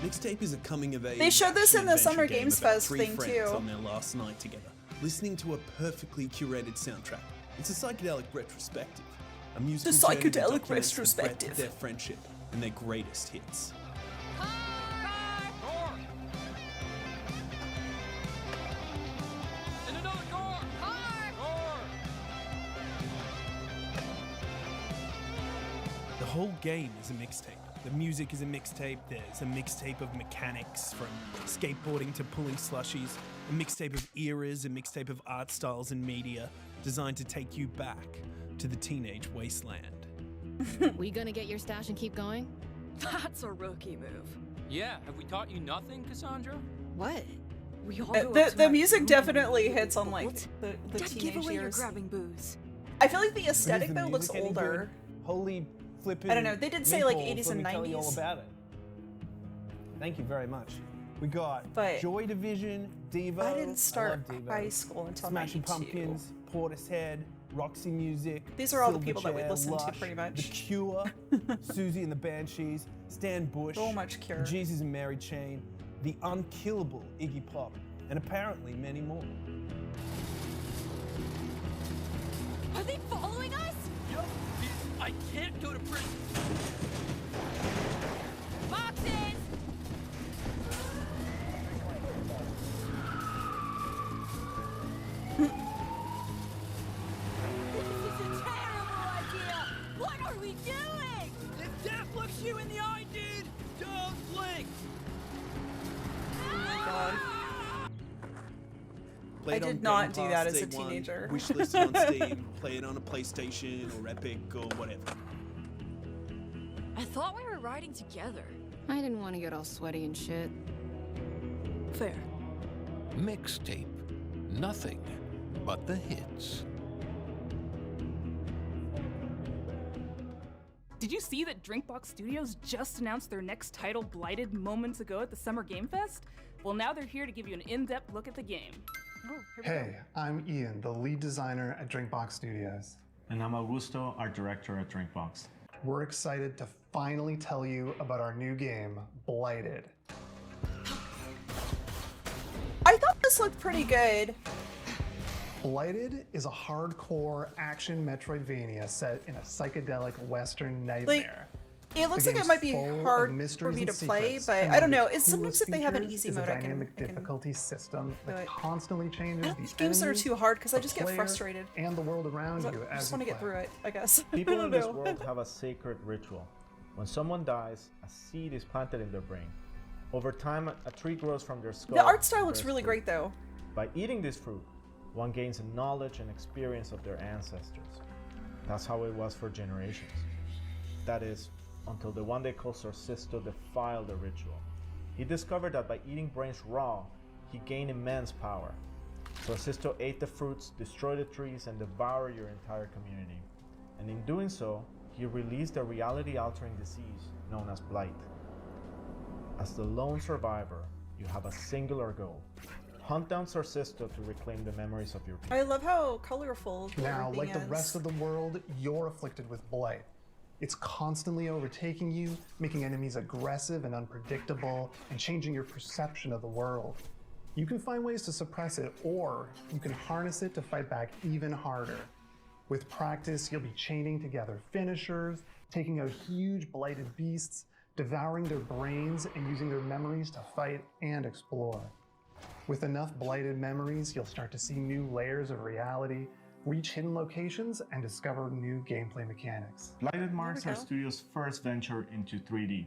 Mixtape is a coming-of-age They showed this in the action-adventure Summer game Games about Fest three thing, friends too. on their last night together, listening to a perfectly curated soundtrack. It's a psychedelic retrospective. A musical The journey that psychedelic documents the breadth retrospective. of their friendship and their greatest hits. The whole game is a mixtape. The music is a mixtape. There's a mixtape of mechanics from skateboarding to pulling slushies, a mixtape of eras, a mixtape of art styles and media designed to take you back to the teenage wasteland. We gonna get your stash and keep going? That's a rookie move. Yeah, have we taught you nothing, Cassandra? What? We all The music definitely hits on like the Don't teenage give away your years. grabbing booze. I feel like the But is aesthetic the though looks music any good? older. Holy flippin'! I don't know, they did say, like, meatballs, 80s let and me tell you all 90s. about it. Thank you very much. We got But Joy Division, Devo. I didn't start love Devo, high school until Smashing 92. Pumpkins, Portishead, Roxy Music. These are all the people that we Silverchair, listened to, Lush, pretty much. The Cure, Susie and the Banshees, Stan Bush, So much Cure. Jesus and Mary Chain, the unkillable Iggy Pop, and apparently many more. Are they following us? Yup. I can't go to prison. Boxes! This is a terrible idea! What are we doing? If death looks you in the eye, dude, don't blink. Play I it on did not Game do that Pass as a day one, teenager. Wishlist it on Steam, play it on a PlayStation or Epic or whatever. I thought we were riding together. I didn't want to get all sweaty and shit. Fair. Mixtape. Nothing but the hits. Did you see that Drinkbox Studios just announced their next title, Blighted, moments ago at the Summer Game Fest? Well, now they're here to give you an in-depth look at the game. Oh, here we go. Hey, I'm Ian, the lead designer at Drinkbox Studios. And I'm Augusto, art director at Drinkbox. We're excited to finally tell you about our new game, Blighted. I thought this looked pretty good. Blighted is a hardcore action Metroidvania set in a psychedelic Western nightmare. It looks The like it game's might be full of hard for mysteries me and to play, secrets, but and I one don't of know. the It's sometimes coolest if they have an features easy is a mode, I can. dynamic difficulty system that it. constantly changes I don't the like games that are enemy, too hard because I the just get player, frustrated. and the world around I you just as want to you get play. through it, I guess. People I in don't this know. world have a sacred ritual. When someone dies, a seed is planted in their brain. Over time, a tree grows from their skull. The art style and looks bears really fruit. great though. By eating this fruit, one gains a knowledge and experience of their ancestors. That's how it was for generations. That is, until the one they called Sorcisto defiled the ritual. He discovered that by eating brains raw, he gained immense power. Sorcisto ate the fruits, destroyed the trees, and devoured your entire community. And in doing so, he released a reality-altering disease known as Blight. As the lone survivor, you have a singular goal. Hunt down Sorcisto to reclaim the memories of your people. I love how colorful Now, everything like the is. rest of the world, you're afflicted with blight. It's constantly overtaking you, making enemies aggressive and unpredictable, and changing your perception of the world. You can find ways to suppress it, or you can harness it to fight back even harder. With practice, you'll be chaining together finishers, taking out huge blighted beasts, devouring their brains, and using their memories to fight and explore. With enough blighted memories, you'll start to see new layers of reality, reach hidden locations, and discover new gameplay mechanics. Blighted marks our studio's first venture into 3D,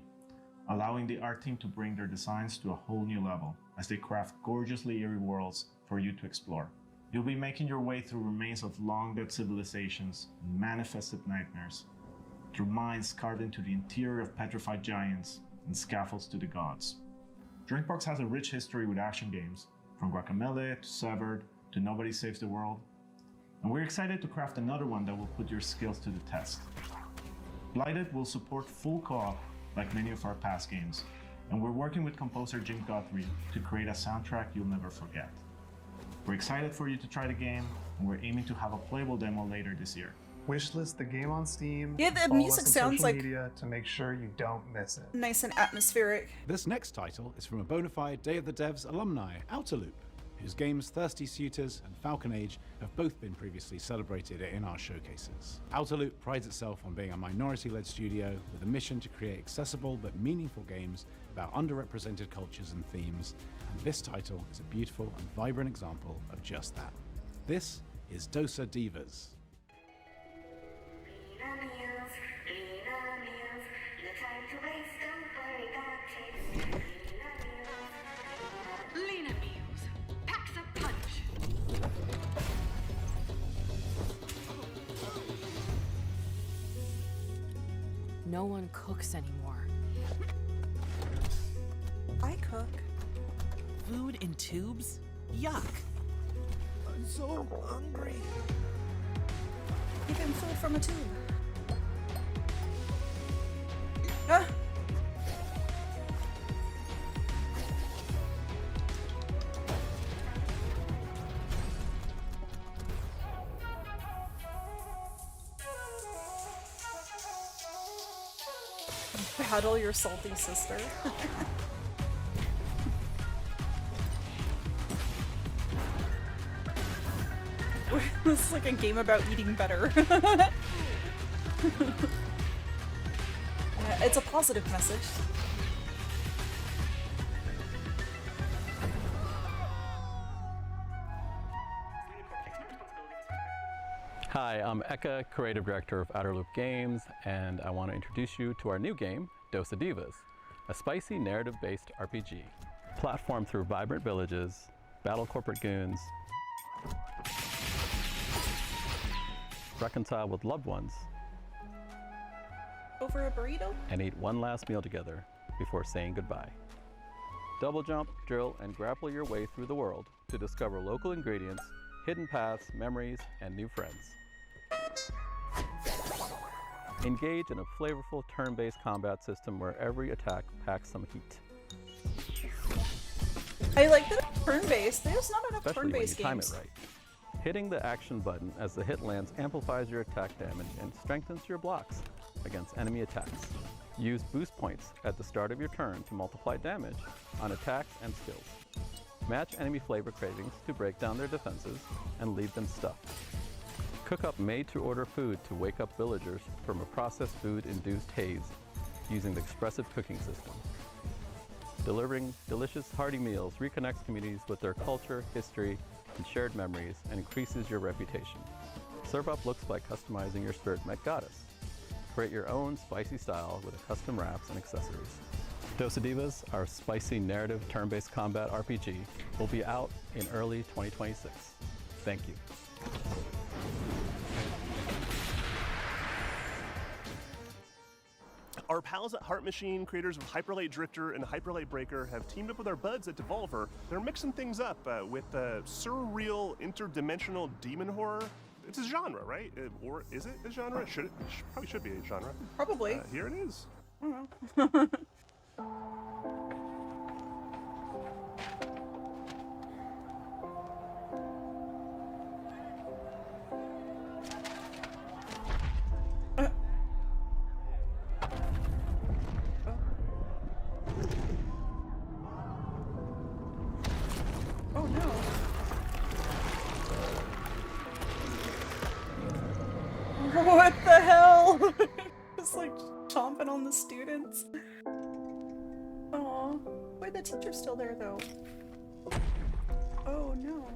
allowing the art team to bring their designs to a whole new level as they craft gorgeously eerie worlds for you to explore. You'll be making your way through remains of long-dead civilizations and manifested nightmares, through mines carved into the interior of petrified giants and scaffolds to the gods. Drinkbox has a rich history with action games, from Guacamelee to Severed to Nobody Saves the World, and we're excited to craft another one that will put your skills to the test. Blighted will support full co-op like many of our past games, and we're working with composer Jim Guthrie to create a soundtrack you'll never forget. We're excited for you to try the game, and we're aiming to have a playable demo later this year. Wishlist the game on Steam. Yeah, the follow music us on sounds social like media to make sure you don't miss it. nice and atmospheric. This next title is from a bona fide Day of the Devs alumni, Outerloop, whose games Thirsty Suitors and Falcon Age have both been previously celebrated in our showcases. Outerloop prides itself on being a minority-led studio with a mission to create accessible but meaningful games about underrepresented cultures and themes, and this title is a beautiful and vibrant example of just that. This is Dosa Divas. Lena meals. Packs a punch. No one cooks anymore. I cook. Food in tubes? Yuck. I'm so hungry. Even food from a tube. Ah! Battle your salty sister. This is like a game about eating better. Yeah, it's a positive message. Hi, I'm Eka, Creative Director of Outerloop Games, and I want to introduce you to our new game, Dosa Divas, a spicy narrative-based RPG. Platform through vibrant villages, battle corporate goons, reconcile with loved ones, Over a burrito? and eat one last meal together before saying goodbye. Double jump, drill, and grapple your way through the world to discover local ingredients, hidden paths, memories, and new friends. Engage in a flavorful turn-based combat system where every attack packs some heat. I like that it's turn-based. There's not enough Especially when you turn-based time games. it right. Hitting the action button as the hit lands amplifies your attack damage and strengthens your blocks against enemy attacks. Use boost points at the start of your turn to multiply damage on attacks and skills. Match enemy flavor cravings to break down their defenses and leave them stuffed. Cook up made-to-order food to wake up villagers from a processed food-induced haze using the expressive cooking system. Delivering delicious, hearty meals reconnects communities with their culture, history, and shared memories, and increases your reputation. Serve up looks by customizing your spirit met goddess. Create your own spicy style with custom wraps and accessories. Dosa Divas, our spicy narrative turn-based combat RPG, will be out in early 2026. Thank you. Our pals at Heart Machine, creators of Hyperlight Drifter and Hyperlight Breaker, have teamed up with our buds at Devolver. They're mixing things up with surreal, interdimensional demon horror. It's a genre, right? Or is it a genre? Probably should be a genre. Probably. Here it is. I don't know. Oh no. What the hell? Just like chomping on the students. Aw. Wait, the teacher's still there though. Oh no.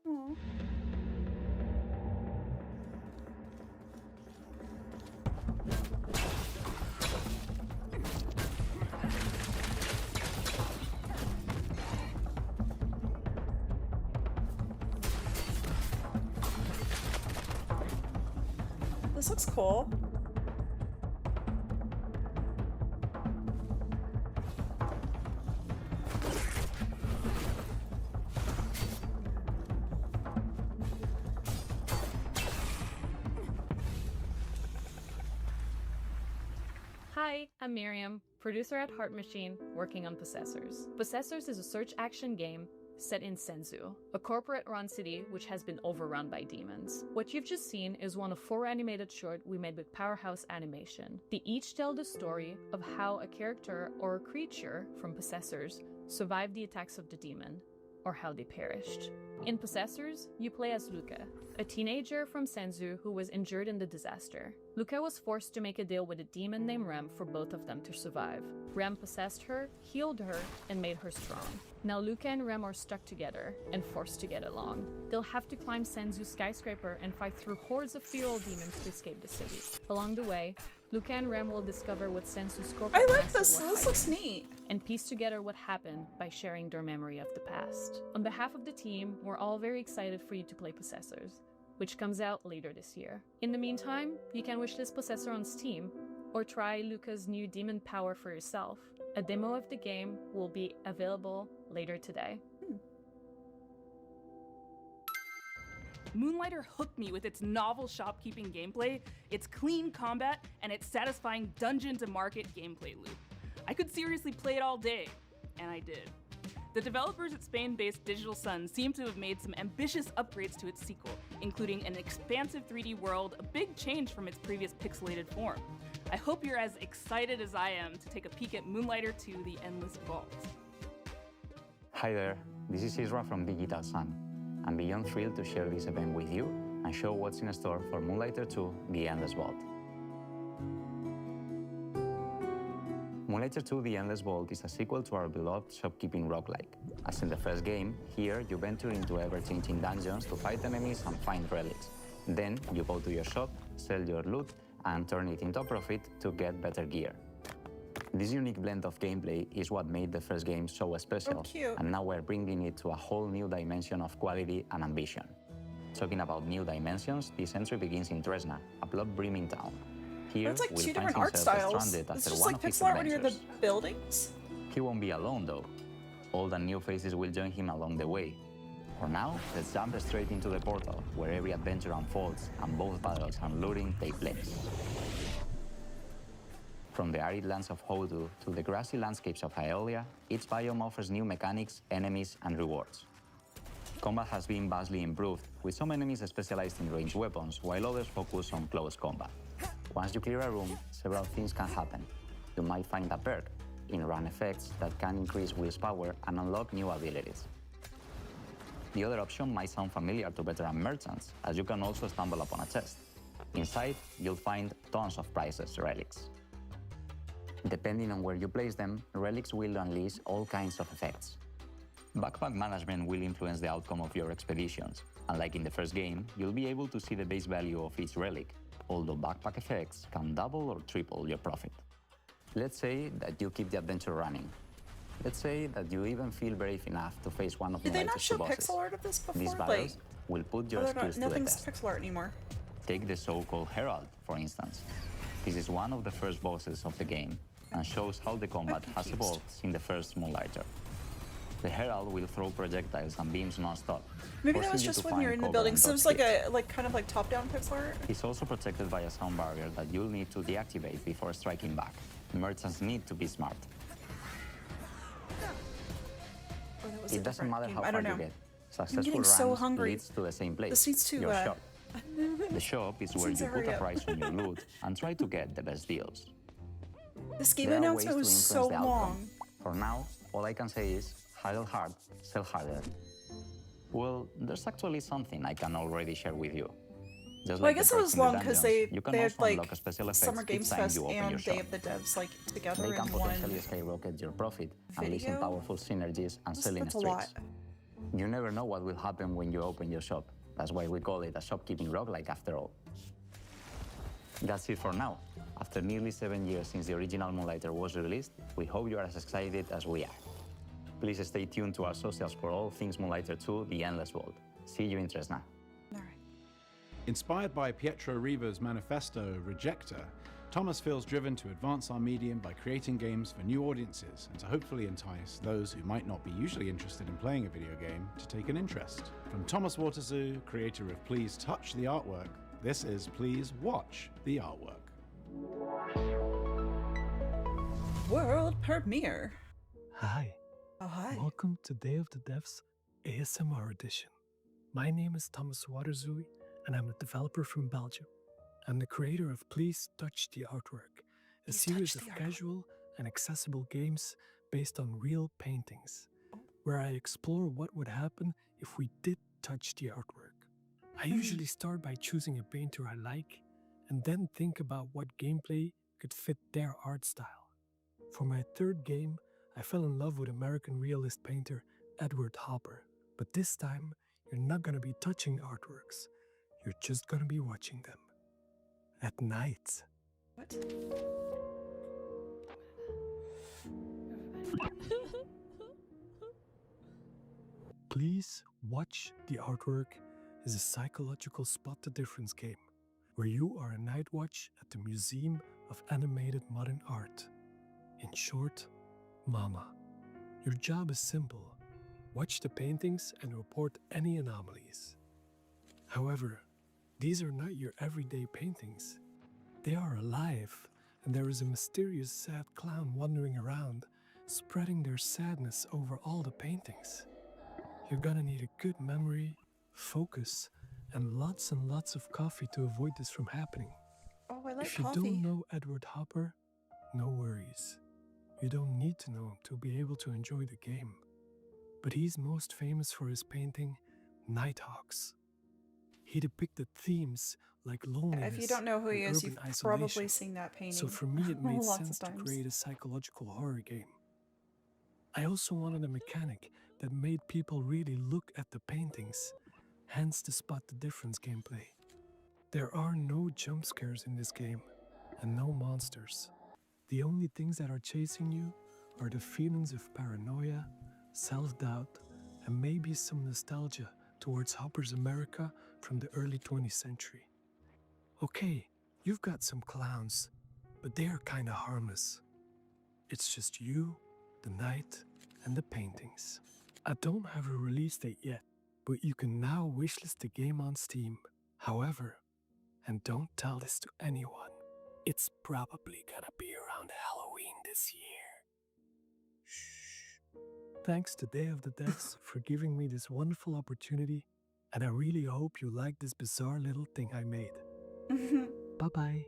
Aw. This looks cool. Hi, I'm Miriam, producer at Heart Machine, working on Possessors. Possessors is a search action game set in Senzu, a corporate-run city which has been overrun by demons. What you've just seen is one of 4 animated shorts we made with Powerhouse Animation. They each tell the story of how a character or a creature from Possessors survived the attacks of the demon, or how they perished. In Possessors, you play as Luca, a teenager from Senzu who was injured in the disaster. Luca was forced to make a deal with a demon named Rem for both of them to survive. Rem possessed her, healed her, and made her strong. Now Luca and Rem are stuck together and forced to get along. They'll have to climb Senzu's skyscraper and fight through hordes of feral demons to escape the city. Along the way, Luca and Rem will discover what Senzu's corporate I like masters this. were This looks hiding, neat. and piece together what happened by sharing their memory of the past. On behalf of the team, we're all very excited for you to play Possessors, which comes out later this year. In the meantime, you can wishlist Possessor on Steam, or try Luca's new demon power for yourself. A demo of the game will be available later today. Moonlighter hooked me with its novel shopkeeping gameplay, its clean combat, and its satisfying dungeon-to-market gameplay loop. I could seriously play it all day, and I did. The developers at Spain-based Digital Sun seem to have made some ambitious upgrades to its sequel, including an expansive 3D world, a big change from its previous pixelated form. I hope you're as excited as I am to take a peek at Moonlighter 2: The Endless Vault. Hi there, this is Isra from Digital Sun. I'm beyond thrilled to share this event with you and show what's in store for Moonlighter 2: The Endless Vault. Moonlighter 2: The Endless Vault is a sequel to our beloved shopkeeping roguelike. As in the first game, here you venture into ever-changing dungeons to fight enemies and find relics. Then you go to your shop, sell your loot, and turn it into a profit to get better gear. This unique blend of gameplay is what made the first game so special, and now we're bringing it to a whole new dimension of quality and ambition. Talking about new dimensions, this entry begins in Tresna, a blood-brimming town. Here, It's like Will 2 finds different art himself styles. stranded It's after just one like of his pixel art when you're in the adventures. buildings. He won't be alone, though. Old and new faces will join him along the way. For now, let's jump straight into the portal, where every adventure unfolds and both battles and looting take place. From the arid lands of Hodu to the grassy landscapes of Aeolia, each biome offers new mechanics, enemies, and rewards. Combat has been vastly improved, with some enemies specialized in ranged weapons, while others focus on close combat. Once you clear a room, several things can happen. You might find a perk, in-run effects that can increase Will's power and unlock new abilities. The other option might sound familiar to veteran merchants, as you can also stumble upon a chest. Inside, you'll find tons of priceless relics. Depending on where you place them, relics will unleash all kinds of effects. Backpack management will influence the outcome of your expeditions. Unlike in the first game, you'll be able to see the base value of each relic, although backpack effects can double or triple your profit. Let's say that you keep the adventure running. Let's say that you even feel brave enough to face one of Did they Moonlight's not show bosses. pixel art of this before? These battles will put your skills to the nothing's test. pixel art anymore. Take the so-called Herald, for instance. This is one of the first bosses of the game and shows how the combat has evolved in the first Moonlighter. The Herald will throw projectiles and beams non-stop. Maybe that was just when you're in the building, so it's like a kind of like top-down pixel art. It's also protected by a sound barrier that you'll need to deactivate before striking back. Merchants need to be smart. It doesn't matter how far you get. Successful runs so hungry. leads to the same place, This needs to, your shop. The shop is where you put a price on your loot and try to get the best deals. This game There are announcement ways was to so influence the outcome. long. For now, all I can say is, haggle hard, sell harder. Well, there's actually something I can already share with you. Just Well, I like guess the it perks was in the long because dungeons, you can they had also like unlock special effects Summer each Games time Fest you open and your Day shop. of the Devs like together They in can one potentially skyrocket your profit, unleashing video. powerful synergies and selling That's a streaks. lot. You never know what will happen when you open your shop. That's why we call it a shopkeeping roguelike after all. That's it for now. After nearly 7 years since the original Moonlighter was released, we hope you are as excited as we are. Please stay tuned to our socials for all things Moonlighter 2, The Endless Vault. See you in Tresna. Inspired by Pietro Riva's manifesto, Rejector, Thomas feels driven to advance our medium by creating games for new audiences and to hopefully entice those who might not be usually interested in playing a video game to take an interest. From Thomas Waterzoo, creator of Please Touch the Artwork, this is Please Watch the Artwork. World premiere. Hi. Oh, hi. Welcome to Day of the Devs ASMR edition. My name is Thomas Waterzoo, and I'm a developer from Belgium. I'm the creator of Please Touch the Artwork, a series of casual and accessible games based on real paintings, where I explore what would happen if we did touch the artwork. I usually start by choosing a painter I like, and then think about what gameplay could fit their art style. For my third game, I fell in love with American realist painter Edward Hopper, but this time, you're not gonna be touching artworks, you're just gonna be watching them. At night. What? Please Watch the Artwork is a psychological spot the difference game, where you are a night watch at the Museum of Animated Modern Art. In short, MAMA. Your job is simple. Watch the paintings and report any anomalies. However, these are not your everyday paintings. They are alive, and there is a mysterious sad clown wandering around, spreading their sadness over all the paintings. You're gonna need a good memory, focus, and lots of coffee to avoid this from happening. Oh, I like If you coffee. don't know Edward Hopper, no worries. You don't need to know him to be able to enjoy the game. But he's most famous for his painting, Nighthawks. He depicted themes like loneliness If you don't know who he and is, urban you've probably isolation. seen that painting. So for me, it made lots sense of to times. create a psychological horror game. I also wanted a mechanic that made people really look at the paintings, hence the Spot the Difference gameplay. There are no jump scares in this game, and no monsters. The only things that are chasing you are the feelings of paranoia, self-doubt, and maybe some nostalgia towards Hopper's America from the early 20th century. Okay, you've got some clowns, but they are kinda harmless. It's just you, the night, and the paintings. I don't have a release date yet, but you can now wishlist the game on Steam. However, and don't tell this to anyone, it's probably gonna be around Halloween this year. Shh. Thanks to Day of the Devs for giving me this wonderful opportunity, and I really hope you like this bizarre little thing I made. Bye-bye.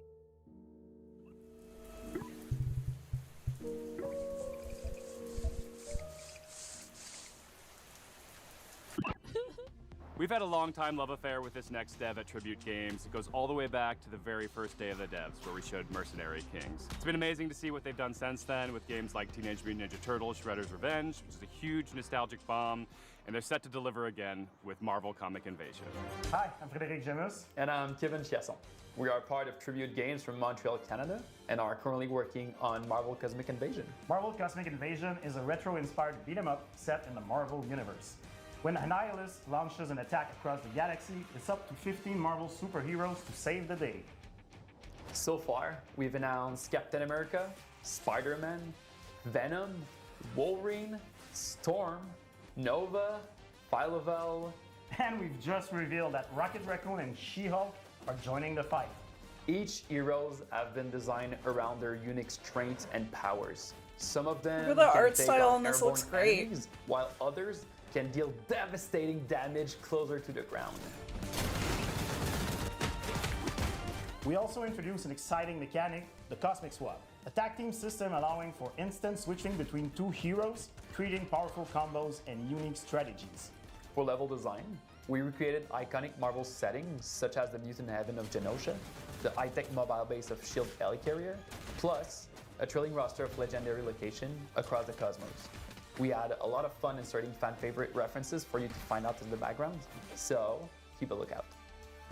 We've had a long-time love affair with this next dev at Tribute Games. It goes all the way back to the very first day of the devs, where we showed Mercenary Kings. It's been amazing to see what they've done since then with games like Teenage Mutant Ninja Turtles: Shredder's Revenge, which is a huge nostalgic bomb, and they're set to deliver again with Marvel Comic Invasion. Hi, I'm Frédéric Gemus. And I'm Kevin Chiasson. We are part of Tribute Games from Montreal, Canada, and are currently working on Marvel Cosmic Invasion. Marvel Cosmic Invasion is a retro-inspired beat-em-up set in the Marvel Universe. When Annihilus launches an attack across the galaxy, it's up to 15 Marvel superheroes to save the day. So far, we've announced Captain America, Spider-Man, Venom, Wolverine, Storm, Nova, Phyla-Vell, and we've just revealed that Rocket Raccoon and She-Hulk are joining the fight. Each heroes have been designed around their unique strengths and powers. Some of them Look at the can art take style on on this, airborne looks great. enemies, while others can deal devastating damage closer to the ground. We also introduced an exciting mechanic, the Cosmic Swap, a tag team system allowing for instant switching between two heroes, creating powerful combos and unique strategies. For level design, we recreated iconic Marvel settings such as the Mutant Heaven of Genosha, the high-tech mobile base of S.H.I.E.L.D. Helicarrier, plus a thrilling roster of legendary locations across the cosmos. We had a lot of fun inserting fan-favorite references for you to find out in the background, so keep a lookout.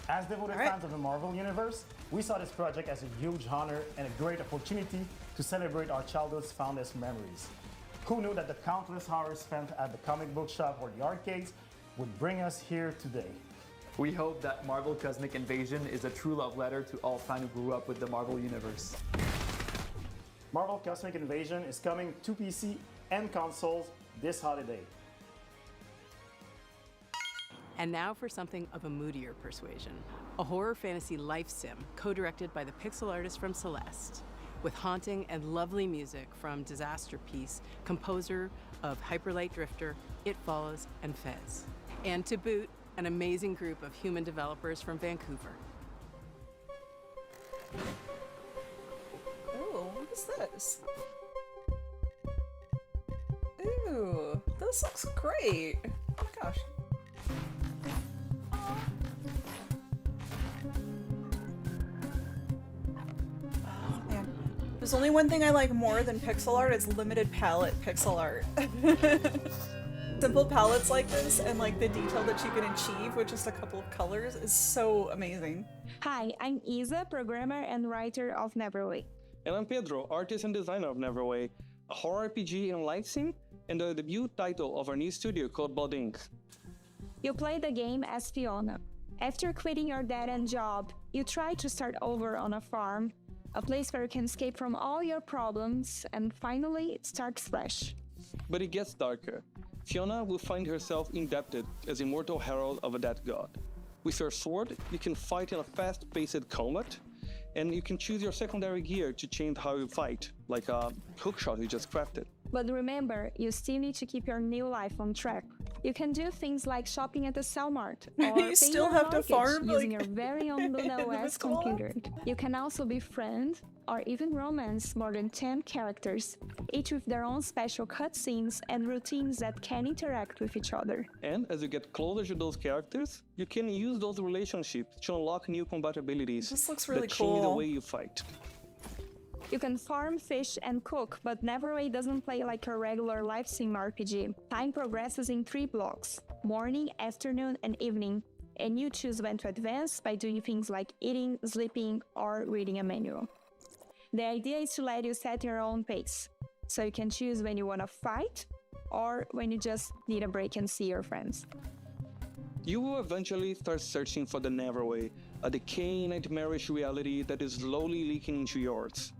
As devoted fans of the Marvel Universe, we saw this project as a huge honor and a great opportunity to celebrate our childhood's fondest memories. Who knew that the countless hours spent at the comic book shop or the arcades would bring us here today? We hope that Marvel Cosmic Invasion is a true love letter to all fans who grew up with the Marvel Universe. Marvel Cosmic Invasion is coming to PC and consoles this holiday. And now for something of a moodier persuasion. A horror fantasy life sim, co-directed by the pixel artist from Celeste, with haunting and lovely music from Disaster Piece, composer of Hyperlight Drifter, It Follows, and Fez. And to boot, an amazing group of human developers from Vancouver. Ooh, what is this? Ooh, this looks great. Oh my gosh. Oh man. There's only one thing I like more than pixel art, it's limited palette pixel art. Simple palettes like this and like the detail that you can achieve with just a couple of colors is so amazing. Hi, I'm Isa, programmer and writer of Neverway. And I'm Pedro, artist and designer of Neverway, a horror RPG and live sim, and the debut title of our new studio called Blood Inc. You play the game as Fiona. After quitting your dead-end job, you try to start over on a farm, a place where you can escape from all your problems, and finally it starts fresh. But it gets darker. Fiona will find herself indebted as immortal herald of a dead god. With your sword, you can fight in a fast-paced combat, and you can choose your secondary gear to change how you fight, like a hookshot you just crafted. But remember, you still need to keep your new life on track. You can do things like shopping at the Cellmart, or You still have to farm using like, your very own Luna OS computer. You can also befriend or even romance more than 10 characters, each with their own special cutscenes and routines that can interact with each other. And as you get closer to those characters, you can use those relationships to unlock new combat abilities This looks really that change the cool. way you fight. You can farm, fish, and cook, but Neverway doesn't play like a regular live sim RPG. Time progresses in 3 blocks: morning, afternoon, and evening, and you choose when to advance by doing things like eating, sleeping, or reading a manual. The idea is to let you set your own pace, so you can choose when you want to fight, or when you just need a break and see your friends. You will eventually start searching for the Neverway, a decaying, nightmarish reality that is slowly leaking into yours.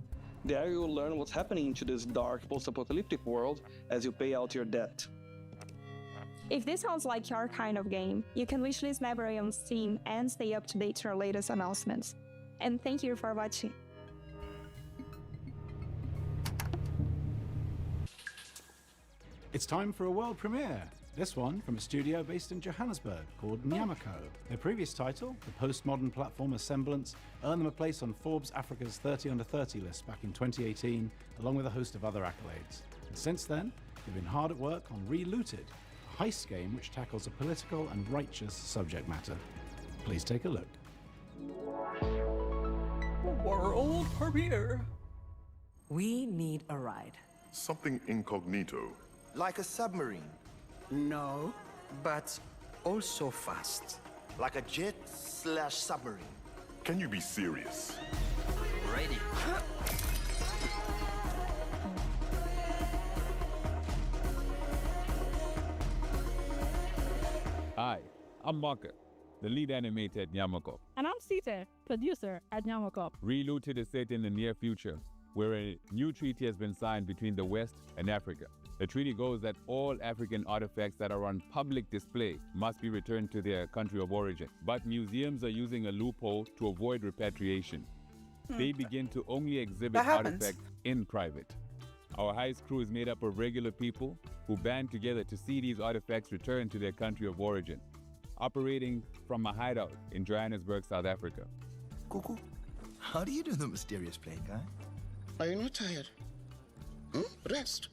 There you will learn what's happening to this dark, post-apocalyptic world as you pay out your debt. If this sounds like your kind of game, you can wishlist Neverway on Steam and stay up to date to our latest announcements. And thank you for watching. It's time for a world premiere. This one from a studio based in Johannesburg called Nyamako. Their previous title, the postmodern platformer Semblance, earned them a place on Forbes Africa's 30 Under 30 list back in 2018, along with a host of other accolades. And since then, they've been hard at work on Relooted, a heist game which tackles a political and righteous subject matter. Please take a look. World premiere. We need a ride. Something incognito. Like a submarine. No, but also fast. Like a jet/submarine. Can you be serious? Ready. Hi, I'm Maka, the lead animator at Nyamako. And I'm Sita, producer at Nyamako. Relooted is set in the near future, where a new treaty has been signed between the West and Africa. The treaty goes that all African artifacts that are on public display must be returned to their country of origin. But museums are using a loophole to avoid repatriation. They begin to only exhibit artifacts in private. Our heist crew is made up of regular people who band together to see these artifacts returned to their country of origin, operating from a hideout in Johannesburg, South Africa. Cuckoo, how do you do the mysterious plane, guy? Are you not tired? Rest.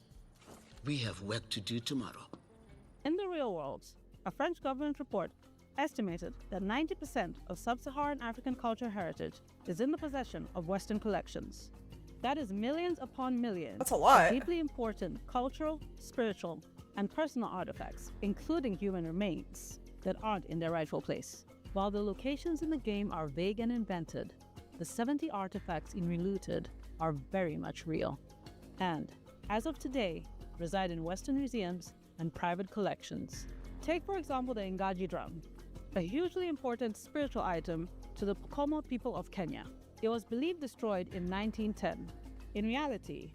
We have work to do tomorrow. In the real world, a French government report estimated that 90% of sub-Saharan African cultural heritage is in the possession of Western collections. That is millions upon millions. That's a lot. Of deeply important cultural, spiritual, and personal artifacts, including human remains, that aren't in their rightful place. While the locations in the game are vague and invented, the 70 artifacts in Relooted are very much real. And, as of today, reside in Western museums and private collections. Take, for example, the Ngaji drum, a hugely important spiritual item to the Pokomo people of Kenya. It was believed destroyed in 1910. In reality,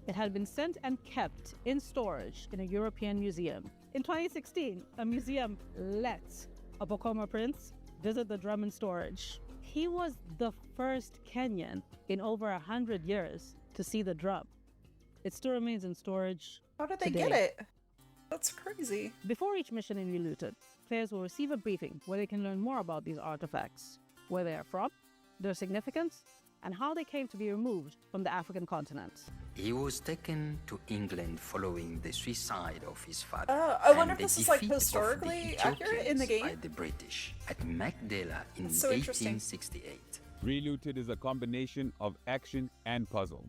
it had been sent and kept in storage in a European museum. In 2016, a museum let a Pokomo prince visit the drum in storage. He was the first Kenyan in over 100 years to see the drum. It still remains in storage. How did they today. get it? That's crazy. Before each mission in Relooted, players will receive a briefing where they can learn more about these artifacts, where they are from, their significance, and how they came to be removed from the African continent. He was taken to England following the suicide of his father. I wonder and if this the is like defeat of historically the accurate in the game. By the British at Magdala in That's so interesting. 1868. Relooted is a combination of action and puzzle.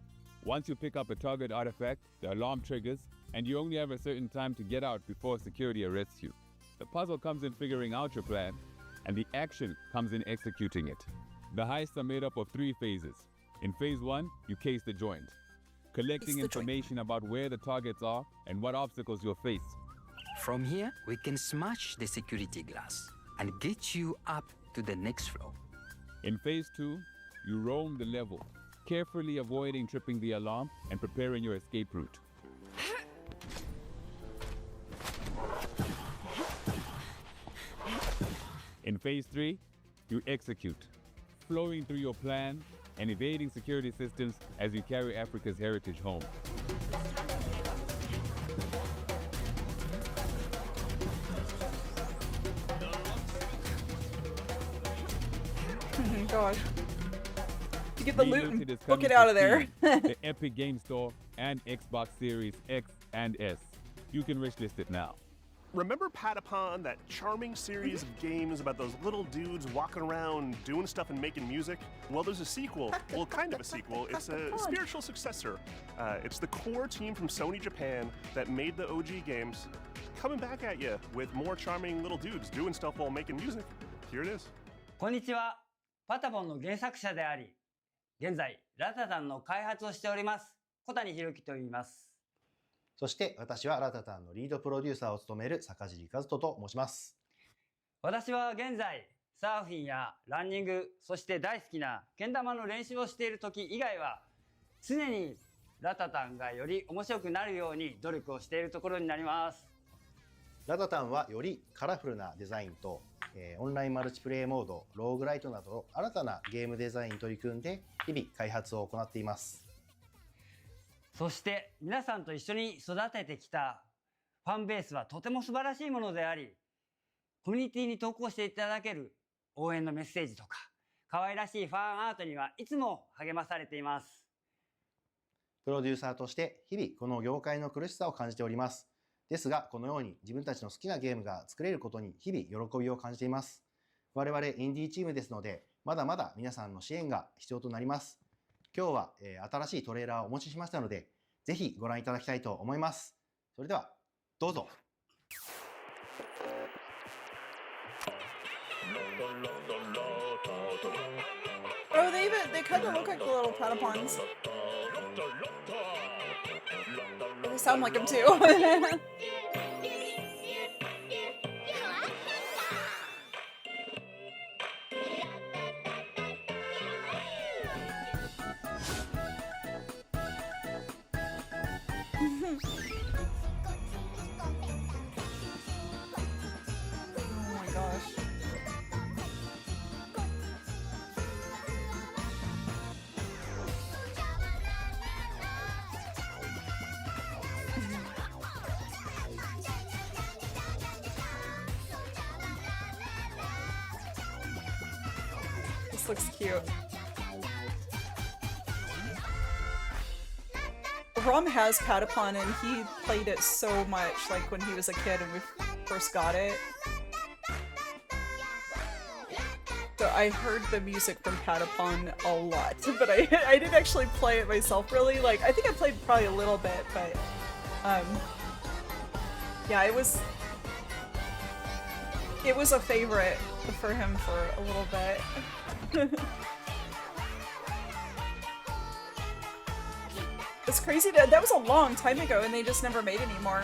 Once you pick up a target artifact, the alarm triggers, and you only have a certain time to get out before security arrests you. The puzzle comes in figuring out your plan, and the action comes in executing it. The heists are made up of 3 phases. In phase 1, you case the joint, collecting information about where the targets are and what obstacles you'll face. From here, we can smash the security glass and get you up to the next floor. In phase 2, you roam the level, carefully avoiding tripping the alarm and preparing your escape route. In phase 3, you execute, flowing through your plan and evading security systems as you carry Africa's heritage home. God. You get the loot Relooted and is book coming it to out of there. Steam, the Epic Game Store, and Xbox Series X and S. You can wish list it now. Remember Patapon, that charming series of games about those little dudes walking around doing stuff and making music? Well, there's a sequel. Well, kind of a sequel. It's a spiritual successor. It's the core team from Sony Japan that made the OG games coming back at you with more charming little dudes doing stuff while making music. Here it is. こんにちは。パタボンの原作者であり、現在ラタタンの開発をしております小谷博樹と言います。そして私はラタタンのリードプロデューサーを務める坂尻和人と申します。私は現在サーフィンやランニング、そして大好きなけん玉の練習をしている時以外は常にラタタンがより面白くなるように努力をしているところになります。ラタタンはよりカラフルなデザインと、オンラインマルチプレイモード、ローグライトなど新たなゲームデザインに取り組んで日々開発を行っています。そして皆さんと一緒に育ててきたファンベースはとても素晴らしいものであり、コミュニティに投稿していただける応援のメッセージとか、可愛らしいファンアートにはいつも励まされています。プロデューサーとして日々この業界の苦しさを感じております。ですが、このように自分たちの好きなゲームが作れることに日々喜びを感じています。我々インディーチームですので、まだまだ皆さんの支援が必要となります。今日は、新しいトレーラーをお持ちしましたので、ぜひご覧いただきたいと思います。それでは、どうぞ。Oh, they kind of look like the little patapons. They sound like them too. Oh my gosh. This looks cute. Rom has Patapon and he played it so much, like when he was a kid and we first got it. So I heard the music from Patapon a lot, but I didn't actually play it myself really. Like, I think I played probably a little bit, but yeah, it was a favorite for him for a little bit. It's crazy that was a long time ago and they just never made anymore.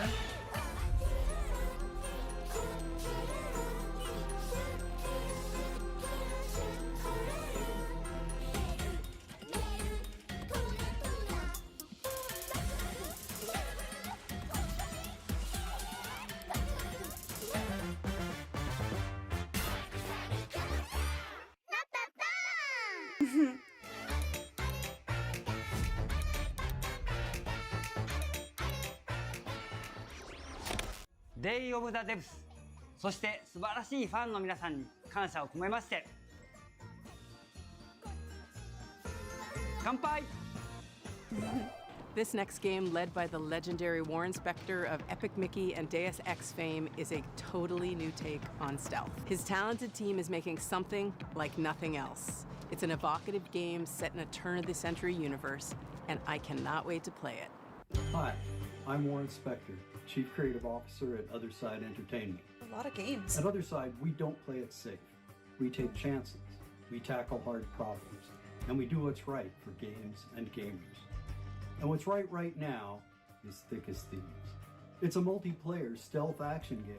Day of the Devs そして素晴らしいファンの皆さんに感謝を込めまして乾杯 This next game, led by the legendary Warren Spector of Epic Mickey and Deus Ex fame, is a totally new take on stealth. His talented team is making something like nothing else. It's an evocative game set in a turn-of-the-century universe, and I cannot wait to play it. Hi, I'm Warren Spector, Chief Creative Officer at Other Side Entertainment. A lot of games. At Other Side, we don't play it safe. We take chances, we tackle hard problems, and we do what's right for games and gamers. And what's right now is Thick as Thieves. It's a multiplayer stealth action game,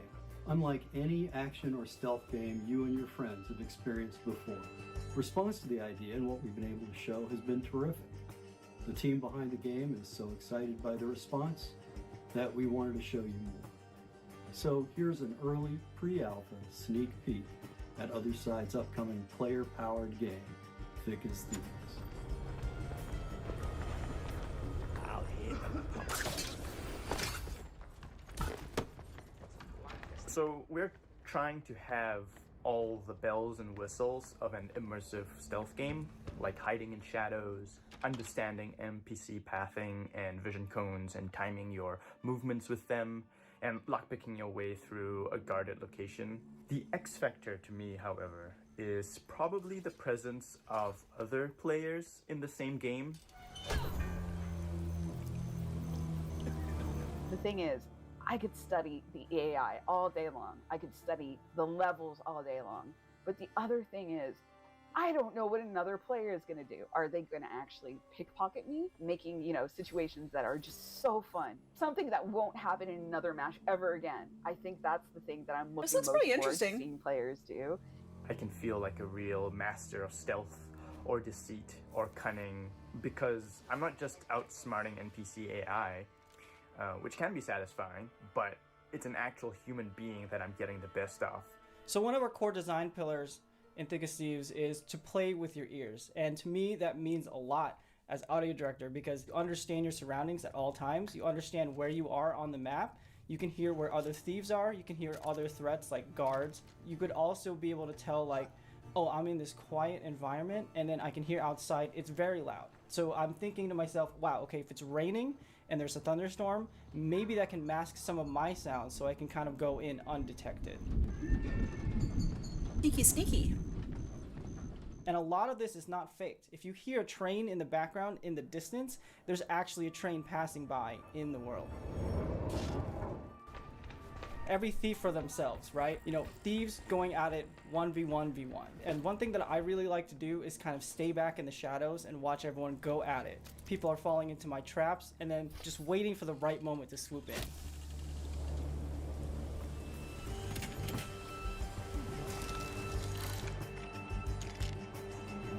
unlike any action or stealth game you and your friends have experienced before. Response to the idea and what we've been able to show has been terrific. The team behind the game is so excited by the response that we wanted to show you more. So here's an early pre-alpha sneak peek at Other Side's upcoming player-powered game, Thick as Thieves. So we're trying to have all the bells and whistles of an immersive stealth game, like hiding in shadows, understanding NPC pathing and vision cones and timing your movements with them, and lockpicking your way through a guarded location. The X factor to me, however, is probably the presence of other players in the same game. The thing is, I could study the AI all day long. I could study the levels all day long. But the other thing is, I don't know what another player is going to do. Are they going to actually pickpocket me? Making, situations that are just so fun. Something that won't happen in another match ever again. I think that's the thing that I'm looking most forward to seeing players do. I can feel like a real master of stealth or deceit or cunning because I'm not just outsmarting NPC AI, which can be satisfying, but it's an actual human being that I'm getting the best of. So one of our core design pillars in Thick as Thieves is to play with your ears. And to me, that means a lot as audio director because you understand your surroundings at all times. You understand where you are on the map. You can hear where other thieves are. You can hear other threats like guards. You could also be able to tell like, oh, I'm in this quiet environment and then I can hear outside it's very loud. So I'm thinking to myself, wow, okay, if it's raining and there's a thunderstorm, maybe that can mask some of my sounds so I can kind of go in undetected. Sneaky, sneaky. And a lot of this is not faked. If you hear a train in the background in the distance, there's actually a train passing by in the world. Every thief for themselves, right? You know, thieves going at it 1v1v1. And one thing that I really like to do is kind of stay back in the shadows and watch everyone go at it. People are falling into my traps and then just waiting for the right moment to swoop in.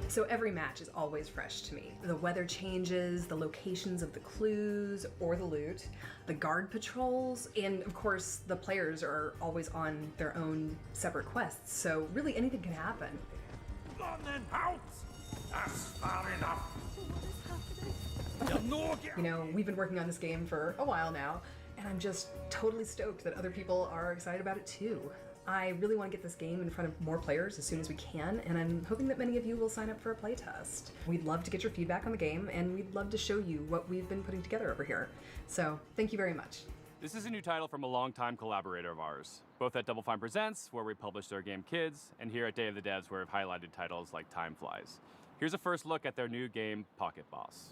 So every match is always fresh to me. The weather changes, the locations of the clues or the loot, the guard patrols, and of course the players are always on their own separate quests, so really anything can happen. London House! That's far enough! You know, we've been working on this game for a while now, and I'm just totally stoked that other people are excited about it too. I really want to get this game in front of more players as soon as we can, and I'm hoping that many of you will sign up for a playtest. We'd love to get your feedback on the game, and we'd love to show you what we've been putting together over here. So, thank you very much. This is a new title from a longtime collaborator of ours, both at Double Fine Presents, where we published their game Kids, and here at Day of the Devs, where we've highlighted titles like Time Flies. Here's a first look at their new game, Pocket Boss.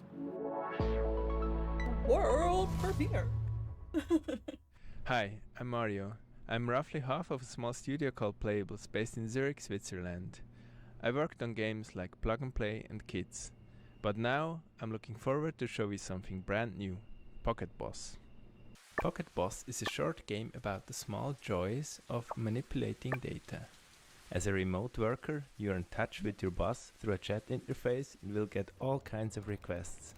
World premiere! Hi, I'm Mario. I'm roughly half of a small studio called Playables based in Zurich, Switzerland. I worked on games like Plug and Play and Kids, but now I'm looking forward to show you something brand new, Pocket Boss. Pocket Boss is a short game about the small joys of manipulating data. As a remote worker, you're in touch with your boss through a chat interface and will get all kinds of requests.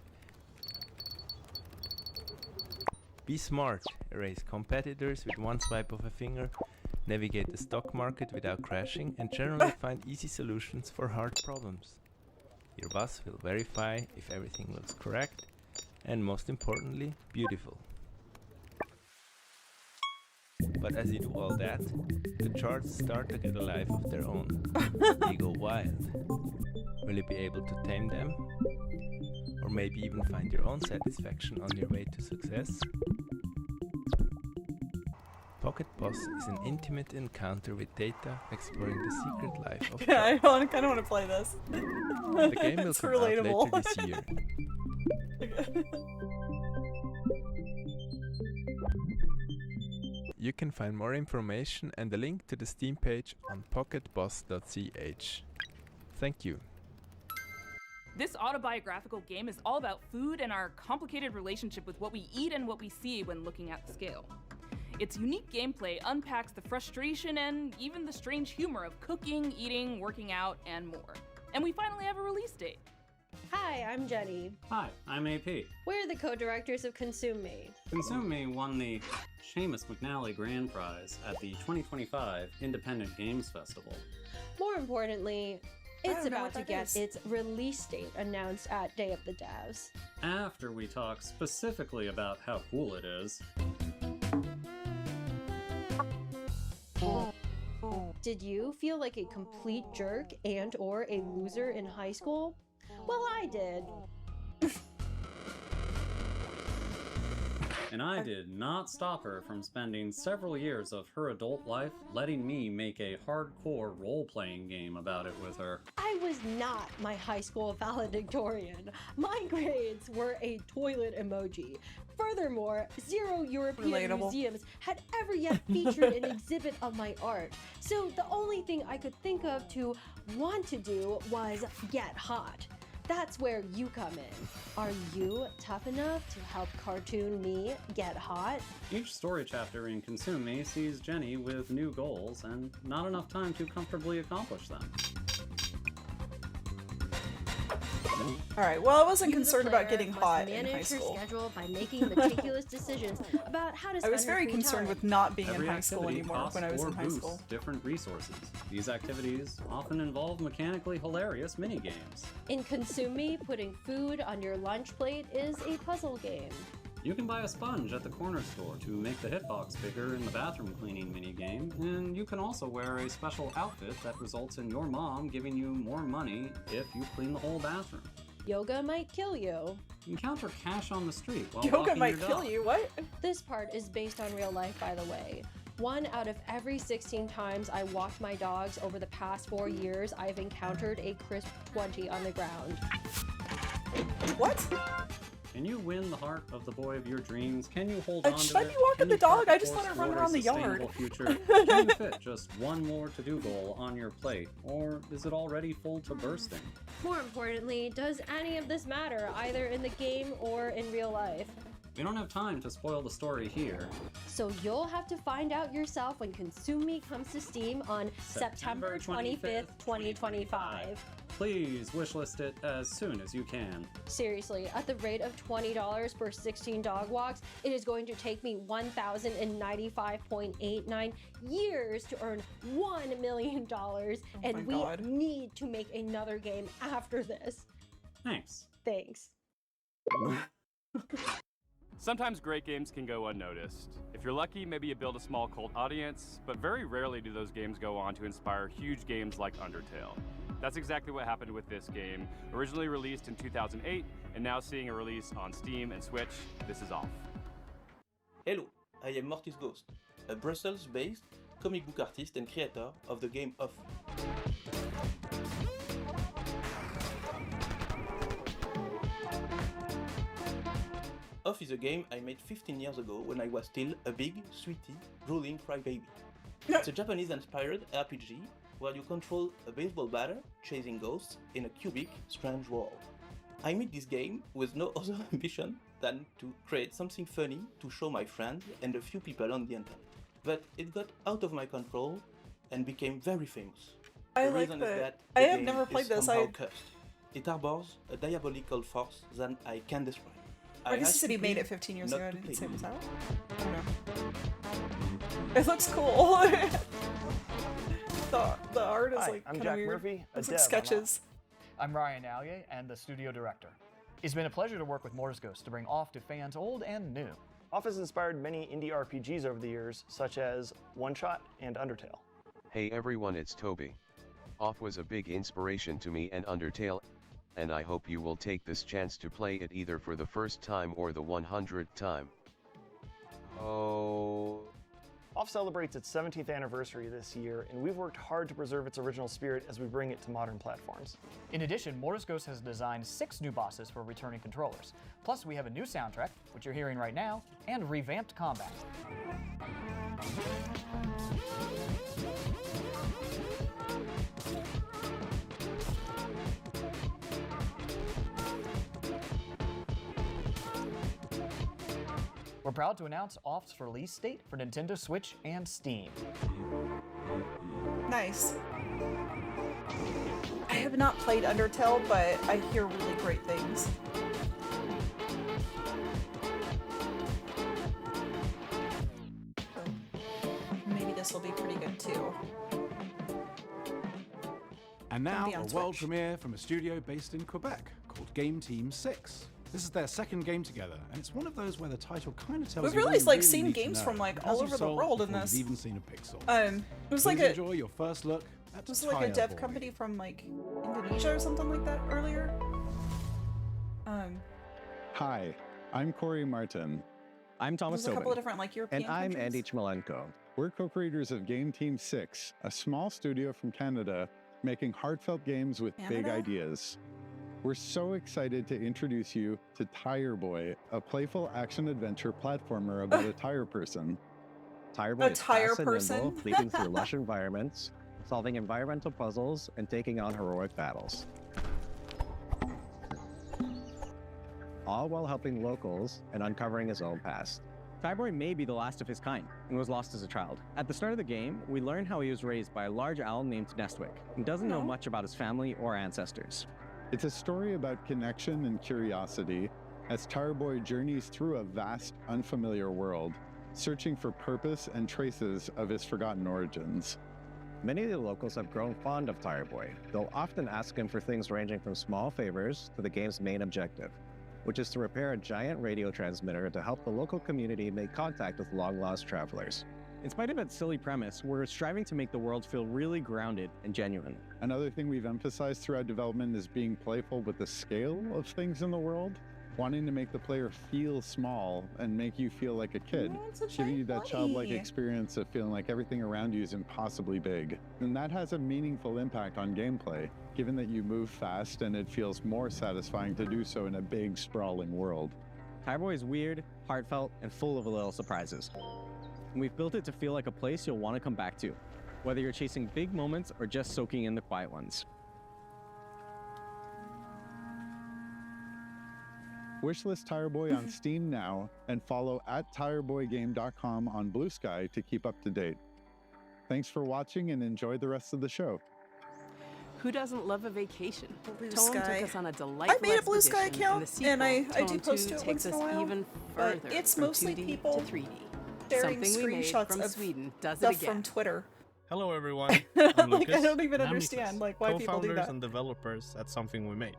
Be smart, erase competitors with one swipe of a finger, navigate the stock market without crashing, and generally find easy solutions for hard problems. Your boss will verify if everything looks correct, and most importantly, beautiful. But as you do all that, the charts start to get a life of their own. They go wild. Will you be able to tame them? Or maybe even find your own satisfaction on your way to success? Pocket Boss is an intimate encounter with data exploring the secret life of Yeah, I kind of want to play this. The game will It's come relatable. out later this year. You can find more information and a link to the Steam page on pocketboss.ch. Thank you. This autobiographical game is all about food and our complicated relationship with what we eat and what we see when looking at the scale. Its unique gameplay unpacks the frustration and even the strange humor of cooking, eating, working out, and more. And we finally have a release date. Hi, I'm Jenny. Hi, I'm AP. We're the co-directors of Consume Me. Consume Me won the Seamus McNally Grand Prize at the 2025 Independent Games Festival. More importantly, it's I don't know about what to that get is. its release date announced at Day of the Devs. After we talk specifically about how cool it is. Did you feel like a complete jerk and or a loser in high school? Well, I did. And I did not stop her from spending several years of her adult life letting me make a hardcore role-playing game about it with her. I was not my high school valedictorian. My grades were a toilet emoji. Furthermore, 0 European Relatable. museums had ever yet featured an exhibit of my art. So the only thing I could think of to want to do was get hot. That's where you come in. Are you tough enough to help cartoon me get hot? Each story chapter in Consume Me sees Jenny with new goals and not enough time to comfortably accomplish them. Alright, well, I wasn't You, the concerned about player, getting must hot in manage high your school. schedule by making meticulous decisions about how to I spend was very your free concerned time. with not being Every in high school activity anymore costs when I was or in high boosts school. different resources. These activities often involve mechanically hilarious minigames. In Consume Me, putting food on your lunch plate is a puzzle game. You can buy a sponge at the corner store to make the hitbox bigger in the bathroom cleaning minigame, and you can also wear a special outfit that results in your mom giving you more money if you clean the whole bathroom. Yoga might kill you. Encounter cash on the street while Yoga walking might your kill dog. you. What? This part is based on real life, by the way. 1 out of every 16 times I walked my dogs over the past 4 years, I've encountered a crisp 20 on the ground. What? Can you win the heart of the boy of your dreams? Can you hold on Should to I it? be walking Can the you dog? chart I a just course want to run toward a around the sustainable yard. Future? Can you fit just one more to-do goal on your plate? Or is it already full to bursting? More importantly, does any of this matter, either in the game or in real life? We don't have time to spoil the story here. So you'll have to find out yourself when Consume Me comes to Steam on September 25th, 2025. Please wishlist it as soon as you can. Seriously, at the rate of $20 per 16 dog walks, it is going to take me 1,095.89 years to earn $1 million, and we God. need to make another game after this. Thanks. Thanks. Sometimes great games can go unnoticed. If you're lucky, maybe you build a small cult audience, but very rarely do those games go on to inspire huge games like Undertale. That's exactly what happened with this game. Originally released in 2008, and now seeing a release on Steam and Switch, this is Off. Hello, I am Mortis Ghost, a Brussels-based comic book artist and creator of the game Off. Off is a game I made 15 years ago when I was still a big, sweetie, drooling crybaby. It's a Japanese-inspired RPG where you control a baseball batter chasing ghosts in a cubic, strange world. I made this game with no other ambition than to create something funny to show my friends and a few people on the internet. But it got out of my control and became very famous. I The like reason is that. that I the have game never is played this. somehow cursed. It harbors a diabolical force that I can't describe. I guess he ask said he you made it please 15 years not ago. I to didn't play say it was it. out. I don't know. It looks cool. the art is Hi, like I'm kind Jack of weird. Murphy, a Looks like dev on sketches. I'm Ryan Allier and the studio director. It's been a pleasure to work with Mortis Ghost to bring Off to fans old and new. Off has inspired many indie RPGs over the years, such as One Shot and Undertale. Hey everyone, it's Toby. Off was a big inspiration to me and Undertale, and I hope you will take this chance to play it either for the first time or the 100th time. Oh. Off celebrates its 17th anniversary this year, and we've worked hard to preserve its original spirit as we bring it to modern platforms. In addition, Mortis Ghost has designed 6 new bosses for returning controllers. Plus, we have a new soundtrack, which you're hearing right now, and revamped combat. We're proud to announce Off's release date for Nintendo Switch and Steam. Nice. I have not played Undertale, but I hear really great things. Maybe this will be pretty good too. And now, be on a world Switch. premiere from a studio based in Quebec called Game Team 6. This is their second game together, and it's one of those where the title kind of tells We've you really all like you seen need to games know. from like It all has you over the sold world in before this. you've even seen a pixel. It was like Please a enjoy your first look at it was like a dev company from like Indonesia or something like that earlier. Hi, I'm Corey Martin. I'm Thomas There's a couple Tobin. of different like European And I'm countries. Andy Chmelenko. We're co-creators of Game Team 6, a small studio from Canada making heartfelt games with big Canada? ideas. We're so excited to introduce you to Tire Boy, a playful action-adventure platformer about a tire person. Tire A Boy is tire fast and person? nimble, leaping through lush environments, solving environmental puzzles, and taking on heroic battles. All while helping locals and uncovering his own past. Tyboy may be the last of his kind and was lost as a child. At the start of the game, we learn how he was raised by a large owl named Nestwick and doesn't know much about his family or ancestors. It's a story about connection and curiosity as Tire Boy journeys through a vast, unfamiliar world, searching for purpose and traces of his forgotten origins. Many of the locals have grown fond of Tire Boy. They'll often ask him for things ranging from small favors to the game's main objective, which is to repair a giant radio transmitter to help the local community make contact with long-lost travelers. In spite of its silly premise, we're striving to make the world feel really grounded and genuine. Another thing we've emphasized throughout development is being playful with the scale of things in the world, wanting to make the player feel small and make you feel like a kid, giving you that childlike experience of feeling like everything around you is impossibly big. And that has a meaningful impact on gameplay, given that you move fast and it feels more satisfying to do so in a big, sprawling world. Tireboy is weird, heartfelt, and full of little surprises. And we've built it to feel like a place you'll want to come back to, whether you're chasing big moments or just soaking in the quiet ones. Wishlist Tireboy on Steam now and follow @tireboygame.com on Blue Sky to keep up to date. Thanks for watching and enjoy the rest of the show. Who doesn't love a vacation? Blue Toem Sky. took us on a delightful I made a Blue Sky expedition, account, and, the sequel, and I do Toem post 2 to it takes once in a us while, even but further it's from mostly 2D people to 3D. sharing Something we made screenshots from of Sweden does it stuff again. from Twitter. Hello everyone, Like, I'm I Lucas. don't even and I'm understand, Niklas, like, why people do co-founders that. and developers at Something We Made.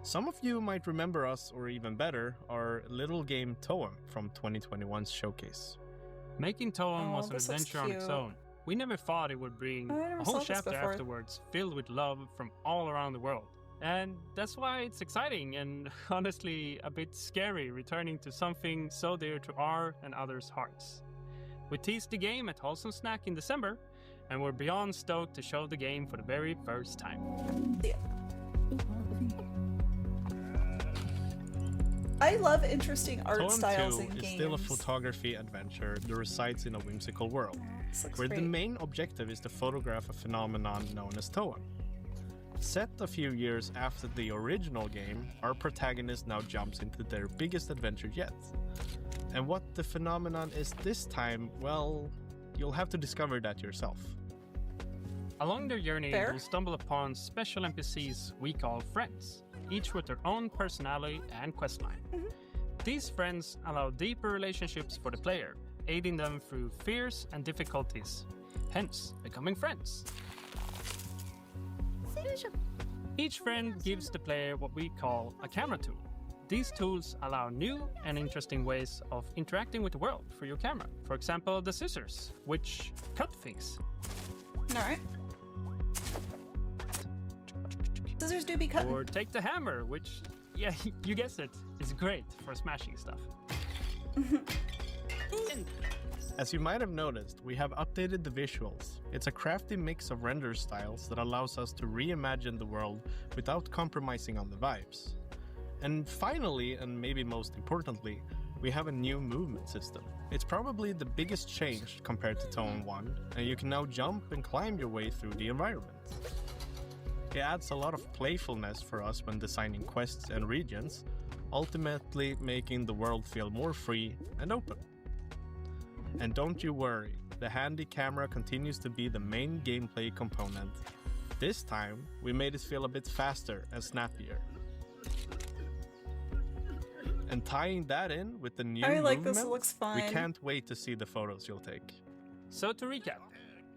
Some of you might remember us, or even better, our little game Toem from 2021's showcase. Making Toem Oh, was an this looks adventure on its cute. own. We never thought it would bring I a never whole saw this chapter before. afterwards filled with love from all around the world. And that's why it's exciting and honestly a bit scary returning to something so dear to our and others' hearts. We teased the game at Wholesome Snack in December, and we're beyond stoked to show the game for the very first time. I love interesting art Toem styles 2 in is games. still a photography adventure that resides in a whimsical world, looks where the great. main objective is to photograph a phenomenon known as Toem. Set a few years after the original game, our protagonist now jumps into their biggest adventure yet. And what the phenomenon is this time, well, you'll have to discover that yourself. Along their journey, Fair. you'll stumble upon special NPCs we call friends, each with their own personality and questline. These friends allow deeper relationships for the player, aiding them through fears and difficulties, hence becoming friends. Each friend gives the player what we call a camera tool. These tools allow new and interesting ways of interacting with the world through your camera. For example, the scissors, which cut things. Alright. Scissors do be cut. Or take the hammer, which, yeah, you guessed it, is great for smashing stuff. As you might have noticed, we have updated the visuals. It's a crafty mix of render styles that allows us to reimagine the world without compromising on the vibes. And finally, and maybe most importantly, we have a new movement system. It's probably the biggest change compared to Toem 1, and you can now jump and climb your way through the environment. It adds a lot of playfulness for us when designing quests and regions, ultimately making the world feel more free and open. And don't you worry, the handy camera continues to be the main gameplay component. This time, we made it feel a bit faster and snappier. And tying that in with the new I like movement, this, it looks we fun. can't wait to see the photos you'll take. So to recap,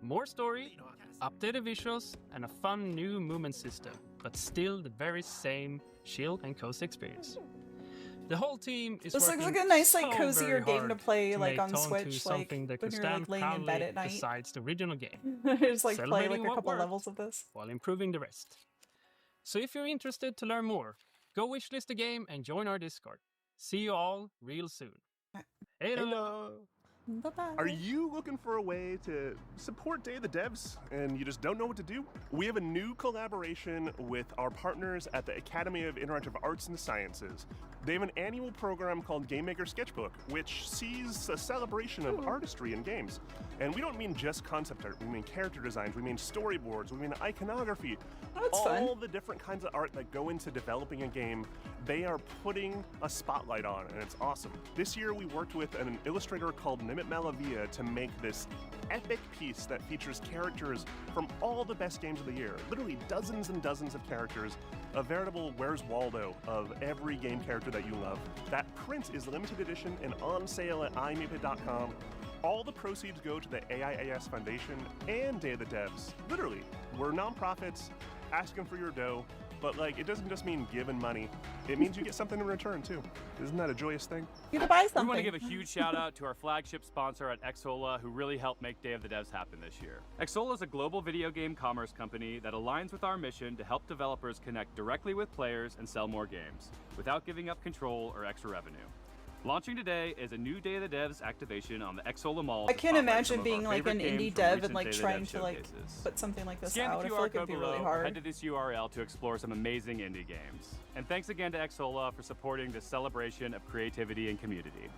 more story, updated visuals, and a fun new movement system, but still the very same chill and cozy experience. The whole team is This looks working like a nice, like, so cozier very game to hard play, like, make on Toem 2 Switch, like, something that when can you're, like, stand laying in proudly bed at night. besides the original game. Just, like, play, like, Celebrating a what couple worked levels of this. while improving the rest. So if you're interested to learn more, go wishlist the game and join our Discord. See you all real soon. Hello. Bye-bye. Are you looking for a way to support Day of the Devs and you just don't know what to do? We have a new collaboration with our partners at the Academy of Interactive Arts and Sciences. They have an annual program called Game Maker Sketchbook, which sees a celebration of artistry in games. And we don't mean just concept art, we mean character designs, we mean storyboards, we mean iconography. That's all fun. the different kinds of art that go into developing a game, they are putting a spotlight on, and it's awesome. This year we worked with an illustrator called Nimit Malavia to make this epic piece that features characters from all the best games of the year. Literally dozens and dozens of characters, a veritable Where's Waldo of every game character that you love. That print is limited edition and on sale at iMeeple.com. All the proceeds go to the AIAS Foundation and Day of the Devs. Literally, we're nonprofits asking for your dough. but like it doesn't just mean giving money. It means you get something in return too. Isn't that a joyous thing? You can buy We something. want to give a huge shout out to our flagship sponsor at Xsola, who really helped make Day of the Devs happen this year. Xsola is a global video game commerce company that aligns with our mission to help developers connect directly with players and sell more games, without giving up control or extra revenue. Launching today is a new Day of the Devs activation on the Xsola Mall. I can't imagine being like an indie dev and like trying to like put something like this Scan out. the I feel QR like it'd code be below, really hard. head to this URL to explore some amazing indie games. And thanks again to Xsola for supporting this celebration of creativity and community.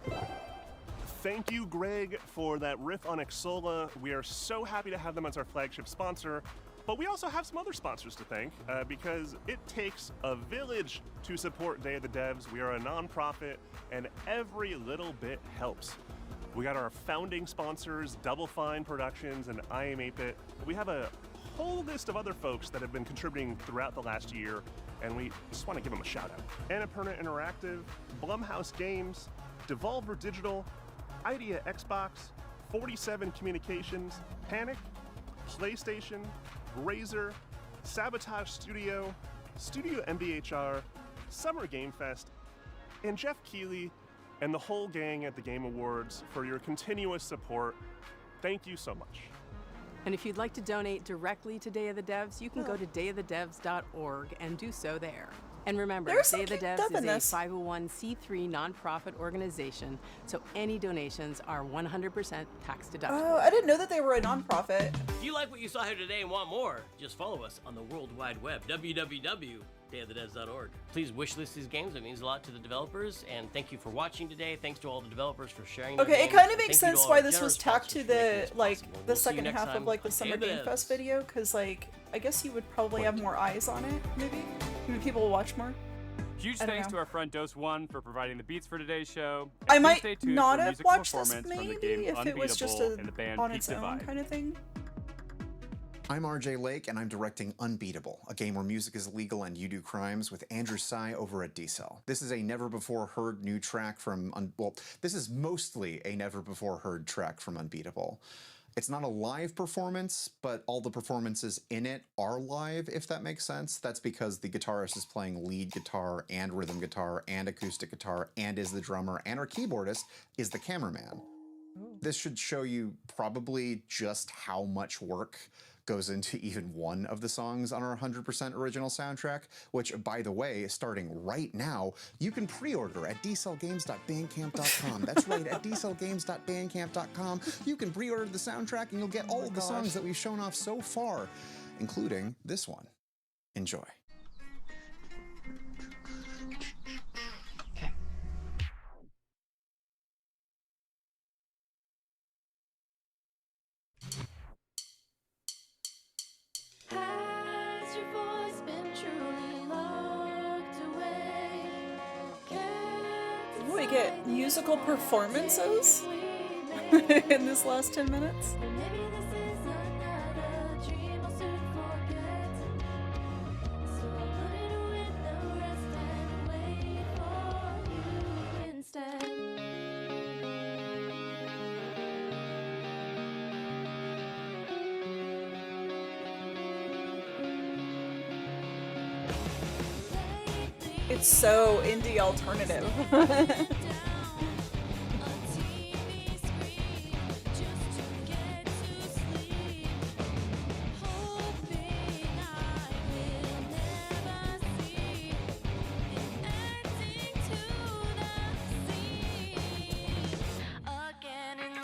Thank you, Greg, for that riff on Xsola. We are so happy to have them as our flagship sponsor. But we also have some other sponsors to thank because it takes a village to support Day of the Devs. We are a nonprofit and every little bit helps. We got our founding sponsors, Double Fine Productions and I Am 8-Bit. We have a whole list of other folks that have been contributing throughout the last year, and we just want to give them a shout out. Annapurna Interactive, Blumhouse Games, Devolver Digital, Idea Xbox, 47 Communications, Panic, PlayStation, Razer, Sabotage Studio, Studio MBHR, Summer Game Fest, and Jeff Keighley and the whole gang at the Game Awards for your continuous support. Thank you so much. And if you'd like to donate directly to Day of the Devs, you can go to dayofthedevs.org and do so there. And remember, There's some Day of the cute Devs stuff in is a this. 501c3 nonprofit organization, so any donations are 100% tax deductible. Oh, I didn't know that they were a nonprofit. If you like what you saw here today and want more, just follow us on the World Wide Web, www.dayofthedevs.org. Please wishlist these games. It means a lot to the developers, and thank you for watching today. Thanks to all the developers for sharing their Okay, it games. kind of makes Thank you to sense all why our this was generous tacked to sponsors for making the this like possible. the We'll see you second next half of time like the on Summer Day of Game the Fest Devs. video, because like I guess you would probably have more eyes on it. Maybe people will watch more. Huge I don't thanks know. to our friend Dose One for providing the beats for today's show. And I please might stay tuned not for have musical watched this performance from the maybe game if it was just Unbeatable and the band on Peak its own Divide. kind of thing. I'm RJ Lake, and I'm directing Unbeatable, a game where music is legal and you do crimes, with Andrew Tsai over at D-Cell. This is a never-before-heard new track from, this is mostly a never-before-heard track from Unbeatable. It's not a live performance, but all the performances in it are live, if that makes sense. That's because the guitarist is playing lead guitar and rhythm guitar and acoustic guitar and is the drummer, and our keyboardist is the cameraman. This should show you probably just how much work goes into even one of the songs on our 100% original soundtrack, which, by the way, starting right now, you can pre-order at dcellgames.bandcamp.com. That's right, at dcellgames.bandcamp.com. You can pre-order the soundtrack and you'll get all of the songs that we've shown off so far, including this one. Enjoy. Has your voice been truly locked away? We get musical performances in this last 10 minutes. It's so indie alternative.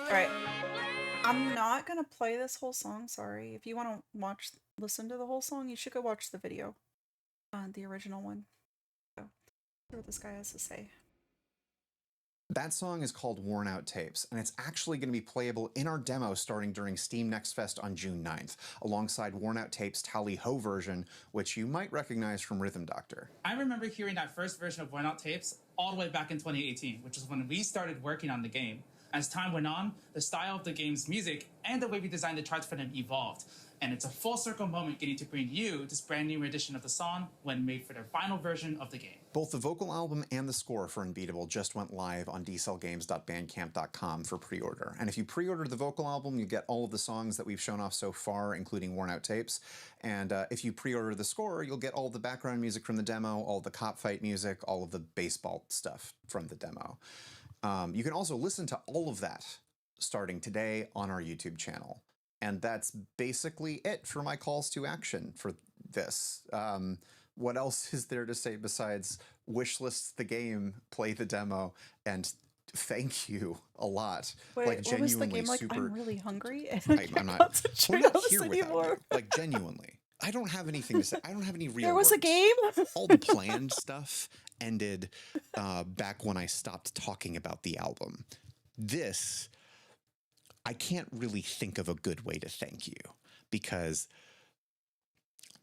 Alright. I'm not gonna play this whole song, sorry. If you want to listen to the whole song, you should go watch the video. The original one. So, see what this guy has to say. That song is called Worn Out Tapes, and it's actually going to be playable in our demo starting during Steam Next Fest on June 9th, alongside Worn Out Tapes' Tally Ho version, which you might recognize from Rhythm Doctor. I remember hearing that first version of Worn Out Tapes all the way back in 2018, which is when we started working on the game. As time went on, the style of the game's music and the way we designed the charts for them evolved. And it's a full circle moment getting to bring you this brand new rendition of the song when made for their final version of the game. Both the vocal album and the score for Unbeatable just went live on dcellgames.bandcamp.com for pre-order. And if you pre-order the vocal album, you get all of the songs that we've shown off so far, including worn out tapes. And if you pre-order the score, you'll get all the background music from the demo, all the cop fight music, all of the baseball stuff from the demo. You can also listen to all of that starting today on our YouTube channel. And that's basically it for my calls to action for this. What else is there to say besides wishlist the game, play the demo, and thank you a lot? Wait, like what was the genuinely game like? super. I'm really hungry. And I'm not. concentrate We're not on here this without anymore. you. Like genuinely, I don't have anything to say. I don't have any real. There was a words. game. All the planned stuff ended back when I stopped talking about the album. This. I can't really think of a good way to thank you because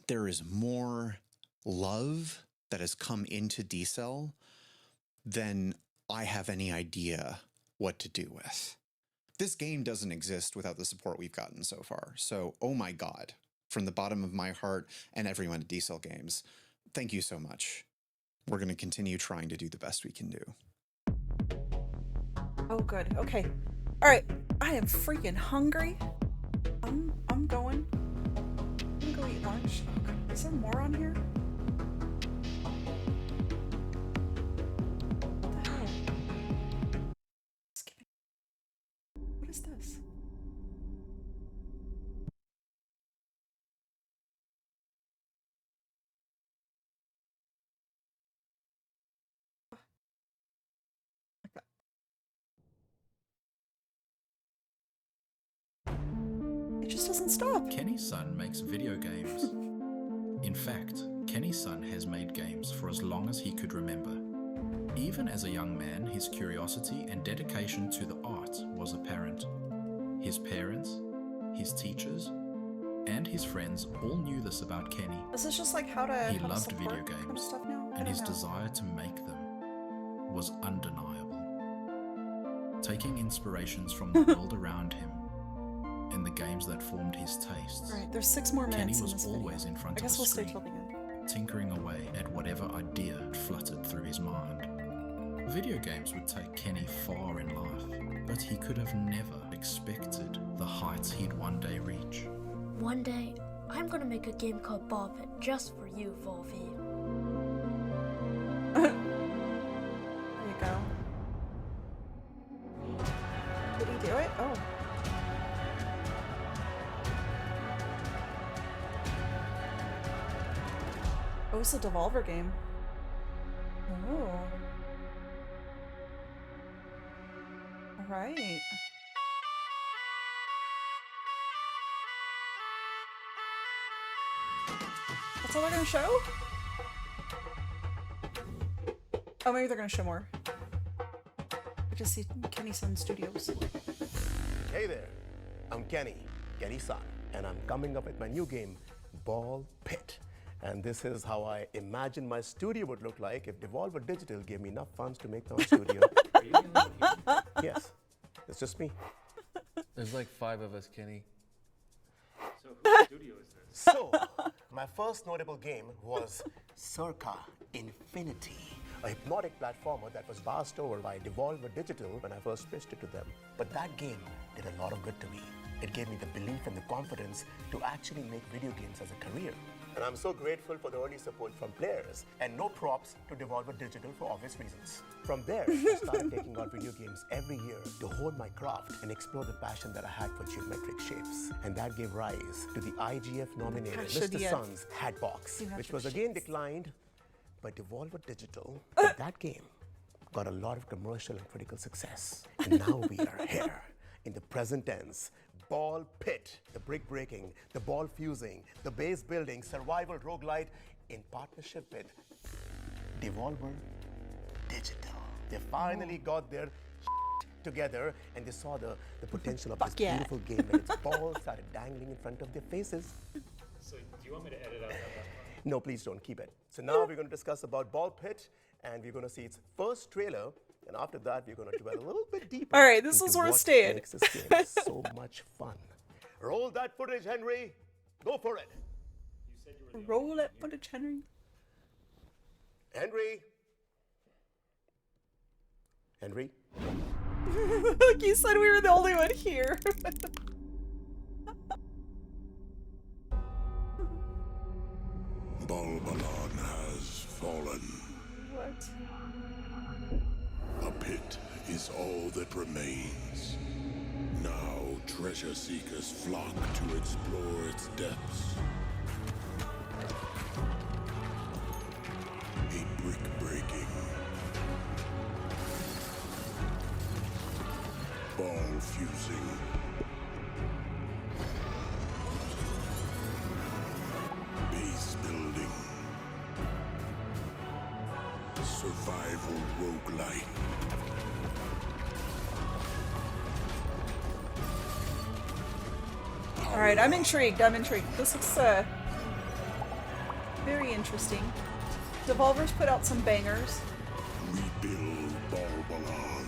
there is more love that has come into D-Cell than I have any idea what to do with. This game doesn't exist without the support we've gotten so far. So, oh my God, from the bottom of my heart and everyone at D-Cell Games, thank you so much. We're going to continue trying to do the best we can do. Oh, good. Okay. All right. I am freaking hungry. I'm going. I'm gonna go eat lunch. Oh, God. Is there more on here? What the hell? Skipping. What is this? It just doesn't stop. Kenny's son makes video games. In fact, Kenny's son has made games for as long as he could remember. Even as a young man, his curiosity and dedication to the art was apparent. His parents, his teachers, and his friends all knew this about Kenny. This is just like how to. He how to loved support video kind of games, stuff now? I and don't his know. desire to make them was undeniable. Taking inspirations from the world around him and the games that formed his tastes, All right, there's 6 more Kenny minutes in was this always video. in front I of guess the we'll stay screen, till the end. tinkering away at whatever idea fluttered through his mind. Video games would take Kenny far in life, but he could have never expected the heights he'd one day reach. One day, I'm gonna make a game called Ball Pit just for you, Volvi. There you go. Did he do it? Oh. Oh, it's a Devolver game. Oh. Alright. That's all they're gonna show? Oh, maybe they're gonna show more. I just see Kenny Sun Studios. Hey there, I'm Kenny Sun, and I'm coming up with my new game, Ball Pit. And this is how I imagine my studio would look like if Devolver Digital gave me enough funds to make my own studio. Yes, it's just me. There's like 5 of us, Kenny. So whose studio is this? So, my first notable game was Circa Infinity, a hypnotic platformer that was passed over by Devolver Digital when I first pitched it to them. But that game did a lot of good to me. It gave me the belief and the confidence to actually make video games as a career. And I'm so grateful for the early support from players, and no props to Devolver Digital for obvious reasons. From there, I started taking out video games every year to hone my craft and explore the passion that I had for geometric shapes. And that gave rise to the IGF-nominated Mr. Sun's Hatbox, which was again declined by Devolver Digital. But that game got a lot of commercial and critical success. And now we are here in the present tense. Ball Pit, the brick breaking, the ball fusing, the base building, survival roguelite in partnership with Devolver Digital. They finally got their together and they saw the potential of this beautiful game and its balls started dangling in front of their faces. So do you want me to edit out that last part? No, please don't, keep it. So now we're going to discuss about Ball Pit and we're going to see its first trailer And after that, we're going to dwell a little bit deeper. All right, this into is where what it's staying. makes this game so much fun. Roll that footage, Henry. Go for it. Roll that footage, Henry. Henry. Henry. Like you said, we were the only one here. Balbalon has fallen. What? A pit is all that remains. Now treasure seekers flock to explore its depths. A brick breaking, ball fusing, base building, survival roguelite. All right, I'm intrigued. I'm intrigued. This looks very interesting. Devolver's put out some bangers. Rebuild Balbalon.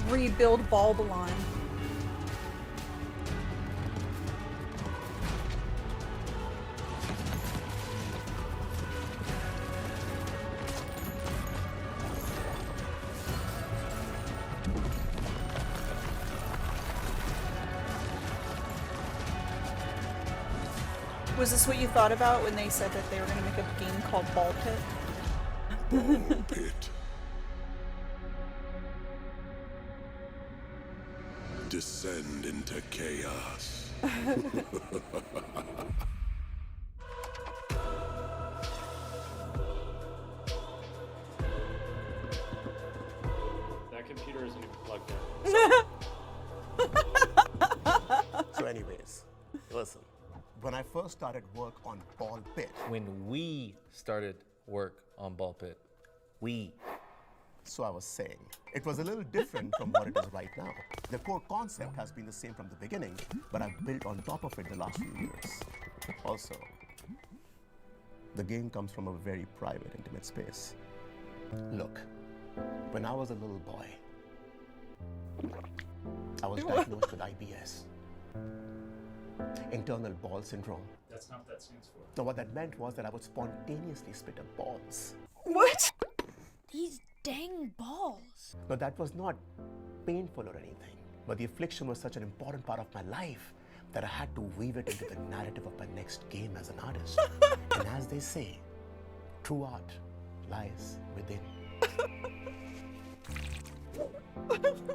Rebuild Balbalon. Was this what you thought about when they said that they were going to make a game called Ball Pit? Ball Pit. Descend into chaos. That computer isn't even plugged in. So anyways, listen. When I first started work on Ball Pit. When we started work on Ball Pit. So I was saying, it was a little different from what it is right now. The core concept has been the same from the beginning, but I've built on top of it the last few years. Also, the game comes from a very private, intimate space. Look, when I was a little boy, I was diagnosed with IBS. Internal ball syndrome. That's not what that stands for. Now, what that meant was that I would spontaneously spit up balls. What? These dang balls. Now, that was not painful or anything, but the affliction was such an important part of my life that I had to weave it into the narrative of my next game as an artist. And as they say, true art lies within.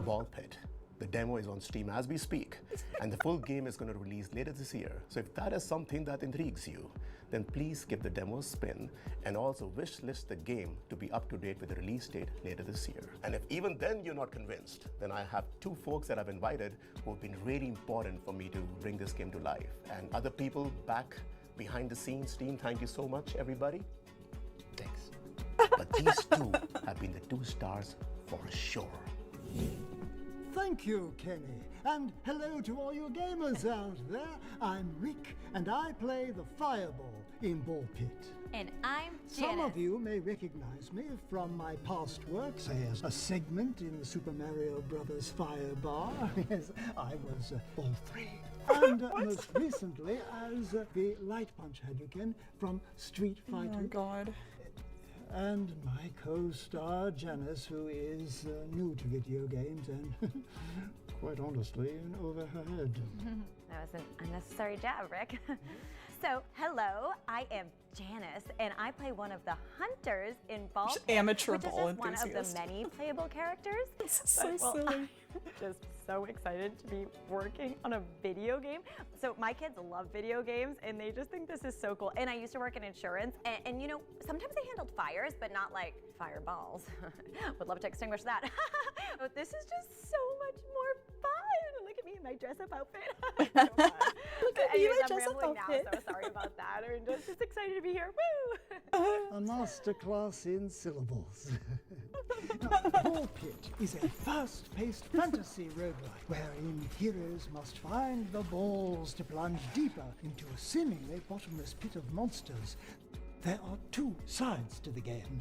Ball Pit. The demo is on Steam as we speak, and the full game is going to release later this year. So if that is something that intrigues you, then please give the demo a spin and also wish list the game to be up to date with the release date later this year. And if even then you're not convinced, then I have two folks that I've invited who have been really important for me to bring this game to life. And other people back behind the scenes, team, thank you so much, everybody. Thanks. But these two have been the 2 stars for sure. Thank you, Kenny. And hello to all you gamers out there. I'm Rick, and I play the Fireball in Ball Pit. And I'm Janice. Some of you may recognize me from my past work, say as a segment in the Super Mario Brothers Fire Bar. Yes, I was Ball 3. And most recently as the Light Punch Hadouken from Street Fighter. Oh my god. And my co-star Janice, who is new to video games and, quite honestly, in over her head. That was an unnecessary jab, Rick. So, hello, I am Janice, and I play one of the hunters in Ball Pit, amateur which is ball just one of the enthusiast. many playable characters. This is so silly. I'm just so excited to be working on a video game. So my kids love video games, and they just think this is so cool. And I used to work in insurance, and you know, sometimes I handled fires, but not like fireballs. Would love to extinguish that. But this is just so much more fun. Look at me in my dress-up outfit. So Look at me in my I'm dress-up rambling outfit. now, so sorry about that. I'm just excited to be here. Woo! A masterclass in syllables. Now, Ball Pit is a fast-paced fantasy roguelike wherein heroes must find the balls to plunge deeper into a seemingly bottomless pit of monsters. There are 2 sides to the game.